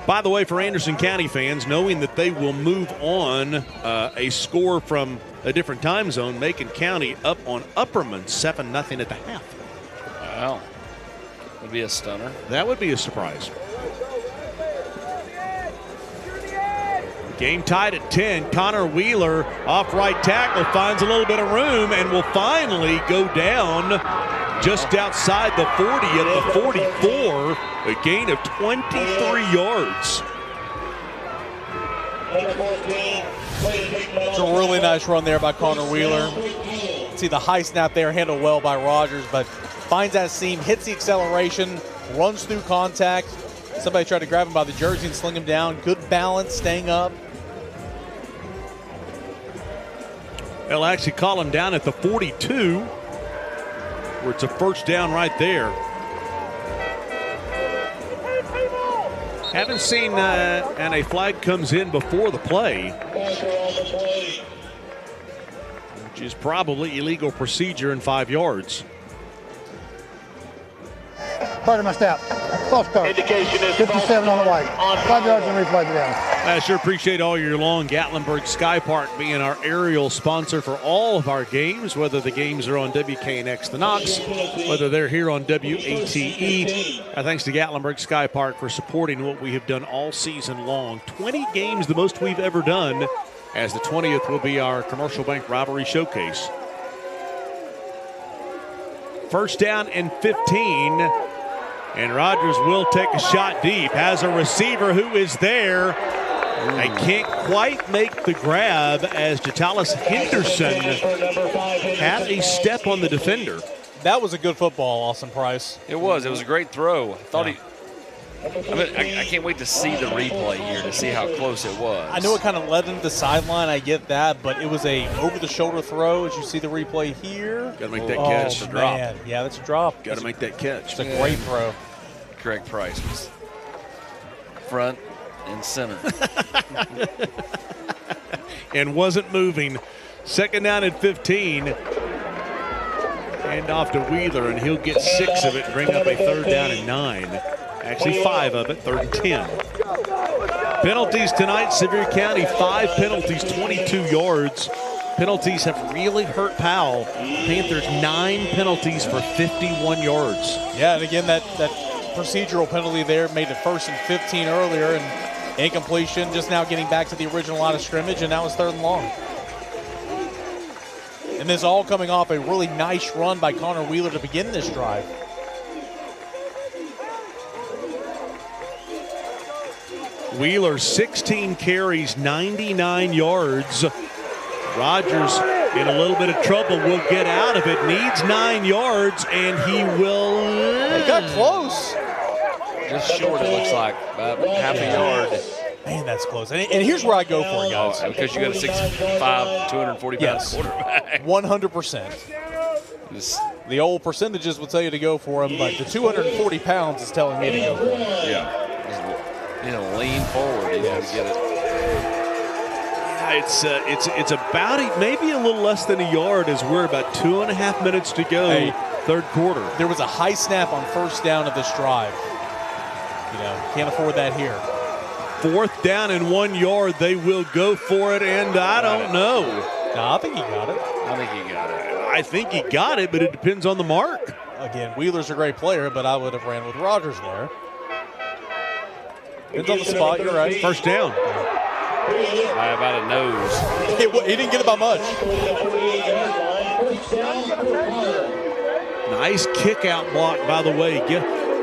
By the way, for Anderson County fans, knowing that they will move on a score from a different time zone, Macon County up on Upperman 7-0 at the half. Wow. Would be a stunner. That would be a surprise. Game tied at 10. Connor Wheeler off right tackle finds a little bit of room and will finally go down just outside the 40 at the 44. A gain of 23 yards. It's a really nice run there by Connor Wheeler. See the high snap there, handled well by Rogers, but finds that seam, hits the acceleration, runs through contact. Somebody tried to grab him by the jersey and sling him down. Good balance, staying up. They'll actually call him down at the 42, where it's a first down right there. Haven't seen, and a flag comes in before the play, which is probably illegal procedure in 5 yards. Part of my step. False start. Indication is 57 on the white. 5 yards and replay the down. I sure appreciate all year long Gatlinburg Sky Park being our aerial sponsor for all of our games, whether the games are on WKNX The Knox, whether they're here on WATE. Thanks to Gatlinburg Sky Park for supporting what we have done all season long. 20 games, the most we've ever done, as the 20th will be our Commercial Bank Rivalry Showcase. First down and 15. And Rogers will take a shot deep. Has a receiver who is there. I can't quite make the grab as Jatalis Henderson had a step on the defender. That was a good football, Austin Price. It was. It was a great throw. I thought I can't wait to see the replay here to see how close it was. I know it kind of led him to the sideline. I get that, but it was a over-the-shoulder throw. As you see the replay here. Got to make that catch. Oh, man. Yeah, that's a drop. Got to make that catch. It's a great throw. Greg Price was front and center. And wasn't moving. Second down and 15. Hand off to Wheeler, and he'll get 6 of it and bring up a third down and 9. Actually 5 of it, third and 10. Penalties tonight, Sevier County, 5 penalties, 22 yards. Penalties have really hurt Powell. Panthers 9 penalties for 51 yards. Yeah, and again, that procedural penalty there made it 1st and 15 earlier, and incompletion, just now getting back to the original line of scrimmage, and now it's 3rd and long. And this all coming off a really nice run by Connor Wheeler to begin this drive. Wheeler, 16 carries, 99 yards. Rogers in a little bit of trouble, will get out of it, needs 9 yards, and he will. He got close. Just short, it looks like, about half a yard. Man, that's close. And here's where I go for it, guys. Because you got a 6'5", 240-pound quarterback. 100%. The old percentages will tell you to go for him, but the 240 pounds is telling me to go for him. Yeah. You know, lean forward. He's going to get it. It's about maybe a little less than a yard as we're about 2.5 minutes to go, third quarter. There was a high snap on first down of this drive. You know, can't afford that here. 4th down and 1 yard. They will go for it, and I don't know. No, I think he got it. I think he got it, but it depends on the mark. Again, Wheeler's a great player, but I would have ran with Rogers there. Depends on the spot, you're right. First down. By about a nose. He didn't get it by much. Nice kick out block, by the way.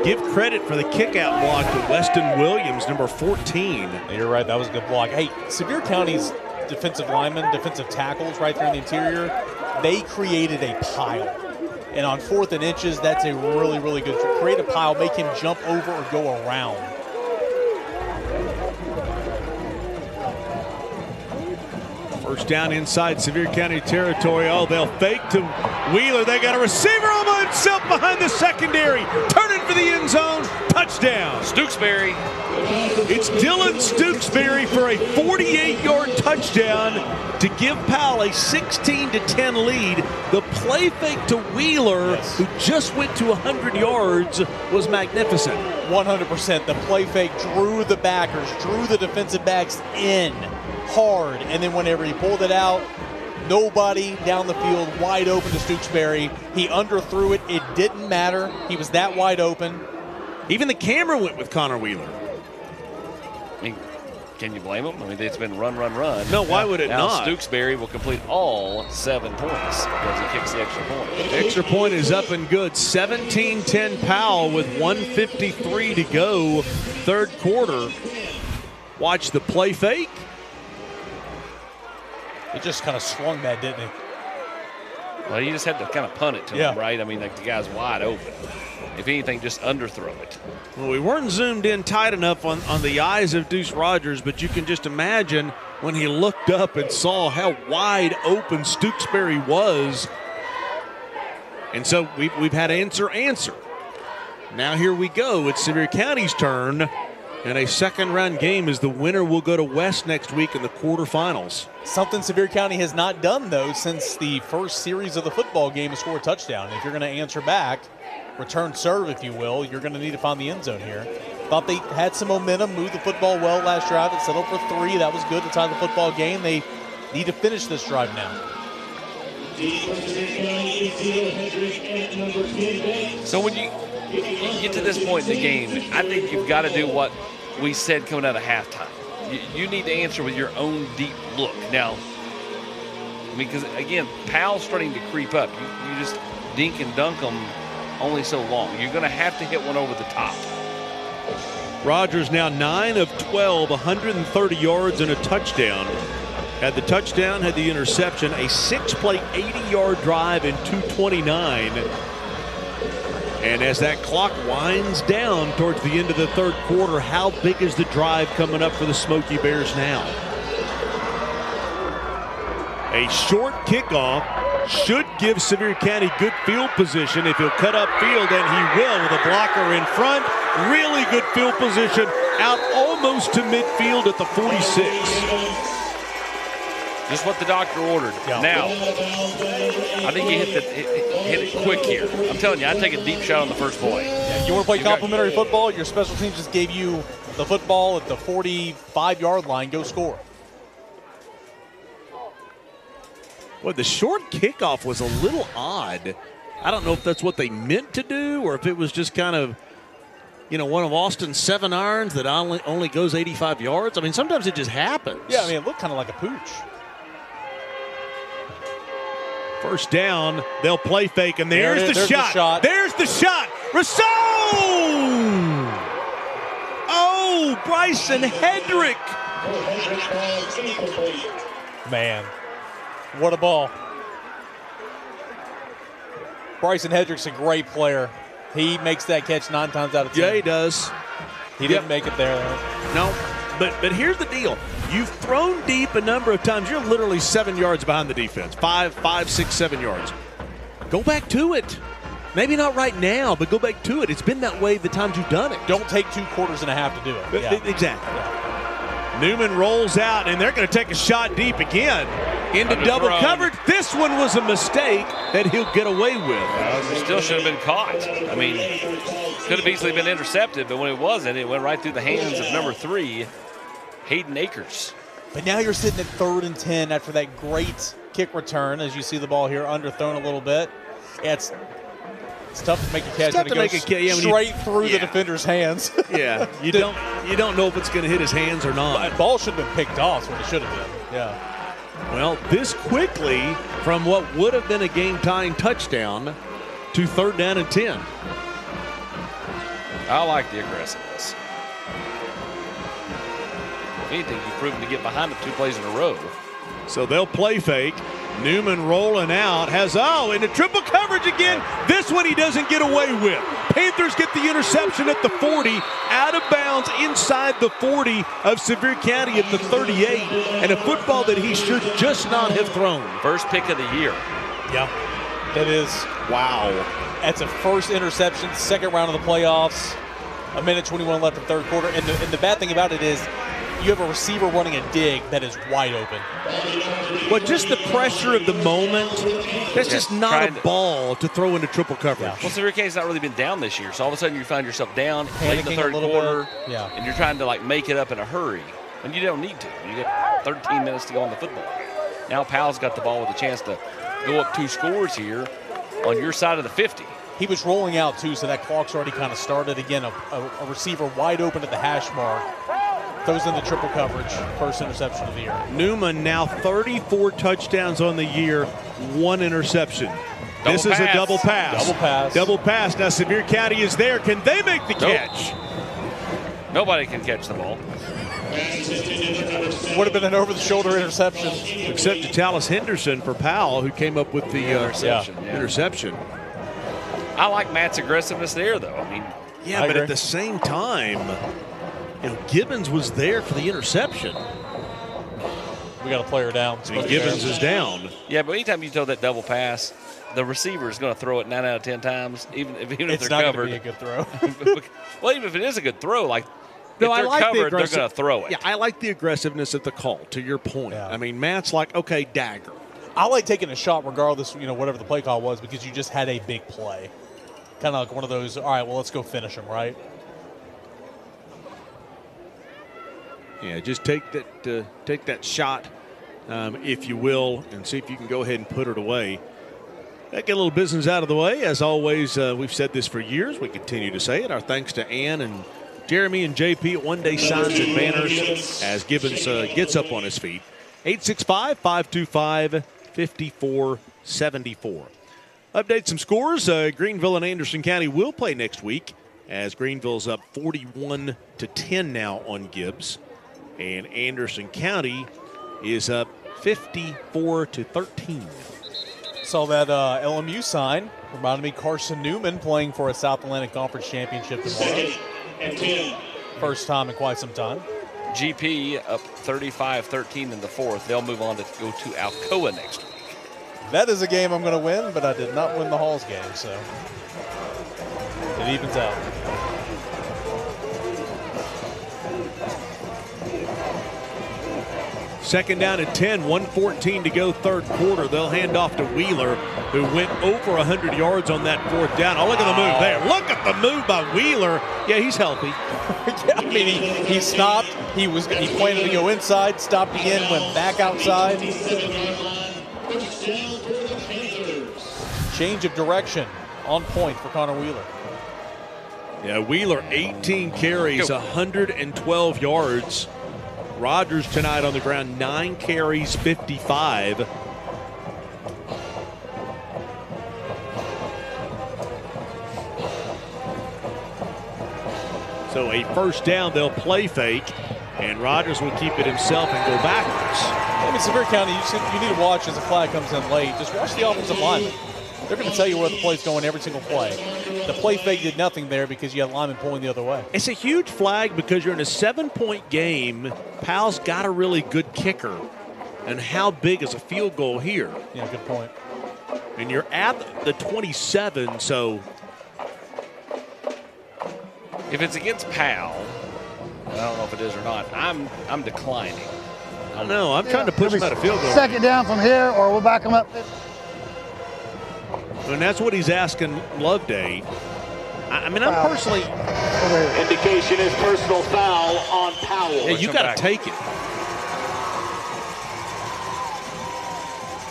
Give credit for the kick out block to Weston Williams, number 14. You're right, that was a good block. Hey, Sevier County's defensive linemen, defensive tackles right there in the interior, they created a pile. And on 4th and inches, that's a really, really good trick. Create a pile, make him jump over or go around. First down inside Sevier County territory. Oh, they'll fake to Wheeler. They got a receiver all by himself behind the secondary. Turning for the end zone. Touchdown. Stooksbury. It's Dylan Stooksbury for a 48-yard touchdown to give Powell a 16-10 lead. The play fake to Wheeler, who just went to 100 yards, was magnificent. 100%. The play fake drew the backers, drew the defensive backs in hard, and then whenever he pulled it out, nobody down the field, wide open to Stooksbury. He underthrew it. It didn't matter. He was that wide open. Even the camera went with Connor Wheeler. I mean, can you blame him? I mean, it's been run. No, why would it now not? Stooksbury will complete all 7 points because he kicks the extra point. Extra point is up and good. 17-10 Powell with 1:53 to go, third quarter. Watch the play fake. He just kind of swung that, didn't he? Well, you just had to kind of punt it to him, right? I mean, like the guy's wide open. If anything, just underthrow it. Well, we weren't zoomed in tight enough on the eyes of Deuce Rogers, but you can just imagine when he looked up and saw how wide open Stooksbury was. And so we've had answer. Now here we go. It's Sevier County's turn. And a second-round game as the winner will go to West next week in the quarterfinals. Something Sevier County has not done, though, since the first series of the football game is score a touchdown. If you're going to answer back, return serve, if you will, you're going to need to find the end zone here. Thought they had some momentum, moved the football well last drive. It settled for 3. That was good to tie the football game. They need to finish this drive now. So when you get to this point in the game, I think you've got to do what we said coming out of halftime. You need to answer with your own deep look. Now, I mean, because, again, Powell's starting to creep up. You just dink and dunk them only so long. You're going to have to hit one over the top. Rogers now 9 of 12, 130 yards and a touchdown. Had the touchdown, had the interception, a 6-play, 80-yard drive in 2:29. And as that clock winds down towards the end of the third quarter, how big is the drive coming up for the Smoky Bears now? A short kickoff should give Sevier County good field position if he'll cut up field, and he will with a blocker in front. Really good field position out almost to midfield at the 46. Just what the doctor ordered. Yeah. Now, I think you hit it quick here. I'm telling you, I'd take a deep shot on the first play. Yeah, you want to play complimentary football? Your special teams just gave you the football at the 45-yard line. Go score. Well, the short kickoff was a little odd. I don't know if that's what they meant to do or if it was just kind of, one of Austin's 7 irons that only goes 85 yards. I mean, sometimes it just happens. Yeah, I mean, it looked kind of like a pooch. First down, they'll play fake, and there's the shot. There's the shot. Rousseau! Oh, Bryson Hedrick. Man, what a ball. Bryson Hedrick's a great player. He makes that catch 9 times out of 10. Yeah, he does. He didn't make it there, though. No, but here's the deal. You've thrown deep a number of times. You're literally 7 yards behind the defense. 5, 6, 7 yards. Go back to it. Maybe not right now, but go back to it. It's been that way the times you've done it. Don't take 2 quarters and a half to do it. Yeah. Exactly. Yeah. Newman rolls out, and they're going to take a shot deep again into double coverage. This one was a mistake that he'll get away with. It still should have been caught. I mean, could have easily been intercepted, but when it wasn't, it went right through the hands of number 3, Hayden Akers. But now you're sitting at 3rd and 10 after that great kick return. As you see the ball here, underthrown a little bit. Yeah, it's tough to make a catch. It's tough to make a catch straight through the defender's hands. Yeah, you don't know if it's going to hit his hands or not. That ball should have been picked off. Is what it should have been. Yeah. Well, this quickly from what would have been a game-tying touchdown to 3rd down and 10. I like the aggressiveness. If anything, you've proven to get behind them 2 plays in a row. So they'll play fake. Newman rolling out, into triple coverage again. This one he doesn't get away with. Panthers get the interception at the 40, out of bounds inside the 40 of Sevier County at the 38, and a football that he should just not have thrown. First pick of the year. Yeah, that is. Wow. That's a first interception, 2nd round of the playoffs. 1:21 left in 3rd quarter, and the bad thing about it is you have a receiver running a dig that is wide open. Well, just the pressure of the moment, that's just not a ball to throw into triple coverage. Yeah. Well, Sevier County's not really been down this year, so all of a sudden you find yourself down late in the 3rd quarter, and you're trying to make it up in a hurry, and you don't need to. You get 13 minutes to go on the football. Now Powell's got the ball with a chance to go up 2 scores here on your side of the 50. He was rolling out, too, so that clock's already kind of started. Again, a receiver wide open at the hash mark. Throws into triple coverage. First interception of the year. Newman now 34 touchdowns on the year, 1 interception. This is a double pass. Double pass. Double pass. Now Sevier County is there. Can they make the catch? Nobody can catch the ball. Would have been an over-the-shoulder interception. Except to Tallis Henderson for Powell, who came up with the interception. I like Matt's aggressiveness there, though. I mean, yeah, but at the same time, Gibbons was there for the interception. We got a player down. Gibbons is down. Yeah, but anytime you throw that double pass, the receiver is going to throw it 9 out of 10 times, even if they're covered. It's not going to be a good throw. Well, even if it is a good throw, if they're covered, they're going to throw it. Yeah, I like the aggressiveness of the call, to your point. Yeah. I mean, Matt's like, okay, dagger. I like taking a shot regardless, whatever the play call was, because you just had a big play. Kind of like one of those, all right, well, let's go finish him, right? Yeah, just take that shot, if you will, and see if you can go ahead and put it away. Get a little business out of the way. As always, we've said this for years. We continue to say it. Our thanks to Ann and Jeremy and JP at One Day Signs and Banners as Gibbons gets up on his feet. 865-525-5474. Update some scores. Greenville and Anderson County will play next week as Greenville's up 41-10 now on Gibbs. And Anderson County is up 54-13. Saw that LMU sign. Reminded me Carson Newman playing for a South Atlantic Conference Championship tomorrow. First time in quite some time. GP up 35-13 in the 4th. They'll move on to go to Alcoa next week. That is a game I'm going to win, but I did not win the Halls game, so it evens out. Second down and 10, 1:14 to go, 3rd quarter. They'll hand off to Wheeler, who went over 100 yards on that 4th down. Oh, look at the move there. Look at the move by Wheeler. Yeah, he's healthy. Yeah, I mean, he stopped. He planned to go inside, stopped again, went back outside. Change of direction on point for Connor Wheeler. Yeah, Wheeler 18 carries, 112 yards. Rogers tonight on the ground, 9 carries, 55. So a first down, they'll play fake, and Rogers will keep it himself and go backwards. I mean, Sevier County, you need to watch as the flag comes in late. Just watch the offensive lineman. They're going to tell you where the play's going every single play. The play fake did nothing there because you had linemen pulling the other way. It's a huge flag because you're in a 7-point game. Powell's got a really good kicker. And how big is a field goal here? Yeah, good point. And you're at the 27, so. If it's against Powell, I don't know if it is or not, I'm declining. I don't know. I'm trying to push him out of field goal. Second down from here, or we'll back him up. And that's what he's asking Loveday. I mean, I'm personally. Indication is personal foul on Powell. Yeah, you got to take it.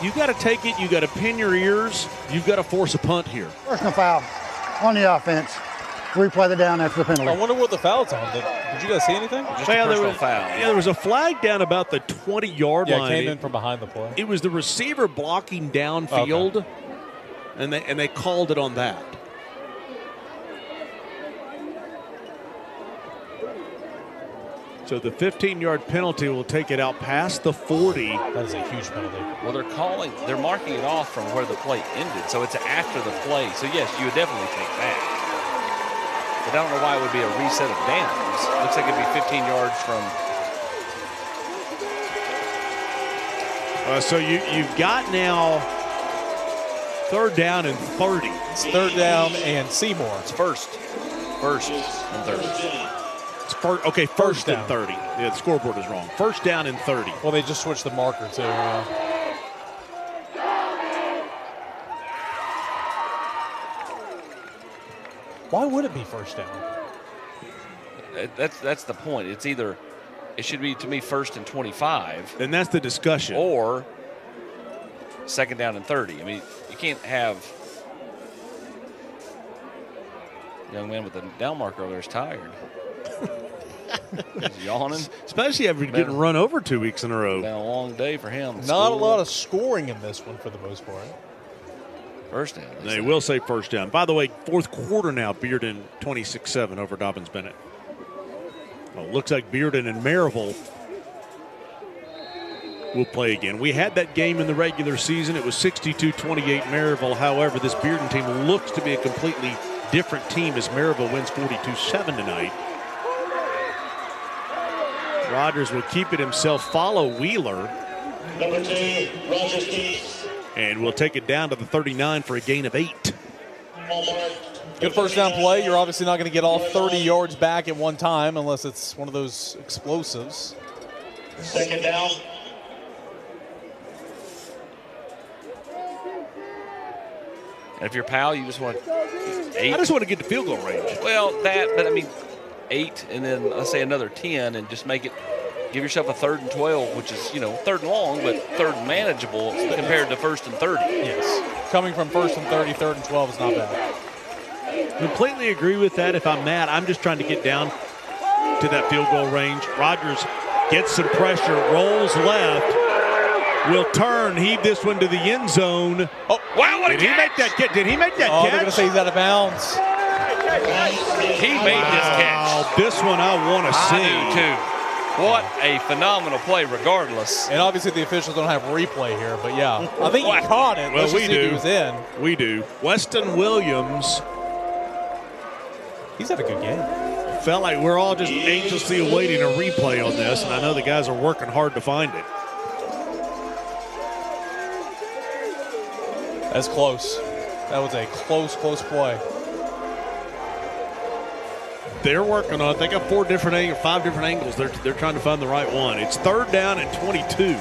You got to take it. You got to pin your ears. You've got to force a punt here. Personal foul on the offense. Replay the down after the penalty. I wonder what the foul's on. Did you guys see anything? Just a personal foul. Yeah, there was a flag down about the 20-yard line. Yeah, it came in from behind the play. It was the receiver blocking downfield, okay. and they called it on that. So the 15-yard penalty will take it out past the 40. That is a huge penalty. Well, they're marking it off from where the play ended, so it's after the play. So yes, you would definitely take that. But I don't know why it would be a reset of downs. Looks like it'd be 15 yards from. So you've got now third down and 30. It's third down and Seymour. It's first and 30. It's first and 30. Yeah, the scoreboard is wrong. First down and 30. Well, they just switched the marker too. Why would it be first down? That's the point. It's either, it should be, to me, first and 25. And that's the discussion. Or second down and 30. I mean, you can't have a young man with a down marker over there is tired. He's yawning. Especially after getting run over 2 weeks in a row. Been a long day for him. Not a lot of scoring in this one for the most part. First down. They will say first down. By the way, fourth quarter now, Bearden 26-7 over Dobbins-Bennett. Well, looks like Bearden and Maryville will play again. We had that game in the regular season. It was 62-28 Maryville. However, this Bearden team looks to be a completely different team as Maryville wins 42-7 tonight. Rogers will keep it himself, follow Wheeler. Number 2, Rogers Keith. And we'll take it down to the 39 for a gain of 8. Good first down play. You're obviously not going to get all 30 yards back at one time unless it's one of those explosives. Second down. And if you're Powell, you just want 8. I just want to get the field goal range. Well, but I mean, 8 and then let's say another 10 and just make it. Give yourself a 3rd and 12, which is, third and long, but third and manageable compared to first and 30. Yes. Coming from first and 30, 3rd and 12 is not bad. Completely agree with that. If I'm Matt, I'm just trying to get down to that field goal range. Rogers gets some pressure, rolls left, will turn, heave this one to the end zone. Oh, wow, what a catch! Did he make that catch? Oh, they're going to say he's out of bounds. He made this catch. This one I want to see. I do too. What a phenomenal play, regardless. And obviously the officials don't have replay here, but yeah, I think he caught it. Well, we do. He was in. We do. Weston Williams. He's had a good game. Felt like we're all just anxiously awaiting a replay on this, and I know the guys are working hard to find it. That's close. That was a close play. They're working on it. They got 5 different angles. They're trying to find the right one. It's third down and 22.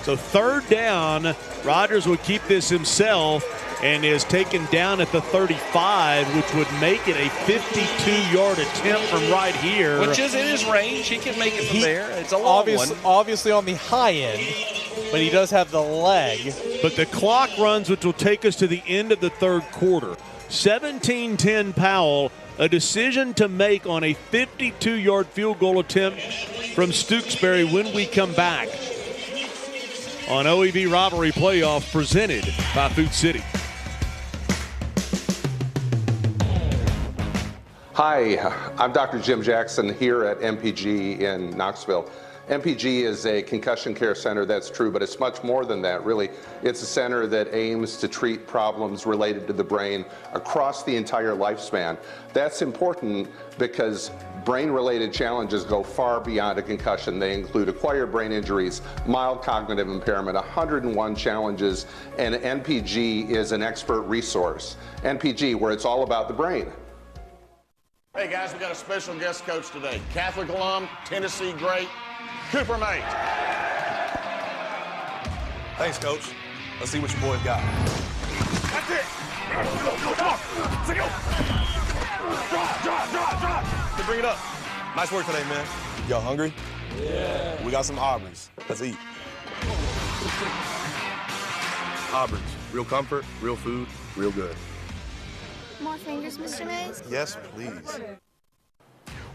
So third down, Rogers would keep this himself and is taken down at the 35, which would make it a 52-yard attempt from right here. Which is in his range. He can make it from there. It's a long one. Obviously on the high end, but he does have the leg. But the clock runs, which will take us to the end of the third quarter. 17-10 Powell, a decision to make on a 52-yard field goal attempt from Stooksbury when we come back on OEB Rivalry Playoff presented by Food City. Hi, I'm Dr. Jim Jackson here at MPG in Knoxville. MPG is a concussion care center, that's true, but it's much more than that, really. It's a center that aims to treat problems related to the brain across the entire lifespan. That's important because brain-related challenges go far beyond a concussion. They include acquired brain injuries, mild cognitive impairment, 101 challenges, and NPG is an expert resource. NPG, where it's all about the brain. Hey guys, we got a special guest coach today. Catholic alum, Tennessee great, Cooper Mate. Thanks, Coach. Let's see what your boys got. That's it. Drop. Bring it up. Nice work today, man. Y'all hungry? Yeah. We got some Aubreys. Let's eat. Aubreys. Real comfort, real food, real good. More fingers, Mr. Mays? Yes, please.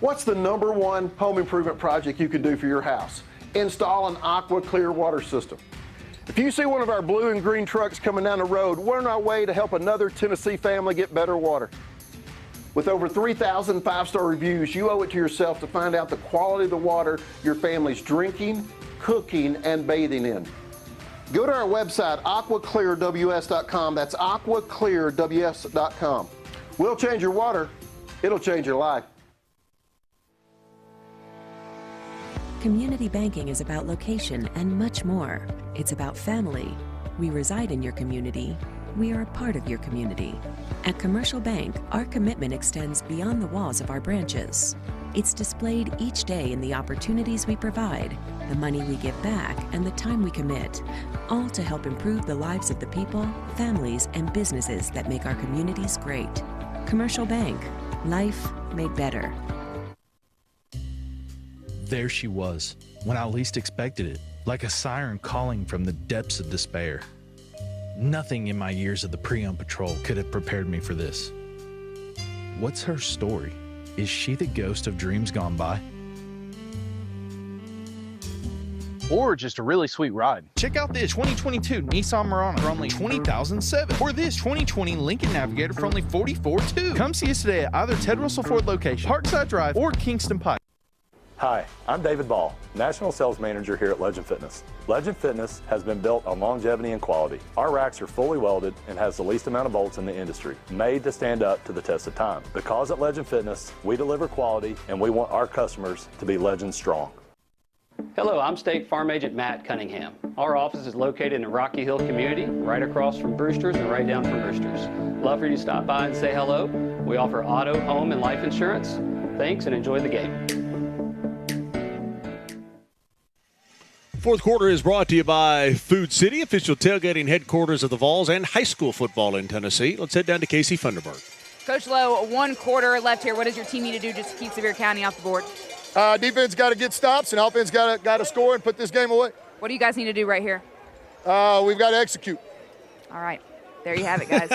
What's the #1 home improvement project you can do for your house? Install an Aqua Clear water system. If you see one of our blue and green trucks coming down the road, we're on our way to help another Tennessee family get better water. With over 3,000 five-star reviews, you owe it to yourself to find out the quality of the water your family's drinking, cooking, and bathing in. Go to our website, aquaclearws.com. That's aquaclearws.com. We'll change your water. It'll change your life. Community banking is about location and much more. It's about family. We reside in your community. We are a part of your community. At Commercial Bank, our commitment extends beyond the walls of our branches. It's displayed each day in the opportunities we provide, the money we give back, and the time we commit, all to help improve the lives of the people, families, and businesses that make our communities great. Commercial Bank, life made better. There she was, when I least expected it, like a siren calling from the depths of despair. Nothing in my years of the pre-owned patrol could have prepared me for this. What's her story? Is she the ghost of dreams gone by? Or just a really sweet ride. Check out this 2022 Nissan Murano for only $20,007, or this 2020 Lincoln Navigator for only $44,200. Come see us today at either Ted Russell Ford location, Parkside Drive, or Kingston Pike. Hi, I'm David Ball, National Sales Manager here at Legend Fitness. Legend Fitness has been built on longevity and quality. Our racks are fully welded and has the least amount of bolts in the industry, made to stand up to the test of time. Because at Legend Fitness, we deliver quality and we want our customers to be Legend strong. Hello, I'm State Farm Agent Matt Cunningham. Our office is located in the Rocky Hill community, right across from Brewster's and right down from Brewster's. Love for you to stop by and say hello. We offer auto, home, and life insurance. Thanks and enjoy the game. Fourth quarter is brought to you by Food City, official tailgating headquarters of the Vols and high school football in Tennessee. Let's head down to Casey Funderburg. Coach Lowe, 1 quarter left here. What does your team need to do just to keep Sevier County off the board? Defense got to get stops, and offense got to score and put this game away. What do you guys need to do right here? We've got to execute. All right. There you have it, guys.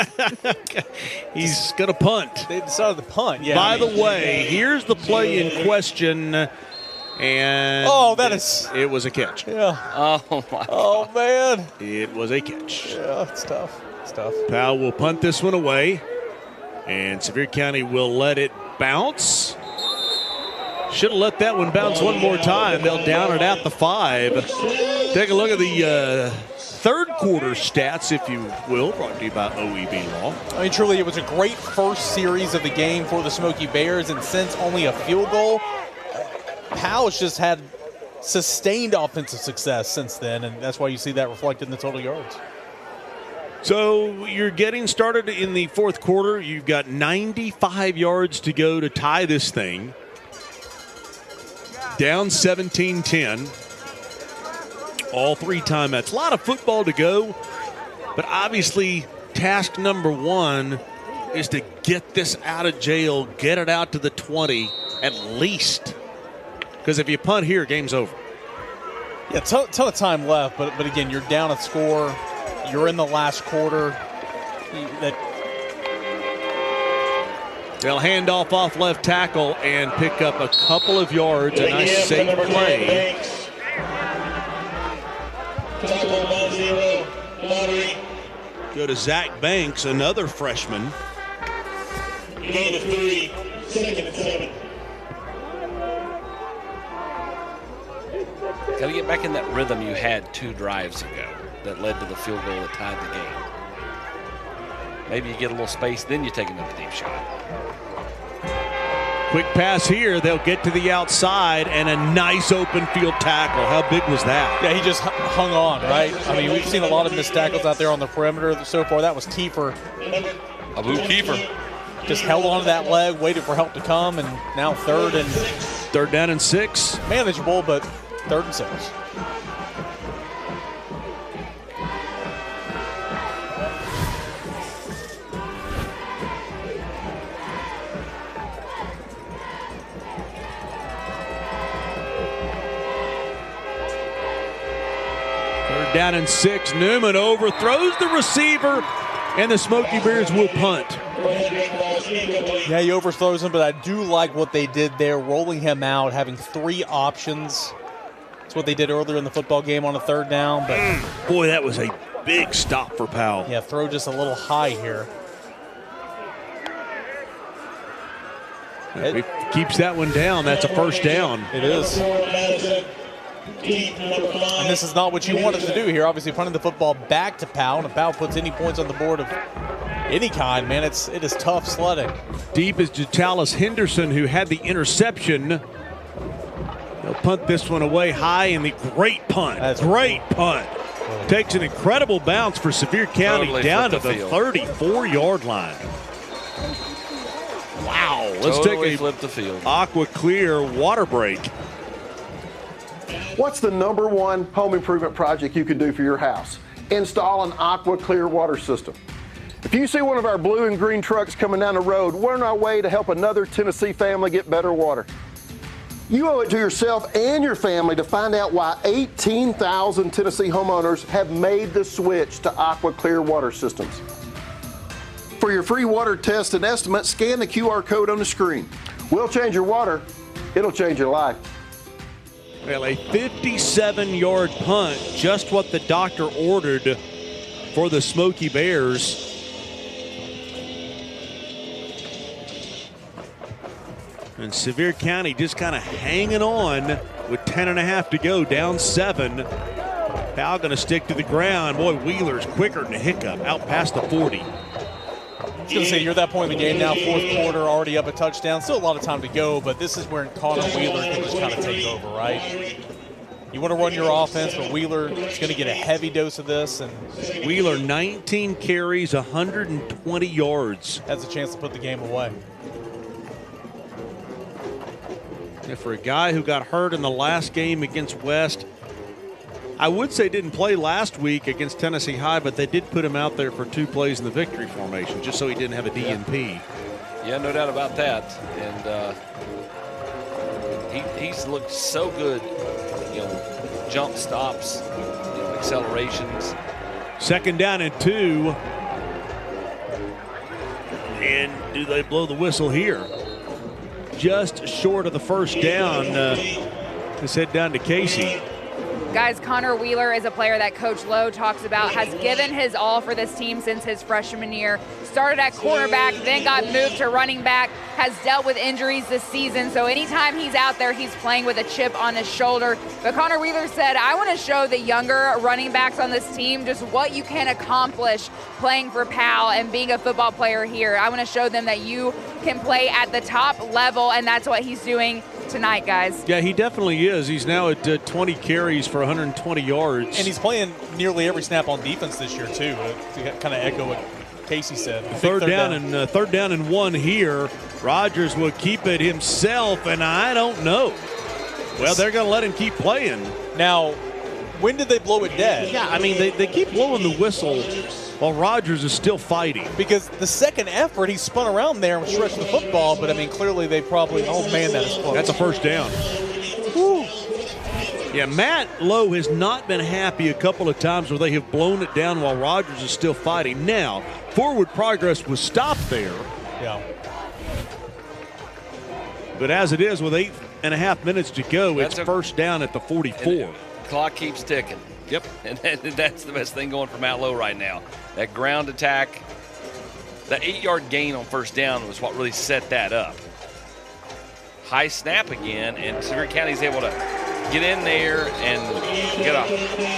He's going to punt. They decided to punt, yeah. By the way, here's the play in question. And it was a catch. Yeah. Oh, my God. Oh, man. It was a catch. Yeah, it's tough. It's tough. Powell will punt this one away. And Sevier County will let it bounce. Should have let that one bounce one more time. They'll down it at the 5. Take a look at the third quarter stats, if you will, brought to you by OEB Law. I mean, truly, it was a great first series of the game for the Smoky Bears, and since only a field goal, Powell's just had sustained offensive success since then, and that's why you see that reflected in the total yards. So you're getting started in the fourth quarter. You've got 95 yards to go to tie this thing. Down 17-10. All 3 timeouts. A lot of football to go, but obviously task number 1 is to get this out of jail, get it out to the 20 at least. Because if you punt here, game's over. Yeah, ton of time left, but again, you're down a score. You're in the last quarter. They'll hand off left tackle and pick up a couple of yards. A nice safe play. Go to Zach Banks, another freshman. Gain of 3, 2nd and 7. Got to get back in that rhythm you had 2 drives ago that led to the field goal that tied the game. Maybe you get a little space, then you take another deep shot. Quick pass here. They'll get to the outside and a nice open field tackle. How big was that? Yeah, he just hung on, right? I mean, we've seen a lot of missed tackles out there on the perimeter so far. That was Kiefer. Abu Kiefer. Just held onto that leg, waited for help to come, and now third down and 6. Manageable, but 3rd and 6. Down and 6. Newman overthrows the receiver, and the Smoky Bears will punt. Yeah, he overthrows him, but I do like what they did there, rolling him out, having 3 options. That's what they did earlier in the football game on a 3rd down. But boy, that was a big stop for Powell. Yeah, throw just a little high here. If he keeps that one down, that's a 1st down. It is. And this is not what you wanted to do here. Obviously, punting the football back to Powell. And if Powell puts any points on the board of any kind, man, it is tough sledding. Deep is Jatalis Henderson, who had the interception. They'll punt this one away high, and the great punt. Great punt. Takes an incredible bounce for Sevier County down to the 34-yard line. Wow. Let's take a flip the field. Aqua Clear water break. What's the #1 home improvement project you can do for your house? Install an Aqua Clear water system. If you see one of our blue and green trucks coming down the road, we're on our way to help another Tennessee family get better water. You owe it to yourself and your family to find out why 18,000 Tennessee homeowners have made the switch to Aqua Clear water systems. For your free water test and estimate, scan the QR code on the screen. We'll change your water. It'll change your life. Well, a 57-yard punt, just what the doctor ordered for the Smoky Bears. And Sevier County just kind of hanging on with 10.5 to go, down 7. Powell going to stick to the ground. Boy, Wheeler's quicker than a hiccup, out past the 40. I was going to say, you're at that point in the game now, 4th quarter, already up a touchdown. Still a lot of time to go, but this is where Connor Wheeler can just kind of take over, right? You want to run your offense, but Wheeler is going to get a heavy dose of this. And Wheeler, 19 carries, 120 yards. Has a chance to put the game away. And for a guy who got hurt in the last game against West, I would say didn't play last week against Tennessee High, but they did put him out there for 2 plays in the victory formation just so he didn't have a DNP. Yeah, no doubt about that. And he's looked so good, jump stops, accelerations. 2nd down and 2. And do they blow the whistle here? Just short of the 1st down. Let's head down to Casey. Guys, Connor Wheeler is a player that Coach Lowe talks about, has given his all for this team since his freshman year. Started at quarterback, then got moved to running back, has dealt with injuries this season. So anytime he's out there, he's playing with a chip on his shoulder. But Connor Wheeler said, I want to show the younger running backs on this team just what you can accomplish playing for Powell and being a football player here. I want to show them that you can play at the top level, and that's what he's doing tonight, guys. Yeah, he definitely is. He's now at 20 carries for 120 yards. And he's playing nearly every snap on defense this year, too. To kind of echo what Casey said. Third down and 1 here. Rogers will keep it himself, and I don't know. Well, they're going to let him keep playing. Now, when did they blow it dead? Yeah, I mean, they keep blowing the whistle while Rogers is still fighting. Because the second effort, he spun around there and stretched the football, but, I mean, clearly they probably, oh, man, that is close. That's a 1st down. Woo. Yeah, Matt Lowe has not been happy a couple of times where they have blown it down while Rogers is still fighting. Now, forward progress was stopped there. Yeah. But as it is, with 8.5 minutes to go, it's 1st down at the 44. The clock keeps ticking. Yep. And that's the best thing going for Matt Lowe right now. That ground attack, that 8-yard gain on 1st down was what really set that up. High snap again, and Sevier County's able to get in there and get a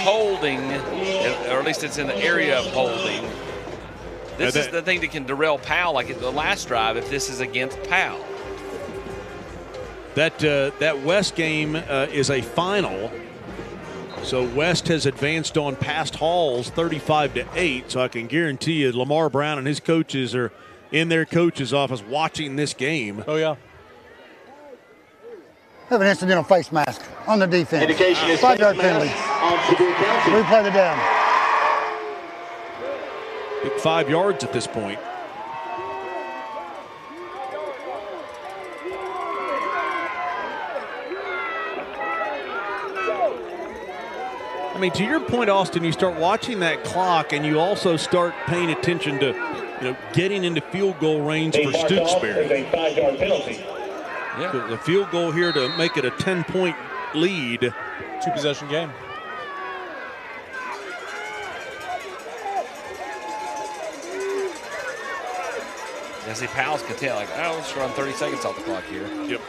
holding, or at least it's in the area of holding. This is the thing that can derail Powell, like the last drive, if this is against Powell. That West game is a final. So West has advanced on past Halls 35-8. So I can guarantee you Lamar Brown and his coaches are in their coach's office watching this game. Oh, yeah. Have an incidental face mask on the defense. Indication is 5-yard penalty. on Sevier County. Replay the down. Big 5 yards at this point. I mean, to your point, Austin, you start watching that clock and you also start paying attention to, getting into field goal range for Stooksbury. A 5-yard penalty. Yeah. The field goal here to make it a 10-point lead. 2-possession game. Yeah, see, Powell's can tell, let's run 30 seconds off the clock here. Yep.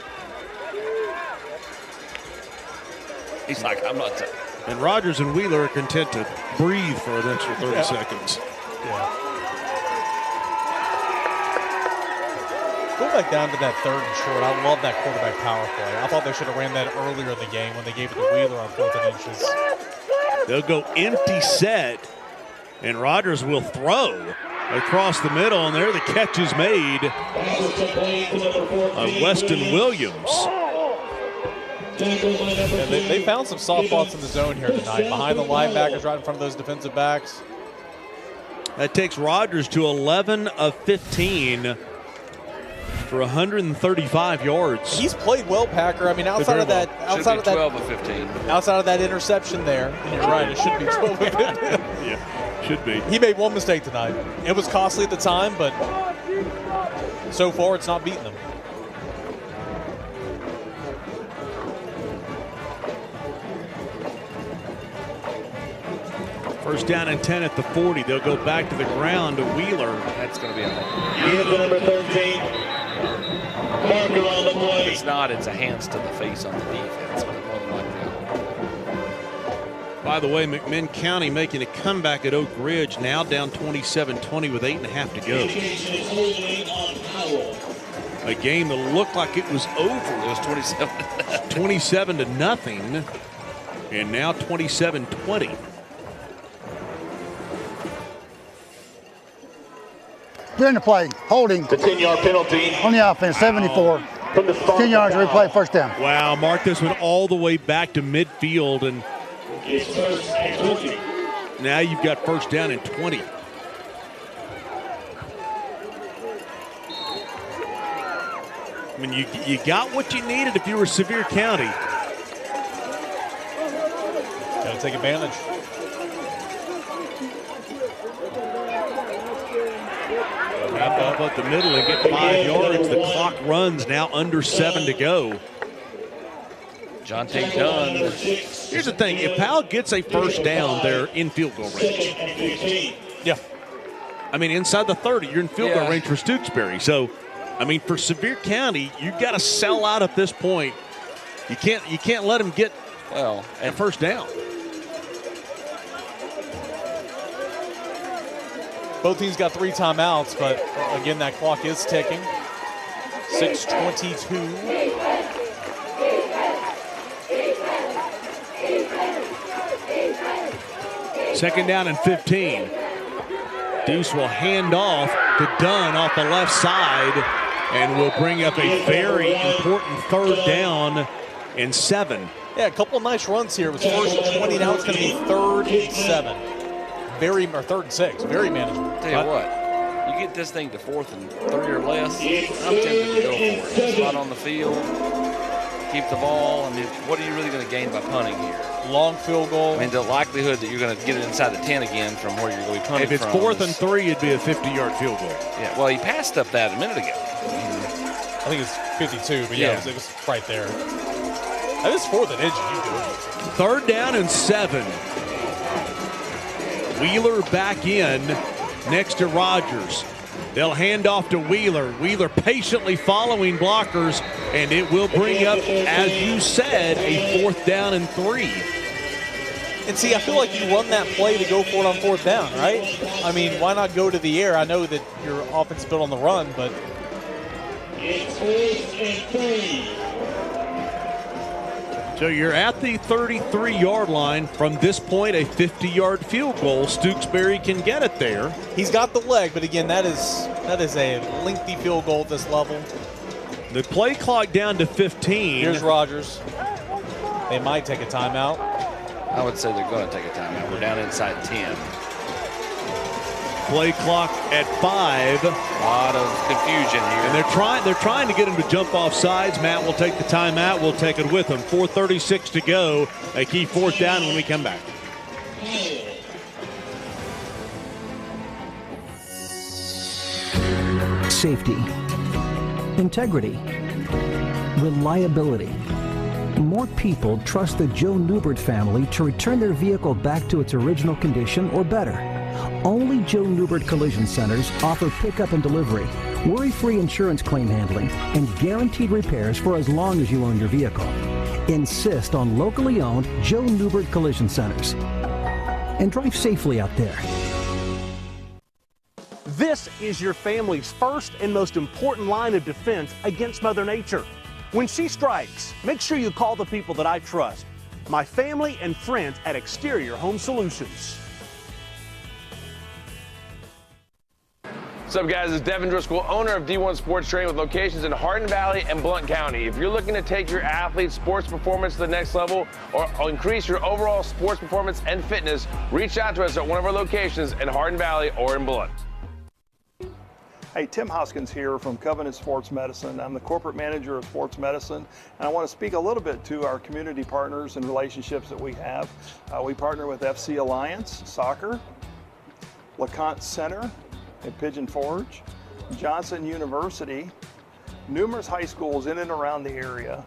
He's like, I'm not. And Rogers and Wheeler are content to breathe for an extra 30 seconds. Yeah. Go back down to that 3rd and short. I love that quarterback power play. I thought they should have ran that earlier in the game when they gave it to Wheeler on 4th and inches. They'll go empty set, and Rogers will throw across the middle, and there the catch is made of Weston Williams. Yeah, they found some soft spots in the zone here tonight. Behind the linebackers, right in front of those defensive backs. That takes Rogers to 11 of 15 for 135 yards. He's played well, Packer. I mean, outside of that, 12 of 15. Outside of that interception there, and you're right, it should be 12 of 15. Yeah, should be. He made one mistake tonight. It was costly at the time, but so far it's not beating them. First down and 10 at the 40. They'll go back to the ground to Wheeler. That's going to be a Vehicle number 13. Marker on the play. If it's not, it's a hands to the face on the defense. By the way, McMinn County making a comeback at Oak Ridge, now down 27-20 with 8.5 to go. A game that looked like it was over. It was 27-0, and now 27-20. During the play, holding. The 10-yard penalty. On the offense, 74. 10 yards, replay, first down. Wow, Mark, this went all the way back to midfield, and now you've got first down and 20. I mean, you got what you needed if you were Sevier County. Got to take advantage. Wrap up at the middle and get 5 yards. The clock runs, now under 7 to go. John Tate Dunn. Here's the thing, if Powell gets a first down, they're in field goal range. Yeah. I mean, inside the 30, you're in field goal range for Stooksbury. So, I mean, for Sevier County, you've got to sell out at this point. You can't let them get a first down. Both teams got 3 timeouts, but again, that clock is ticking. 6:22. Second down and 15. Deuce will hand off to Dunn off the left side and will bring up a very important third down and 7. Yeah, a couple of nice runs here. It was first and 20, now it's going to be 3rd and 7. Or 3rd and 6. Very manageable. Tell you what, you get this thing to 4th and 3 or less, I'm tempted to go for it. It's not on the field. Keep the ball. I mean, what are you really going to gain by punting here? Long field goal. I mean, the likelihood that you're going to get it inside the 10 again from where you're going to be punting If it's from 4th and 3, it'd be a 50-yard field goal. Yeah, well, he passed up that a minute ago. I think it's 52, but yeah. It was right there. That is 4th and inch. You do it. Third down and 7. Wheeler back in next to Rogers. They'll hand off to Wheeler. Wheeler patiently following blockers And it will bring up, as you said, a 4th down and 3. And see, I feel like you run that play to go for it on 4th down, right? I mean, why not go to the air? I know that your offense is built on the run, but It's 4th and 3. So you're at the 33-yard line. From this point, a 50-yard field goal. Stooksbury can get it there. He's got the leg, but again, that is a lengthy field goal at this level. The play clock down to 15. Here's Rogers. They might take a timeout. I would say they're going to take a timeout. We're down inside 10. Play clock at 5. A lot of confusion here. And they're trying to get him to jump off sides. Matt will take the timeout. We'll take it with him. 4:36 to go. A key 4th down when we come back. Safety, integrity, reliability. More people trust the Joe Newbert family to return their vehicle back to its original condition or better. Only Joe Newbert Collision Centers offer pickup and delivery, worry-free insurance claim handling, and guaranteed repairs for as long as you own your vehicle. Insist on locally owned Joe Newbert Collision Centers. And drive safely out there. This is your family's first and most important line of defense against Mother Nature. When she strikes, make sure you call the people that I trust, my family and friends at Exterior Home Solutions. What's up, guys? It's Devin Driscoll, owner of D1 Sports Training with locations in Hardin Valley and Blount County. If you're looking to take your athlete's sports performance to the next level or increase your overall sports performance and fitness, reach out to us at one of our locations in Hardin Valley or in Blount. Hey, Tim Hoskins here from Covenant Sports Medicine. I'm the corporate manager of sports medicine, and I want to speak a little bit to our community partners and relationships that we have. We partner with FC Alliance Soccer, LeConte Center at Pigeon Forge, Johnson University, numerous high schools in and around the area,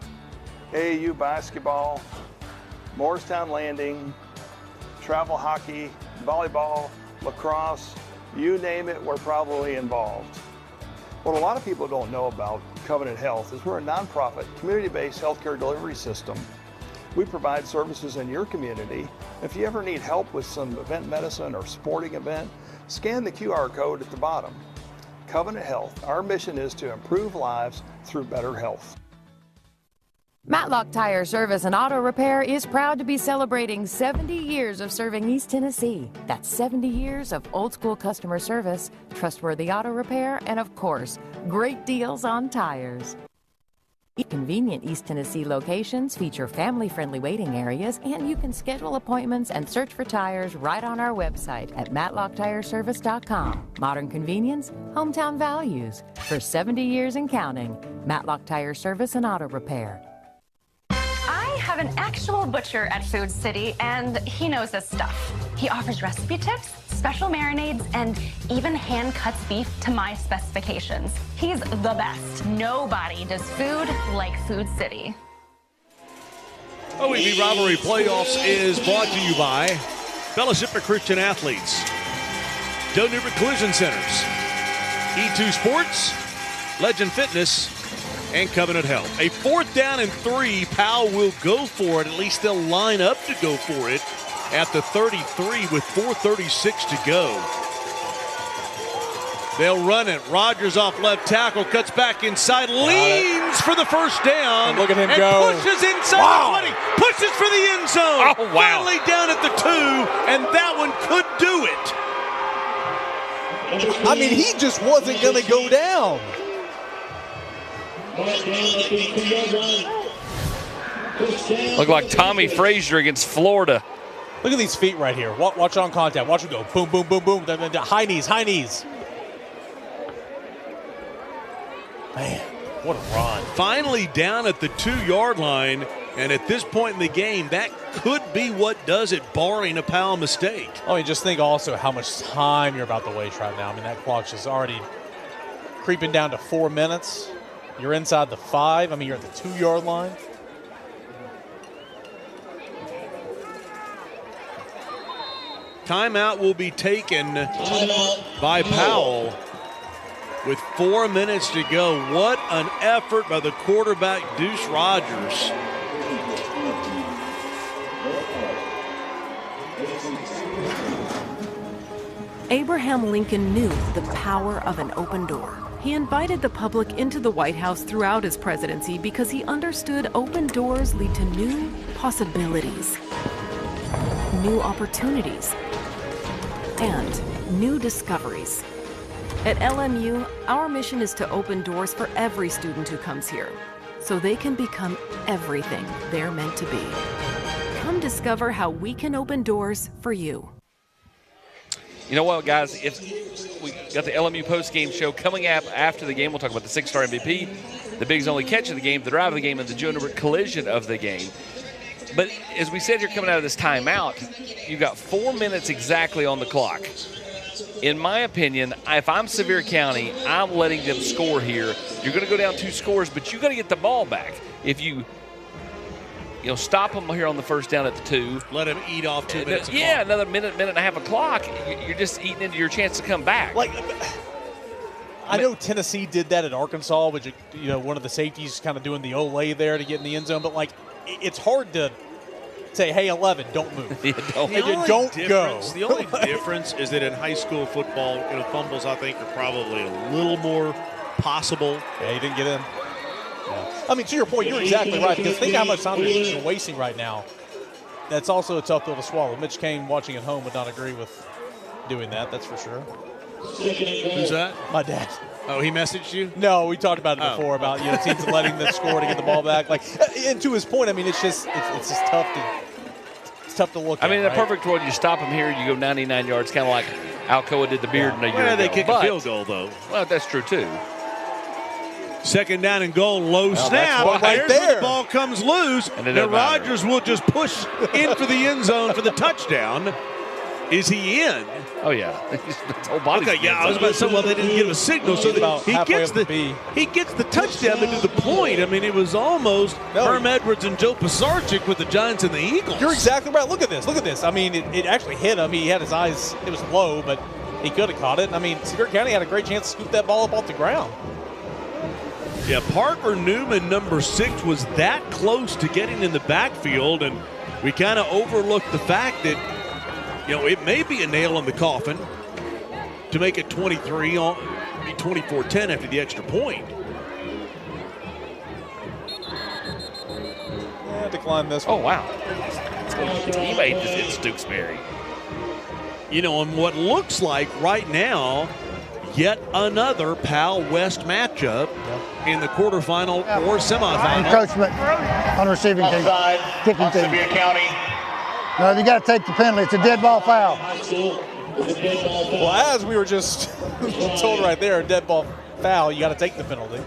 AAU basketball, Morristown Landing, travel hockey, volleyball, lacrosse, you name it, we're probably involved. What a lot of people don't know about Covenant Health is we're a nonprofit, community-based healthcare delivery system. We provide services in your community. If you ever need help with some event medicine or sporting event, scan the QR code at the bottom. Covenant Health, our mission is to improve lives through better health. Matlock Tire Service and Auto Repair is proud to be celebrating 70 years of serving East Tennessee. That's 70 years of old school customer service, trustworthy auto repair, and of course, great deals on tires. Convenient East Tennessee locations feature family-friendly waiting areas, and you can schedule appointments and search for tires right on our website at matlocktireservice.com. Modern convenience, hometown values. For 70 years and counting, Matlock Tire Service and Auto Repair. I have an actual butcher at Food City, and he knows his stuff. He offers recipe tips, special marinades, and even hand cuts beef to my specifications. He's the best. Nobody does food like Food City. OEB Rivalry Playoffs is brought to you by Fellowship of Christian Athletes, Joe Newbert Collision Centers, E2 Sports, Legend Fitness, and Covenant Health. A 4th down and 3. Powell will go for it. At least they'll line up to go for it at the 33 with 4:36 to go. They'll run it. Rogers off left tackle, cuts back inside, leans for the first down. And look at him and go. Pushes inside the 20, pushes for the end zone. Oh, wow. Finally down at the 2, and that one could do it. I mean, he just wasn't going to go down. Look like Tommy Frazier against Florida. Look at these feet right here. Watch on contact. Watch him go. Boom, boom, boom, boom. High knees, high knees. Man, what a run. Finally down at the 2-yard line, and at this point in the game, that could be what does it, barring a Powell mistake. I mean, just think also how much time you're about to waste right now. I mean, that clock's just already creeping down to 4 minutes. You're inside the 5. I mean, you're at the 2-yard line. Timeout will be taken by Powell. with 4 minutes to go. What an effort by the quarterback, Deuce Rogers. Abraham Lincoln knew the power of an open door. He invited the public into the White House throughout his presidency because he understood open doors lead to new possibilities, new opportunities, and new discoveries. At LMU, our mission is to open doors for every student who comes here, so they can become everything they're meant to be. Come discover how we can open doors for you. You know what, guys? We got the LMU postgame show coming up after the game. We'll talk about the 6-star MVP, the Big's only catch of the game, the drive of the game, and the Joe Newbert collision of the game. But as we said here coming out of this timeout, you've got 4 minutes exactly on the clock. In my opinion, if I'm Sevier County, I'm letting them score here. You're going to go down 2 scores, but you got to get the ball back. If you stop them here on the first down at the 2. Let them eat off 2 minutes. Yeah, another minute and a half of clock. You're just eating into your chance to come back. I know Tennessee did that at Arkansas, which one of the safeties kind of doing the Olay there to get in the end zone. But it's hard to say, hey, 11, don't move. Don't go. The only difference is that in high school football, fumbles I think are probably a little more possible. Yeah, he didn't get in. Yeah. I mean, to your point, you're exactly right, because think how much time they're wasting right now. That's also a tough pill to swallow. Mitch Kane, watching at home, would not agree with doing that, that's for sure. Who's that? My dad. Oh, he messaged you? No, we talked about it before, about teams letting them score to get the ball back. And to his point, I mean, it's just tough to look at. I mean, in a perfect world, you stop them here, you go 99 yards, kind of like Alcoa did the Bearden a year ago. They kick a field goal, though. Well, that's true, too. Second down and goal, low snap. Right there. The ball comes loose. And then Rogers will just push in for the end zone for the touchdown. Is he in? Oh, yeah. His whole body's okay, yeah, I was about to say, well, they didn't give a signal. So he gets the touchdown to the point. I mean, it was almost Herm Edwards and Joe Pisarcik with the Giants and the Eagles. You're exactly right. Look at this. I mean, it actually hit him. He had his eyes, it was low, but he could have caught it. I mean, Sevier County had a great chance to scoop that ball up off the ground. Yeah, Parker Newman, number 6, was that close to getting in the backfield, and we kind of overlooked the fact that, it may be a nail in the coffin to make it 24-10 after the extra point. Yeah, decline this one. Oh, wow. He made this in Stooksbury. And what looks like right now, yet another Powell West matchup in the quarterfinal or semifinal. Encroachment on receiving team. Kicking team. Sevier County. No, you got to take the penalty. It's a dead ball foul. Well, as we were just told right there, a dead ball foul, you got to take the penalty.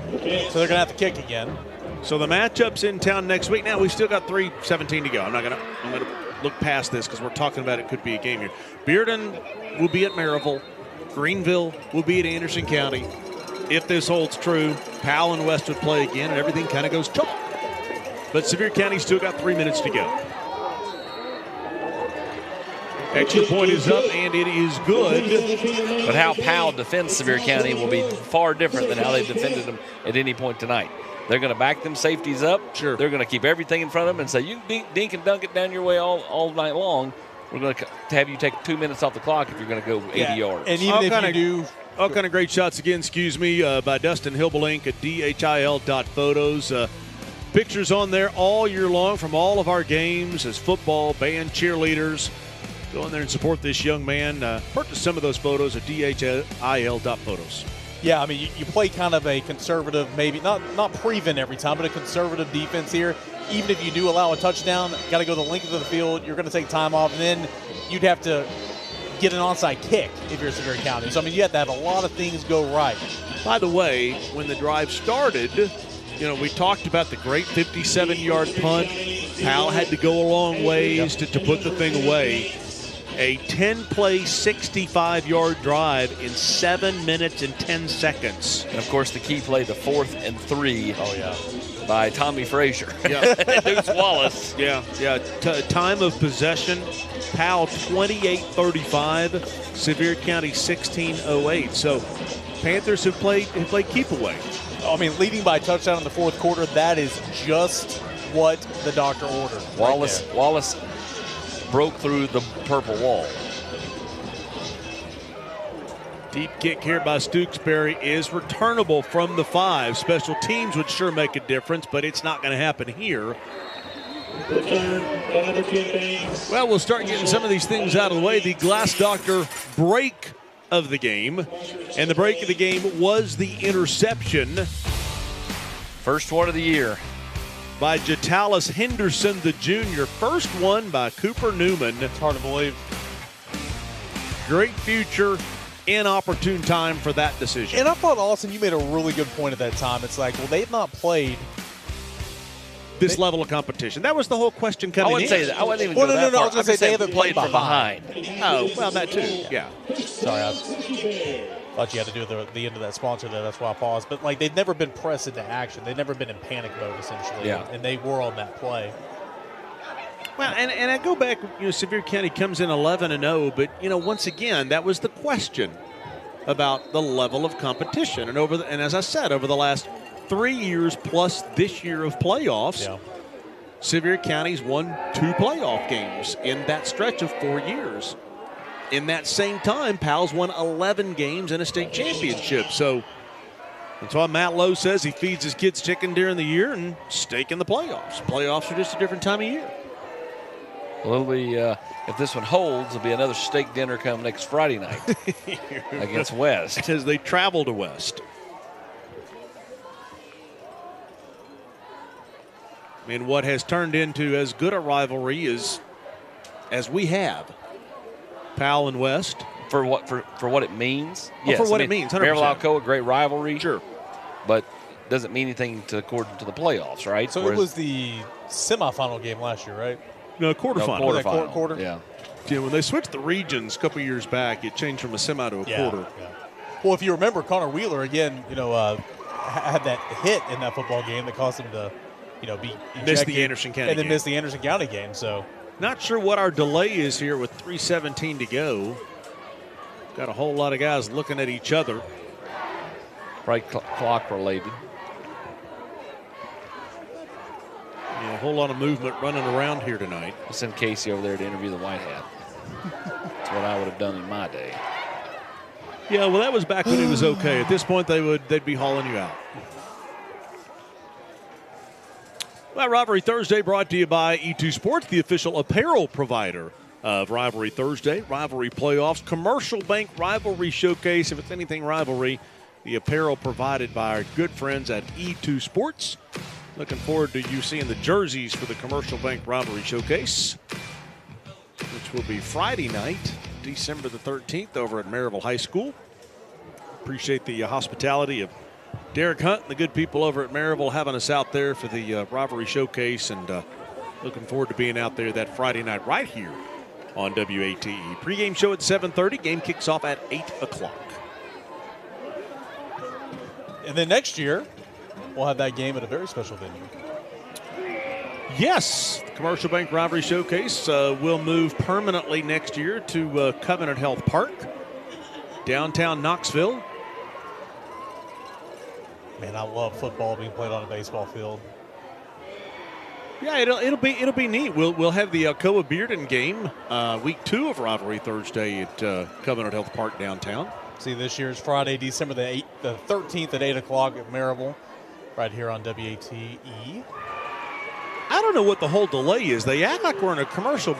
So they're going to have to kick again. So the matchup's in town next week. Now, we've still got 3:17 to go. I'm going to look past this because we're talking about it could be a game here. Bearden will be at Maryville. Greenville will be at Anderson County. If this holds true, Powell and West would play again, and everything kind of goes chalk. But Sevier County's still got 3 minutes to go. Extra point is up, and it is good. But how Powell defends Sevier County will be far different than how they defended them at any point tonight. They're going to back them safeties up. Sure. They're going to keep everything in front of them and say, you can dink and dunk it down your way all night long. We're going to have you take 2 minutes off the clock if you're going to go 80 yards. And even if you do. All kind of great shots again, by Dustin Hilbelink at dhil.photos. Pictures on there all year long from all of our games as football, band, cheerleaders. Go in there and support this young man. Purchase some of those photos at dhil.photos. Yeah, I mean, you play kind of a conservative, maybe not prevent every time, but a conservative defense here. Even if you do allow a touchdown, got to go the length of the field. You're going to take time off, and then you'd have to get an onside kick if you're Sevier County. So, I mean, you have to have a lot of things go right. By the way, when the drive started, we talked about the great 57-yard punt. Powell had to go a long ways to put the thing away. A 10-play, 65-yard drive in 7 minutes and 10 seconds. And, of course, the key play, the 4th and 3. Oh, yeah. by Tommy Frazier. Yeah. Deuce Wallace. Yeah. Time of possession, Powell 28-35, Sevier County 16-08. So Panthers have played keep away. I mean, leading by a touchdown in the fourth quarter, that is just what the doctor ordered. Wallace broke through the purple wall. Deep kick here by Stooksbury is returnable from the 5. Special teams would sure make a difference, but it's not going to happen here. Well, we'll start getting some of these things out of the way. The Glass Doctor break of the game, and the break of the game was the interception. First one of the year. By Jatalis Henderson, the junior. First one by Cooper Newman. It's hard to believe. Great future. Inopportune time for that decision. And I thought, Austin, you made a really good point at that time. It's like, well, they've not played this level of competition. That was the whole question coming in. I wouldn't say that. I wouldn't even go that far. I was going to say they haven't played from behind. Oh, well, that too. Yeah. Sorry, I thought you had to do the end of that sponsor there. That's why I paused. But, like, they've never been pressed into action. They've never been in panic mode, essentially. Yeah. And they were on that play. Well, and I go back, Sevier County comes in 11-0, but, once again, that was the question about the level of competition. And as I said, over the last 3 years plus this year of playoffs, Sevier County's won 2 playoff games in that stretch of 4 years. In that same time, Powell's won 11 games in a state championship. So that's why Matt Lowe says he feeds his kids chicken during the year and steak in the playoffs. Playoffs are just a different time of year. Well, it'll be, if this one holds, there'll be another steak dinner coming next Friday night against West. As they travel to West. In what has turned into as good a rivalry as we have. Powell and West. For what it means? Oh, yes, for what it means, 100%. Maryville-Alcoa, great rivalry. Sure. But doesn't mean anything according to the playoffs, right? So it was the semifinal game last year, right? No, quarterfinal. Quarter? Yeah. Yeah, when they switched the regions a couple years back, it changed from a semi to a quarter. Yeah. Well, if you remember, Connor Wheeler, again, had that hit in that football game that caused him to, be missed the Anderson County and then game. missed the Anderson County game. So, not sure what our delay is here with 3:17 to go. Got a whole lot of guys looking at each other. Probably clock related. A whole lot of movement running around here tonight. I'll send Casey over there to interview the White Hat. That's what I would have done in my day. Yeah, well, that was back when it was okay. At this point, they'd be hauling you out. Well, Rivalry Thursday brought to you by E2 Sports, the official apparel provider of Rivalry Thursday. Rivalry playoffs, Commercial Bank Rivalry Showcase. If it's anything rivalry, the apparel provided by our good friends at E2 Sports. Looking forward to you seeing the jerseys for the Commercial Bank Rivalry Showcase, which will be Friday night, December the 13th, over at Maryville High School. Appreciate the hospitality of Derek Hunt and the good people over at Maryville having us out there for the Rivalry Showcase, and looking forward to being out there that Friday night right here on WATE. Pre-game show at 7:30. Game kicks off at 8 o'clock. And then next year, we'll have that game at a very special venue. Yes, the Commercial Bank Rivalry Showcase will move permanently next year to Covenant Health Park, downtown Knoxville. Man, I love football being played on a baseball field. Yeah, it'll be neat. We'll have the Alcoa Bearden game, week 2 of Rivalry Thursday at Covenant Health Park downtown. See, this year's Friday, December the 13th at 8 o'clock at Maryville, right here on WATE. I don't know what the whole delay is. They act like we're in a commercial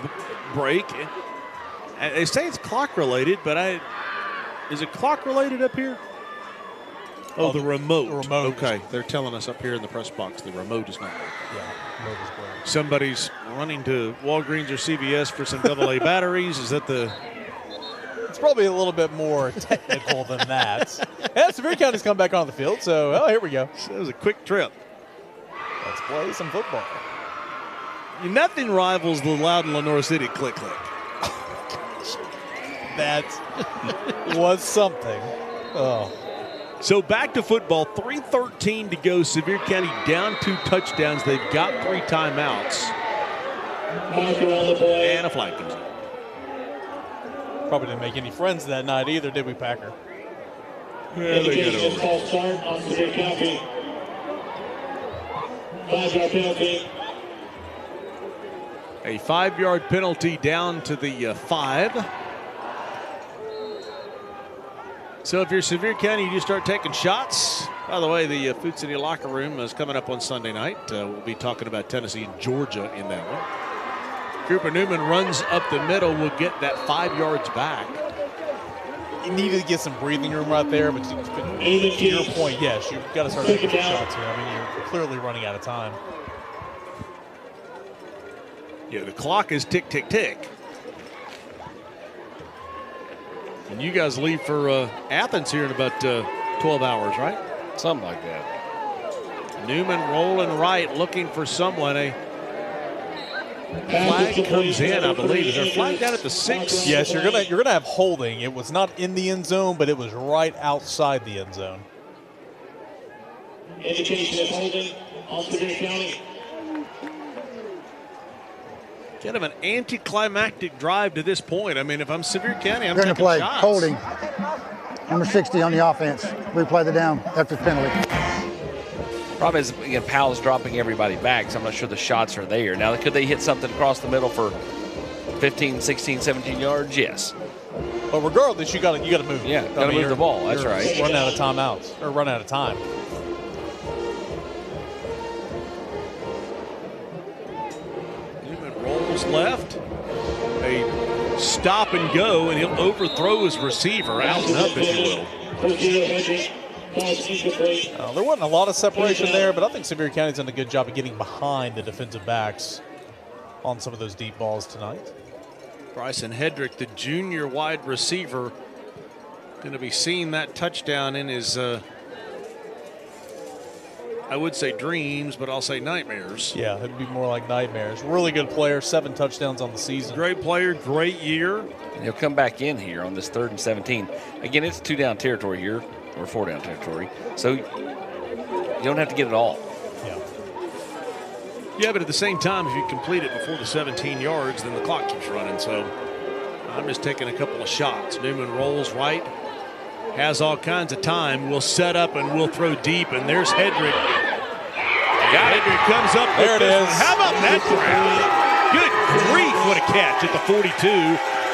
break. They say it's clock related, but is it clock related up here? Oh, the remote. The remote. Okay, they're telling us up here in the press box the remote is not working. Yeah, remote is broken. Somebody's running to Walgreens or CVS for some AA batteries. Is that the... It's probably a little bit more technical than that. Yeah, Sevier County's come back on the field, so here we go. It was a quick trip. Let's play some football. Nothing rivals the Loudon Lenore City click-click. That was something. Oh. So back to football, 3:13 to go. Sevier County down 2 touchdowns. They've got 3 timeouts. And a flag comes in. Probably didn't make any friends that night either, did we, Packer? Yeah, they get over it. Start on Sevier County. 5-yard penalty. A 5-yard penalty down to the 5. So if you're Sevier County, you just start taking shots. By the way, the Food City locker room is coming up on Sunday night. We'll be talking about Tennessee and Georgia in that one. Cooper Newman runs up the middle, will get that 5 yards back. You needed to get some breathing room right there, but to your point, yes, you've got to start taking shots here. I mean, you're clearly running out of time. Yeah, the clock is tick, tick, tick. And you guys leave for Athens here in about 12 hours, right? Something like that. Newman rolling right, looking for someone. A flag comes in, I believe. Is there a flag down at the 6? Yes, you're gonna have holding. It was not in the end zone, but it was right outside the end zone. Indication of holding on Sevier County. Kind of an anticlimactic drive to this point. I mean, if I'm Sevier County, I'm Going to taking play shots. holding. Number 60 on the offense. We play the down after the penalty. Problem is, again, Powell's dropping everybody back, so I'm not sure the shots are there. Now, could they hit something across the middle for 15, 16, 17 yards? Yes. But regardless, you got to move. Yeah, got to move the ball. That's right. Run out of timeouts or run out of time. Newman rolls left. A stop and go, and he'll overthrow his receiver out and up, if you will. There wasn't a lot of separation there, but I think Sevier County's done a good job of getting behind the defensive backs on some of those deep balls tonight. Bryson Hedrick, the junior wide receiver, going to be seeing that touchdown in his, I would say dreams, but I'll say nightmares. Yeah, it'd be more like nightmares. Really good player, 7 touchdowns on the season. Great player, great year. And he'll come back in here on this 3rd and 17. Again, it's 2-down territory here, or 4-down territory. So you don't have to get it all. Yeah, but at the same time, if you complete it before the 17 yards, then the clock keeps running. So I'm just taking a couple of shots. Newman rolls right, has all kinds of time. We'll set up and we'll throw deep, and there's Hedrick. Hedrick comes up there. It is. How about that grab? Good grief, what a catch at the 42.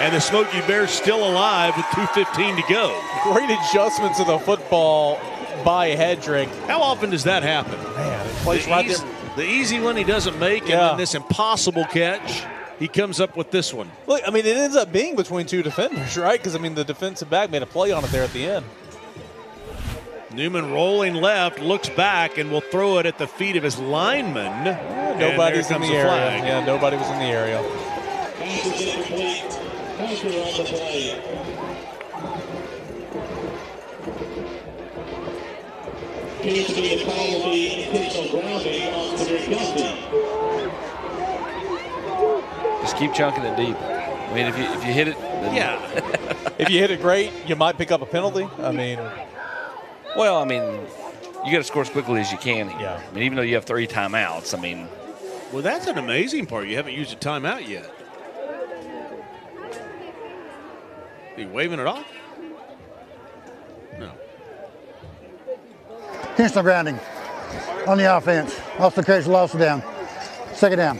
And the Smoky Bears still alive with 2:15 to go. Great adjustments of the football by Hedrick. How often does that happen? Man, it plays right there. The easy one he doesn't make, and then this impossible catch, he comes up with this one. Look, I mean, it ends up being between 2 defenders, right? Because, I mean, the defensive back made a play on it there at the end. Newman rolling left, looks back, and will throw it at the feet of his lineman. Nobody's in the area. Yeah, nobody was in the area. Appears to be a penalty, intentional grounding on Sevier County. Just keep chunking it deep. I mean, if you hit it, then if you hit it great, you might pick up a penalty. I mean, well, I mean, you got to score as quickly as you can here. Yeah. I mean, even though you have 3 timeouts, I mean. Well, that's an amazing part. You haven't used a timeout yet. Are you waving it off? No. Intentional grounding on the offense. Also carries loss down. 2nd down.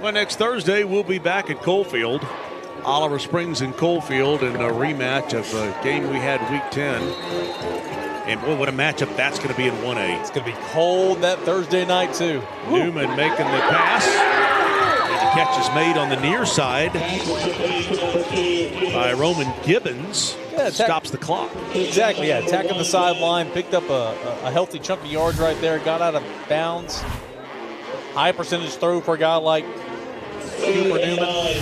Well, next Thursday, we'll be back at Coalfield. Oliver Springs and Coalfield in a rematch of a game we had week 10. And boy, what a matchup that's going to be in 1A. It's going to be cold that Thursday night, too. Newman making the pass. And the catch is made on the near side by Roman Gibbons. Yeah, stops the clock. Exactly, yeah. Attacking the sideline, picked up a healthy chunk of yards right there, got out of bounds. High percentage throw for a guy like Cooper Newman.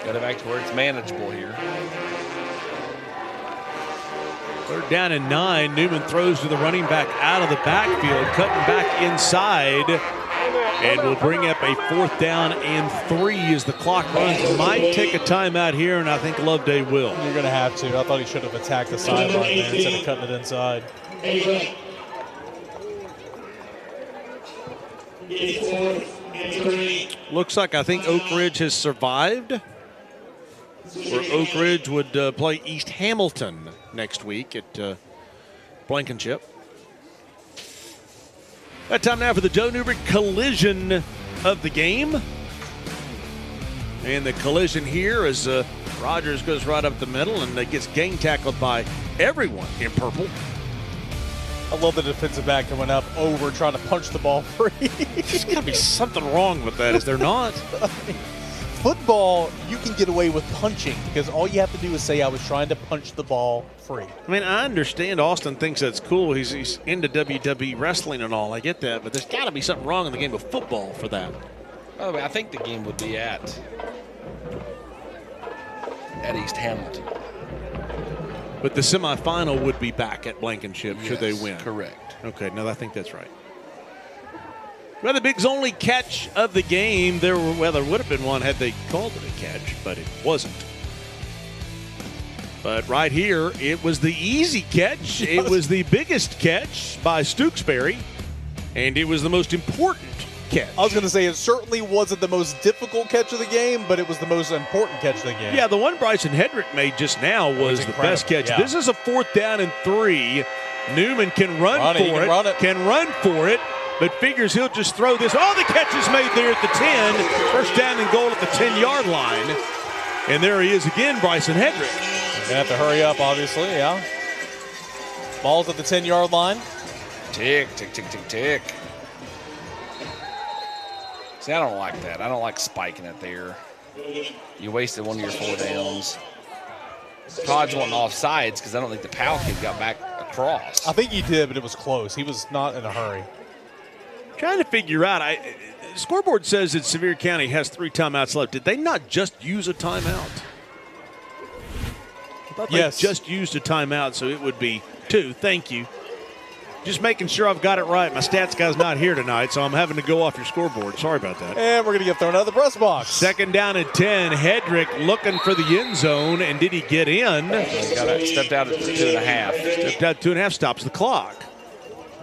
Got it back to where it's manageable here. 3rd down and 9. Newman throws to the running back out of the backfield, cutting back inside. And we'll bring up a 4th down and 3 as the clock runs. Might take a timeout here, and I think Loveday will. You're going to have to. I thought he should have attacked the sideline there instead of cutting it inside. Looks like I think Oak Ridge has survived. Where Oak Ridge would play East Hamilton next week at Blankenship. That time now for the Joe Newbert collision of the game. And the collision here as Rogers goes right up the middle and gets gang tackled by everyone in purple. I love the defensive back coming up over trying to punch the ball free. There's got to be something wrong with that, is there not? Football, you can get away with punching because all you have to do is say, I was trying to punch the ball free. I mean, I understand Austin thinks that's cool. He's into WWE wrestling and all. I get that. But there's got to be something wrong in the game of football for that. By the way, I think the game would be at East Hamilton. But the semifinal would be back at Blankenship should they win. Correct. Okay, no, I think that's right. Well, the Big's only catch of the game. There would have been one had they called it a catch, but it wasn't. But right here, it was the easy catch. It was the biggest catch by Stooksbury, and it was the most important catch. I was going to say it certainly wasn't the most difficult catch of the game, but it was the most important catch of the game. Yeah, the one Bryson Hedrick made just now was the best catch. Yeah. This is a 4th down and 3. Newman can run for it. But figures he'll just throw this. Oh, the catch is made there at the 10. First down and goal at the 10-yard line. And there he is again, Bryson Hedrick. Going to have to hurry up, obviously, yeah. Ball's at the 10-yard line. Tick, tick, tick, tick, tick. See, I don't like that. I don't like spiking it there. You wasted one of your 4 downs. Todd's wanting offsides because I don't think the Powell kid got back across. I think he did, but it was close. He was not in a hurry. Trying to figure out, scoreboard says that Sevier County has 3 timeouts left. Did they not just use a timeout? I thought they just used a timeout, so it would be 2. Thank you. Just making sure I've got it right. My stats guy's not here tonight, so I'm having to go off your scoreboard. Sorry about that. And we're going to get thrown out of the press box. 2nd down and 10. Hedrick looking for the end zone, and did he get in? Stepped out at 2.5. Stepped out 2.5, stops the clock.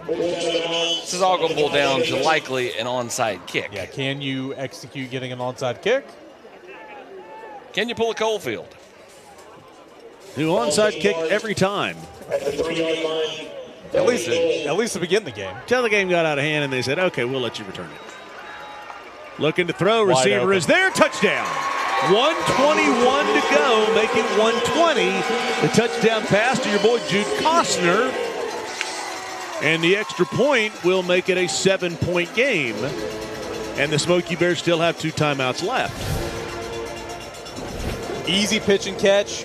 This is all going to boil down to likely an onside kick. Yeah, can you execute getting an onside kick? Can you pull a Coalfield? Do onside kick every time. At least to begin the game. Till the game got out of hand and they said, okay, we'll let you return it. Looking to throw, receiver is there, touchdown. 1:21 to go, make it 120. The touchdown pass to your boy Jude Costner. And the extra point will make it a 7-point game. And the Smoky Bears still have 2 timeouts left. Easy pitch and catch.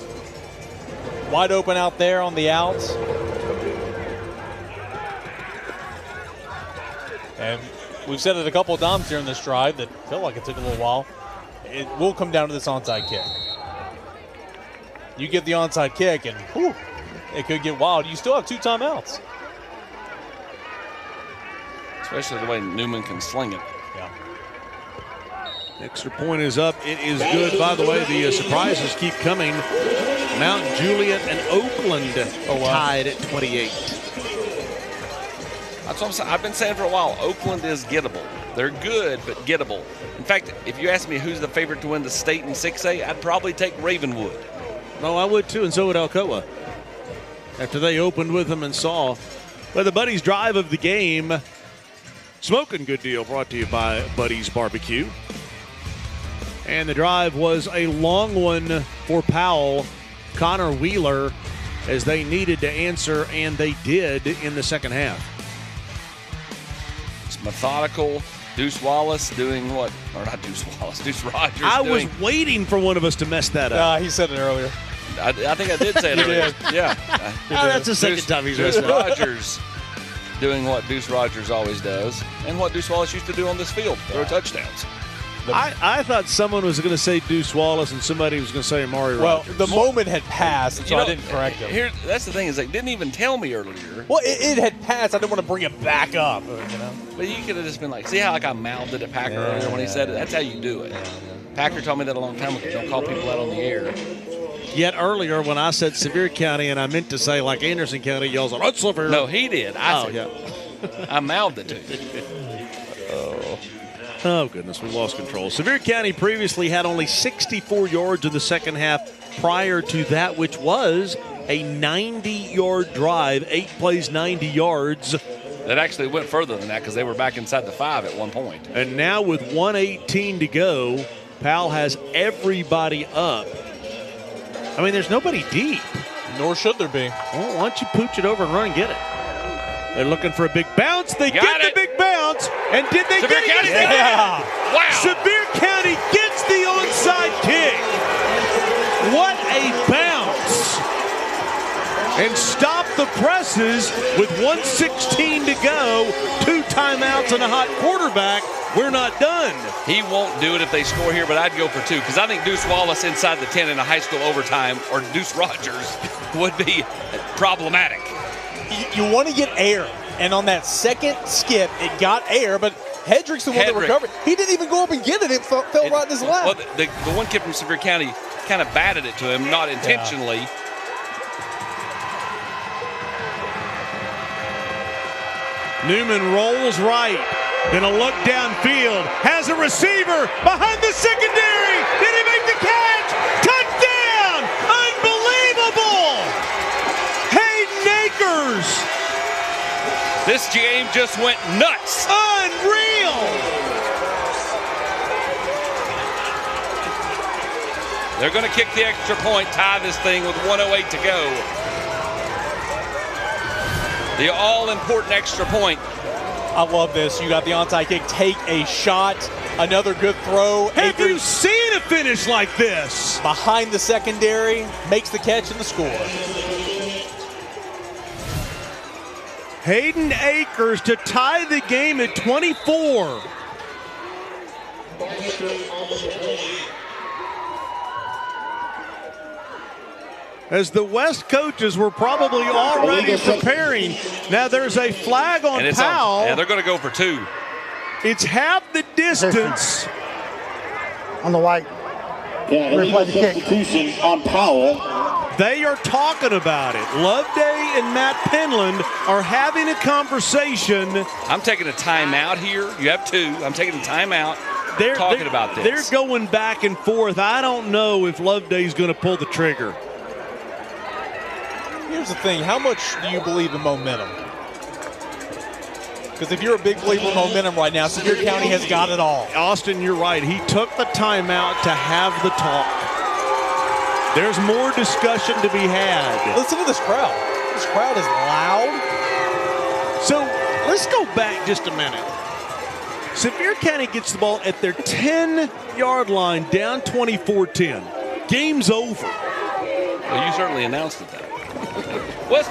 Wide open out there on the outs. And we've said it a couple of times during this drive that felt like it took a little while. It will come down to this onside kick. You get the onside kick and whew, it could get wild. You still have 2 timeouts. Especially the way Newman can sling it. Yeah. Extra point is up. It is good. By the way, the surprises keep coming. Mount Juliet and Oakland tied at 28. That's what I'm saying. I've been saying for a while, Oakland is gettable. They're good, but gettable. In fact, if you ask me who's the favorite to win the state in 6A, I'd probably take Ravenwood. No, I would too, and so would Alcoa. After they opened with them and saw. Well, the Buddies drive of the game. Smoking Good Deal brought to you by Buddies Barbecue. And the drive was a long one for Powell. Connor Wheeler, as they needed to answer, and they did in the second half. It's methodical. Deuce Wallace doing what? Or not Deuce Wallace, Deuce Rogers. I was waiting for one of us to mess that up. He said it earlier. I think I did say it earlier. Did. Yeah. That's the second time he's messed up. Rogers doing what Deuce Rogers always does and what Deuce Wallace used to do on this field, throw touchdowns. I thought someone was going to say Deuce Wallace and somebody was going to say Amari Rogers. Well, the moment had passed, so I didn't correct him. That's the thing is they didn't even tell me earlier. Well, it had passed. I didn't want to bring it back up. You know? But you could have just been like, see how I mouthed it at Packer earlier when he said it? That's how you do it. Packer told me that a long time ago. Don't call people out on the air. Yet earlier when I said Sevier County and I meant to say like Anderson County, y'all said, "That's Sevier." No, he did. I said, I mouthed it to you. Oh, goodness, we lost control. Sevier County previously had only 64 yards in the second half prior to that, which was a 90-yard drive, 8 plays, 90 yards. That actually went further than that because they were back inside the 5 at one point. And now with 1:18 to go, Powell has everybody up. I mean, there's nobody deep. Nor should there be. Well, why don't you pooch it over and run and get it? They're looking for a big bounce. They get the big bounce. And did they Sevier get County? it? Yeah. Wow. Sevier County gets the onside kick. What a bounce. And stop the presses with 1:16 to go. 2 timeouts and a hot quarterback. We're not done. He won't do it if they score here, but I'd go for 2 because I think Deuce Wallace inside the 10 in a high school overtime or Deuce Rogers would be problematic. You want to get air, and on that second skip, it got air, but Hedrick's the one that recovered. He didn't even go up and get it. It fell right in his lap. Well, the one kid from Sevier County kind of batted it to him, not intentionally. Yeah. Newman rolls right. Then a look downfield. Has a receiver behind the secondary. Did he make the catch? Touchdown! Unbelievable! Hayden Akers. This game just went nuts. Unreal! They're going to kick the extra point, tie this thing with 1:08 to go. The all-important extra point. I love this. You got the onside kick. Take a shot. Another good throw. Have you seen a finish like this? Behind the secondary. Makes the catch and the score. Hayden Akers to tie the game at 24. As the West coaches were probably already preparing. Now there's a flag on Powell. Yeah, they're going to go for 2. It's half the distance. On the white. Yeah, illegal substitution on Powell. They are talking about it. Loveday and Matt Penland are having a conversation. I'm taking a timeout here. You have 2. I'm taking a timeout. They're talking about this. They're going back and forth. I don't know if Loveday's going to pull the trigger. Here's the thing. How much do you believe in momentum? Because if you're a big believer in momentum right now, Sevier County has got it all. Austin, you're right. He took the timeout to have the talk. There's more discussion to be had. Listen to this crowd. This crowd is loud. So let's go back just a minute. Sevier County gets the ball at their 10-yard line, down 24-10. Game's over. Well, you certainly announced it, though.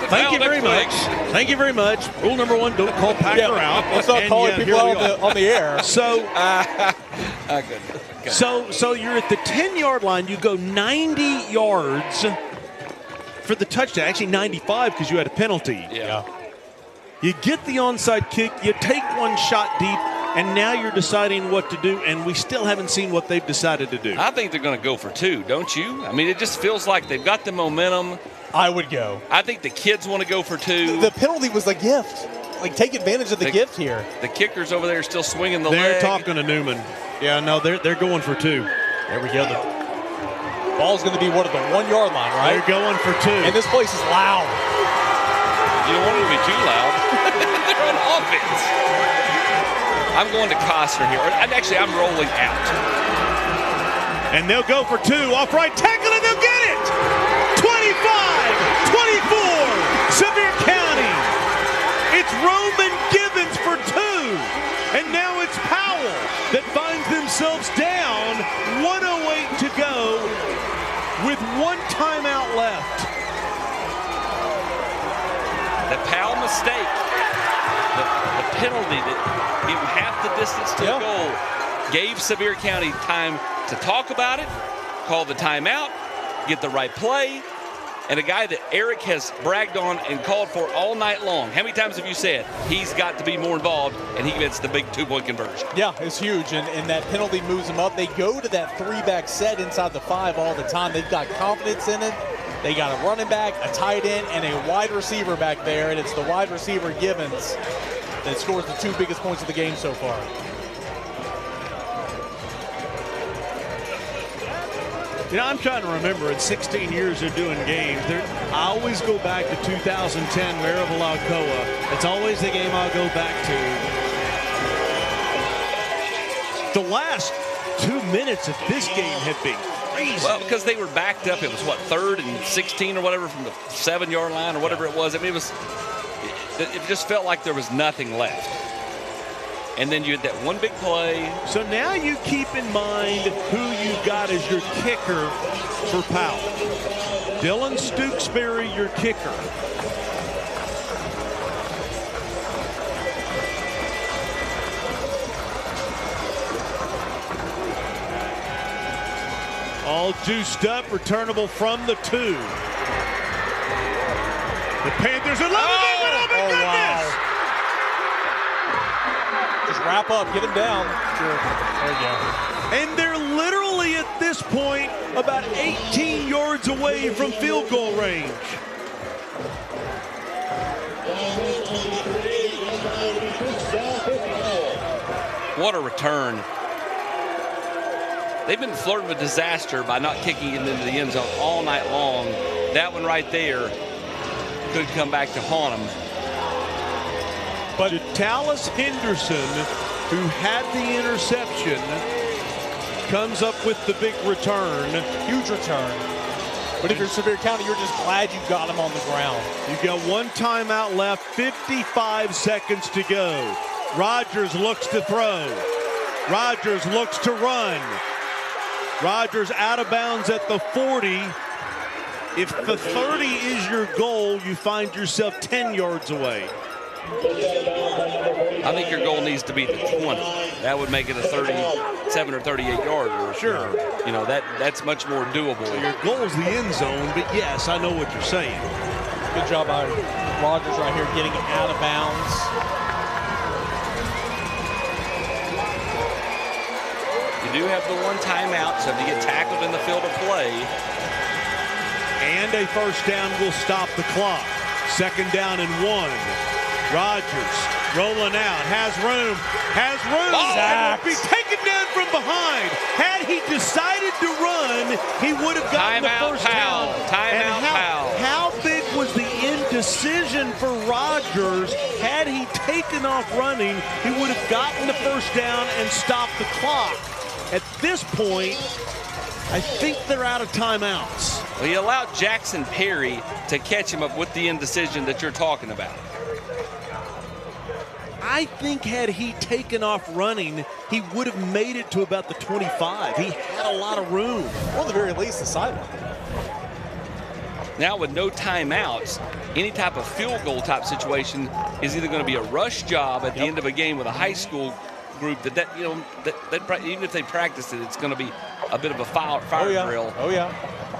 Thank you very much. Thank you very much. Rule number 1, don't call Packer out. Let's not call people out on the air. So, so you're at the 10-yard line. You go 90 yards for the touchdown. Actually, 95 because you had a penalty. Yeah. You get the onside kick. You take one shot deep, and now you're deciding what to do, and we still haven't seen what they've decided to do. I think they're going to go for 2, don't you? I mean, it just feels like they've got the momentum. I would go. I think the kids want to go for 2. The penalty was a gift. Like, take advantage of the gift here. The kickers over there are still swinging the leg. They're talking to Newman. Yeah, no, they're going for 2. There we go. The ball's going to be what, at the 1-yard line, right? They're going for 2. And this place is loud. You don't want it to be too loud. They're on offense. I'm going to Costner here. Actually, I'm rolling out. And they'll go for 2. Off right tackle, and they'll get it. 25-24, Sevier County. It's Roman Givens for 2. And now it's Powell that finds themselves down. 1:08 to go with 1 timeout left. The Powell mistake, the penalty that gave him half the distance to the goal, gave Sevier County time to talk about it, call the timeout, get the right play, and a guy that Eric has bragged on and called for all night long. How many times have you said he's got to be more involved, and he gets the big 2-point conversion? Yeah, it's huge, and that penalty moves them up. They go to that 3-back set inside the 5 all the time. They've got confidence in it. They got a running back, a tight end, and a wide receiver back there, and it's the wide receiver Givens that scores the 2 biggest points of the game so far. You know, I'm trying to remember, in 16 years of doing games, I always go back to 2010 Maryville, Alcoa. It's always the game I'll go back to. The last 2 minutes of this game have been crazy. Well, because they were backed up. It was, what, 3rd and 16 or whatever from the 7-yard line or whatever it was. I mean, it just felt like there was nothing left. And then you had that one big play. So now you keep in mind who you got as your kicker for Powell. Dylan Stooksbury, your kicker. All juiced up, returnable from the 2. The Panthers are loving it. Oh my goodness! Wow. Just wrap up, get him down. Sure. There you go. And they're literally at this point about 18 yards away from field goal range. What a return. They've been flirting with disaster by not kicking it into the end zone all night long. That one right there could come back to haunt them. But Talis Henderson, who had the interception, comes up with the big return. Huge return. But if you're Sevier County, you're just glad you got him on the ground. You've got 1 timeout left, 55 seconds to go. Rogers looks to throw. Rogers looks to run. Rogers out of bounds at the 40. If the 30 is your goal, you find yourself 10 yards away. I think your goal needs to be the 20. That would make it a 37 or 38 yarder. Sure. You know, that's much more doable. Your goal is the end zone, but yes, I know what you're saying. Good job by Rogers right here getting out of bounds. You do have the 1 timeout, so if you get tackled in the field of play. And a first down will stop the clock. 2nd down and 1. Rogers rolling out, has room, and will be taken down from behind. Had he decided to run, he would have gotten the first down. Timeout, Powell. How big was the indecision for Rogers? Had he taken off running, he would have gotten the first down and stopped the clock. At this point, I think they're out of timeouts. Well, he allowed Jackson Perry to catch him up with the indecision that you're talking about. I think had he taken off running, he would have made it to about the 25. He had a lot of room. Or at the very least, the sideline. Now with no timeouts, any type of field goal type situation is either going to be a rush job at the end of a game with a high school group that even if they practice it, it's going to be a bit of a fire drill. Oh, yeah.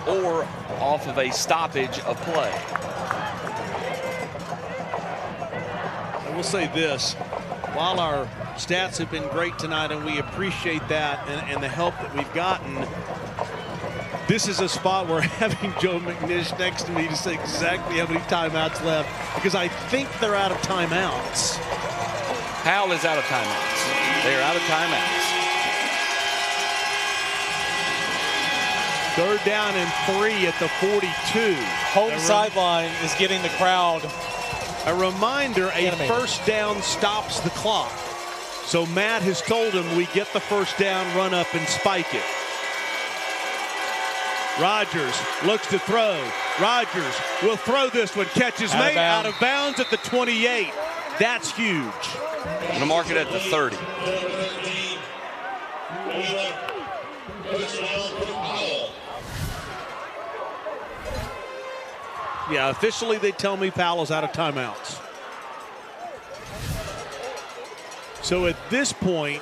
Or off of a stoppage of play. I will say this, while our stats have been great tonight and we appreciate that and the help that we've gotten, this is a spot where having Joe McNish next to me to say exactly how many timeouts left, because I think they're out of timeouts. Powell is out of timeouts. They're out of timeouts. 3rd down and 3 at the 42. Home sideline is getting the crowd. A reminder, a first down stops the clock. So Matt has told him we get the first down, run up and spike it. Rogers looks to throw. Rogers will throw this one. Catches made out of bounds at the 28. That's huge. I'm going to mark it at the 30. Yeah, officially they tell me Powell's out of timeouts. So at this point,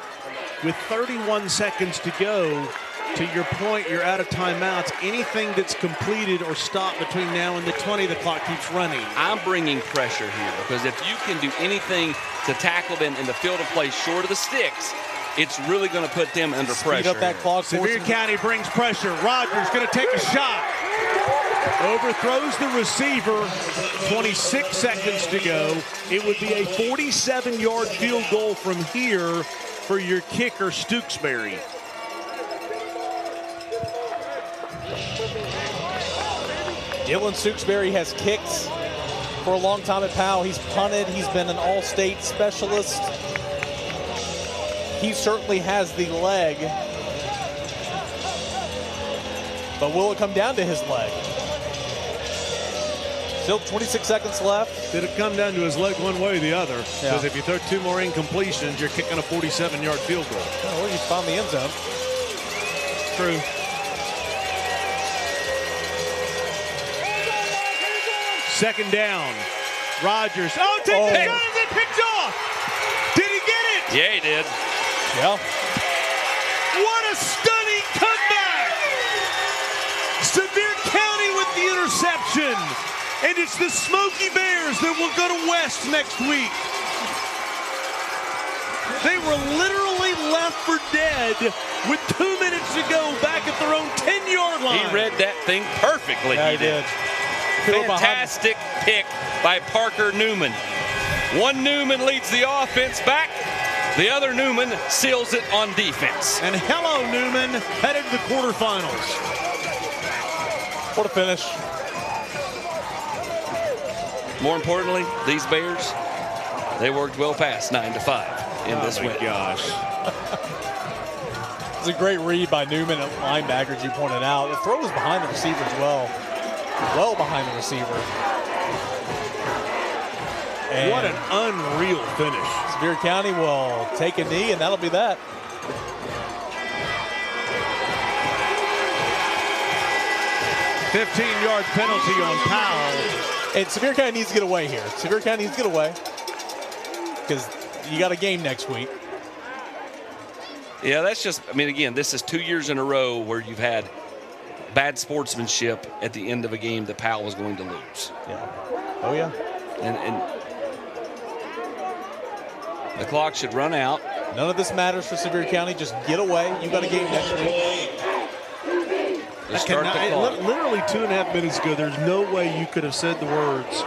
with 31 seconds to go. To your point, you're out of timeouts. Anything that's completed or stopped between now and the 20, the clock keeps running. I'm bringing pressure here because if you can do anything to tackle them in the field of play short of the sticks, it's really going to put them under pressure. Speed up that clock. Sevier County brings pressure. Rogers going to take a shot. Overthrows the receiver. 26 seconds to go. It would be a 47-yard field goal from here for your kicker, Stooksbury. Dylan Stooksbury has kicked for a long time at Powell. He's punted. He's been an all-state specialist. He certainly has the leg. But will it come down to his leg? Still 26 seconds left. Did it come down to his leg one way or the other? Because if you throw 2 more incompletions, you're kicking a 47-yard field goal. Well, you found the end zone. True. Second down. Rogers. Oh, takes a shot and then picks off. Did he get it? Yeah, he did. Yeah. What a stunning comeback. Sevier County with the interception. And it's the Smoky Bears that will go to West next week. They were literally left for dead with 2 minutes to go back at their own 10-yard line. He read that thing perfectly. Yeah, he did. Fantastic pick by Parker Newman. One Newman leads the offense back. The other Newman seals it on defense. And hello, Newman, headed to the quarterfinals. What a finish. More importantly, these Bears, they worked well past 9-5 in this win. Gosh. It's a great read by Newman at linebacker, as you pointed out. The throw was behind the receiver as well. Well behind the receiver. And what an unreal finish. Sevier County will take a knee, and that'll be that. $15-yard penalty on Powell. And Sevier County needs to get away here. Sevier County needs to get away because you got a game next week. Yeah, that's just, I mean, again, this is 2 years in a row where you've had bad sportsmanship at the end of a game that Powell was going to lose. Yeah. Oh, yeah. And the clock should run out. None of this matters for Sevier County. Just get away. You got a game next week. Just start the clock. Literally 2.5 minutes ago, there's no way you could have said the words.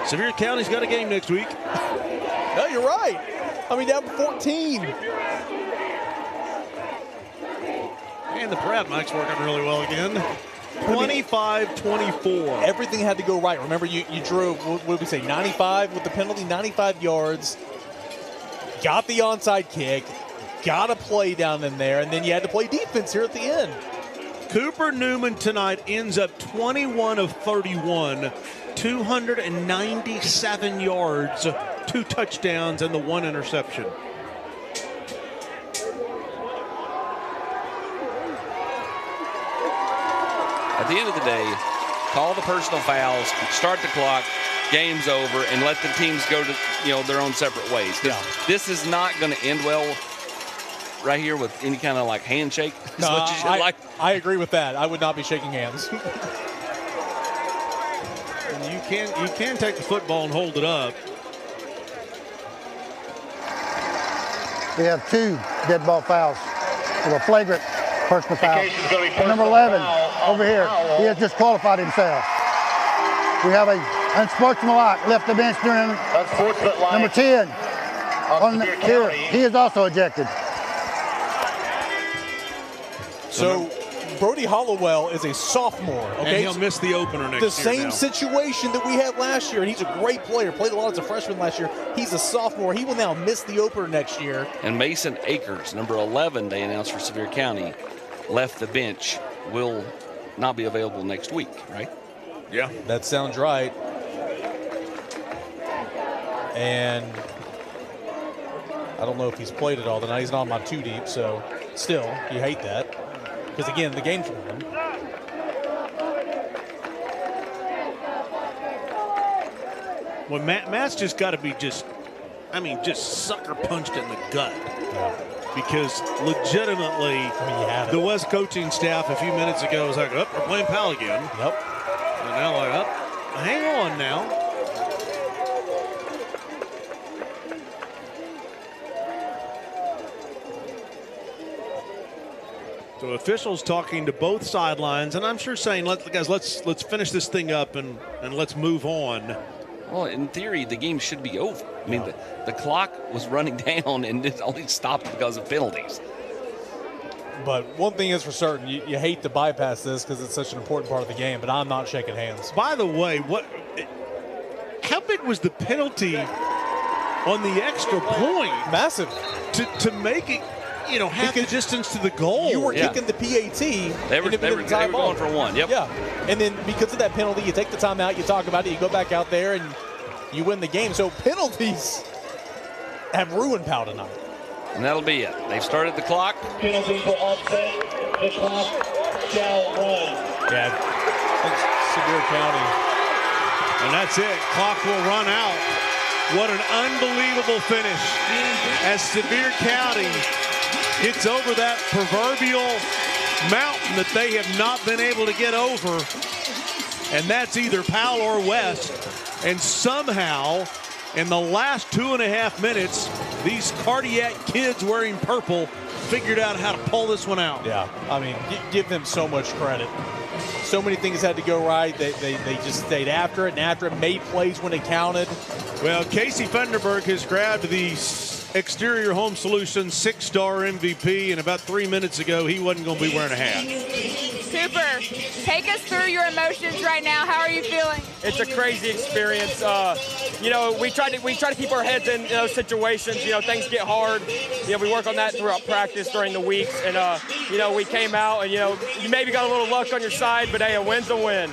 Sevier County's got a game next week. No, you're right. I mean, down 14. And the prep mic's working really well again. 25-24. Everything had to go right. Remember, you drove, what did we say, 95 with the penalty, 95 yards. Got the onside kick. Got a play down in there. And then you had to play defense here at the end. Cooper Newman tonight ends up 21 of 31, 297 yards, 2 touchdowns, and the 1 interception. At the end of the day, call the personal fouls, start the clock, game's over, and let the teams go to their own separate ways. Yeah. This is not going to end well right here with any kind of like handshake. No, I agree with that. I would not be shaking hands. And you can take the football and hold it up. We have 2 dead ball fouls with a flagrant personal foul. Number 11 over here, he has disqualified himself. We have a unsportsmanlike left the bench during number 10 on here. He is also ejected. So Brody Hollowell is a sophomore. Okay, and he'll miss the opener next year. The same situation that we had last year, and he's a great player. Played a lot as a freshman last year. He's a sophomore. He will now miss the opener next year. And Mason Akers, number 11, they announced for Sevier County, left the bench, will not be available next week, right? Yeah. That sounds right. And I don't know if he's played at all tonight. He's not on my 2 deep, so still, you hate that. Because, again, the game's won. Well, Matt's just got to be just sucker punched in the gut. Yeah. because legitimately the West coaching staff a few minutes ago was like, oh, we're playing Powell again. Yep. And now like, oh, hang on now. So officials talking to both sidelines, and I'm sure saying, guys, let's finish this thing up and let's move on. Well, in theory, the game should be over. I mean, the clock was running down, and it only stopped because of penalties. But one thing is for certain, you hate to bypass this because it's such an important part of the game, but I'm not shaking hands. By the way, how big was the penalty on the extra point? Massive. To make it, half the distance to the goal. You were kicking the PAT. They were going for one. Yep. Yeah. And then because of that penalty, you take the timeout, you talk about it, you go back out there, and you win the game. So penalties have ruined Powell tonight. And that'll be it. They've started the clock. Penalty for offset. The clock shall run. Yeah. Sevier County. And that's it. Clock will run out. What an unbelievable finish as Sevier County gets over that proverbial mountain that they have not been able to get over. And that's either Powell or West. And somehow, in the last 2.5 minutes, these cardiac kids wearing purple figured out how to pull this one out. Yeah, I mean, give them so much credit. So many things had to go right. They just stayed after it and after it, made plays when it counted. Well, Casey Funderburg has grabbed the Exterior Home Solutions 6-star MVP, and about 3 minutes ago, he wasn't going to be wearing a hat. Cooper, take us through your emotions right now. How are you feeling? It's a crazy experience. We try to keep our heads in those situations. Things get hard. We work on that throughout practice during the weeks, and we came out and you maybe got a little luck on your side, but hey, a win's a win.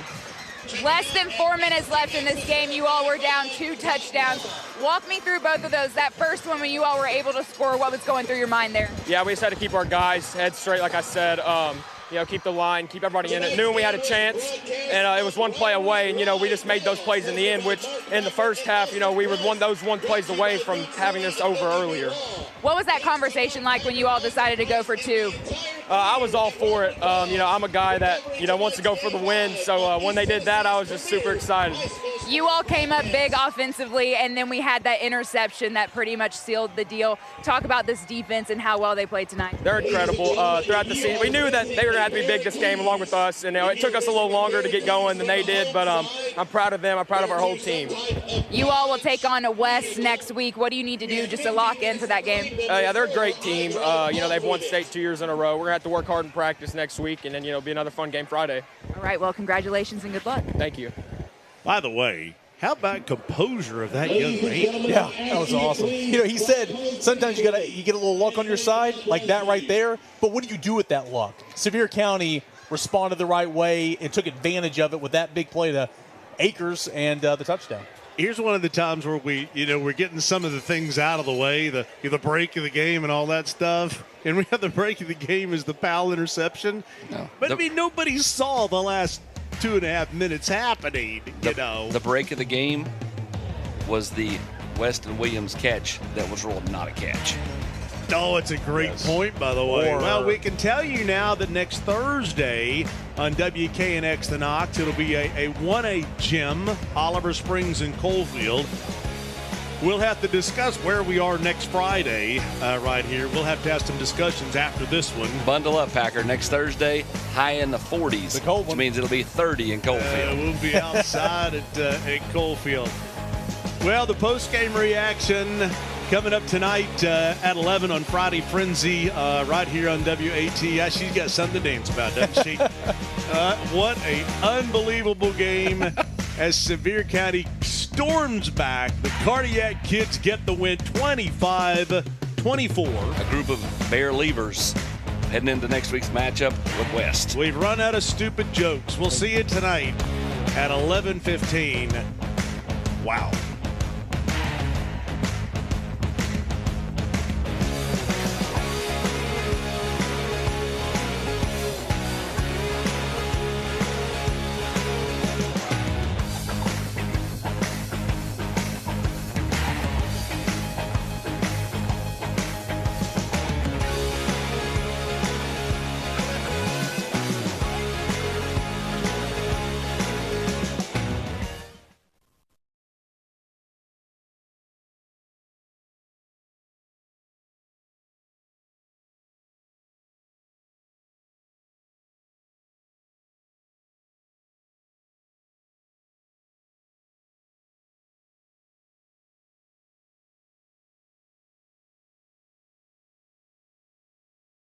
Less than 4 minutes left in this game. You all were down 2 touchdowns. Walk me through both of those. That first one when you all were able to score, what was going through your mind there? Yeah, we just had to keep our guys heads straight, like I said. Keep the line, keep everybody in it. Knew we had a chance, and it was one play away, and we just made those plays in the end, which in the first half, we were those one plays away from having this over earlier. What was that conversation like when you all decided to go for 2? I was all for it. I'm a guy that, wants to go for the win, so when they did that, I was just super excited. You all came up big offensively, and then we had that interception that pretty much sealed the deal. Talk about this defense and how well they played tonight. They're incredible throughout the season. We knew that they were going to have to be big this game along with us, and it took us a little longer to get going than they did, but I'm proud of them. I'm proud of our whole team. You all will take on West next week. What do you need to do just to lock into that game? Yeah, they're a great team. They've won state 2 years in a row. We're going to have to work hard in practice next week, and then, be another fun game Friday. All right, well, congratulations and good luck. Thank you. By the way, how about composure of that young man? Yeah, that was awesome. He said sometimes you get a little luck on your side, like that right there, but what do you do with that luck? Sevier County responded the right way and took advantage of it with that big play to Akers and the touchdown. Here's one of the times where we're getting some of the things out of the way, the break of the game and all that stuff. And we have the break of the game is the Powell interception. No, but nobody saw the last 2.5 minutes happening, The break of the game was the Weston Williams catch that was ruled not a catch. Oh, it's a great point, by the way. Well, we can tell you now that next Thursday on WKNX The Knox, it'll be a 1A gym, Oliver Springs and Coalfield. We'll have to discuss where we are next Friday right here. We'll have to have some discussions after this one. Bundle up, Packer. Next Thursday, high in the 40s, which means it'll be 30 in Coalfield. We'll be outside at Coalfield. Well, the post-game reaction coming up tonight at 11 on Friday Frenzy right here on WAT. She's got something to dance about, doesn't she? What an unbelievable game as Sevier County storms back. The Cardiac Kids get the win 25-24. A group of Bear Leavers heading into next week's matchup with West. We've run out of stupid jokes. We'll see you tonight at 11:15. Wow.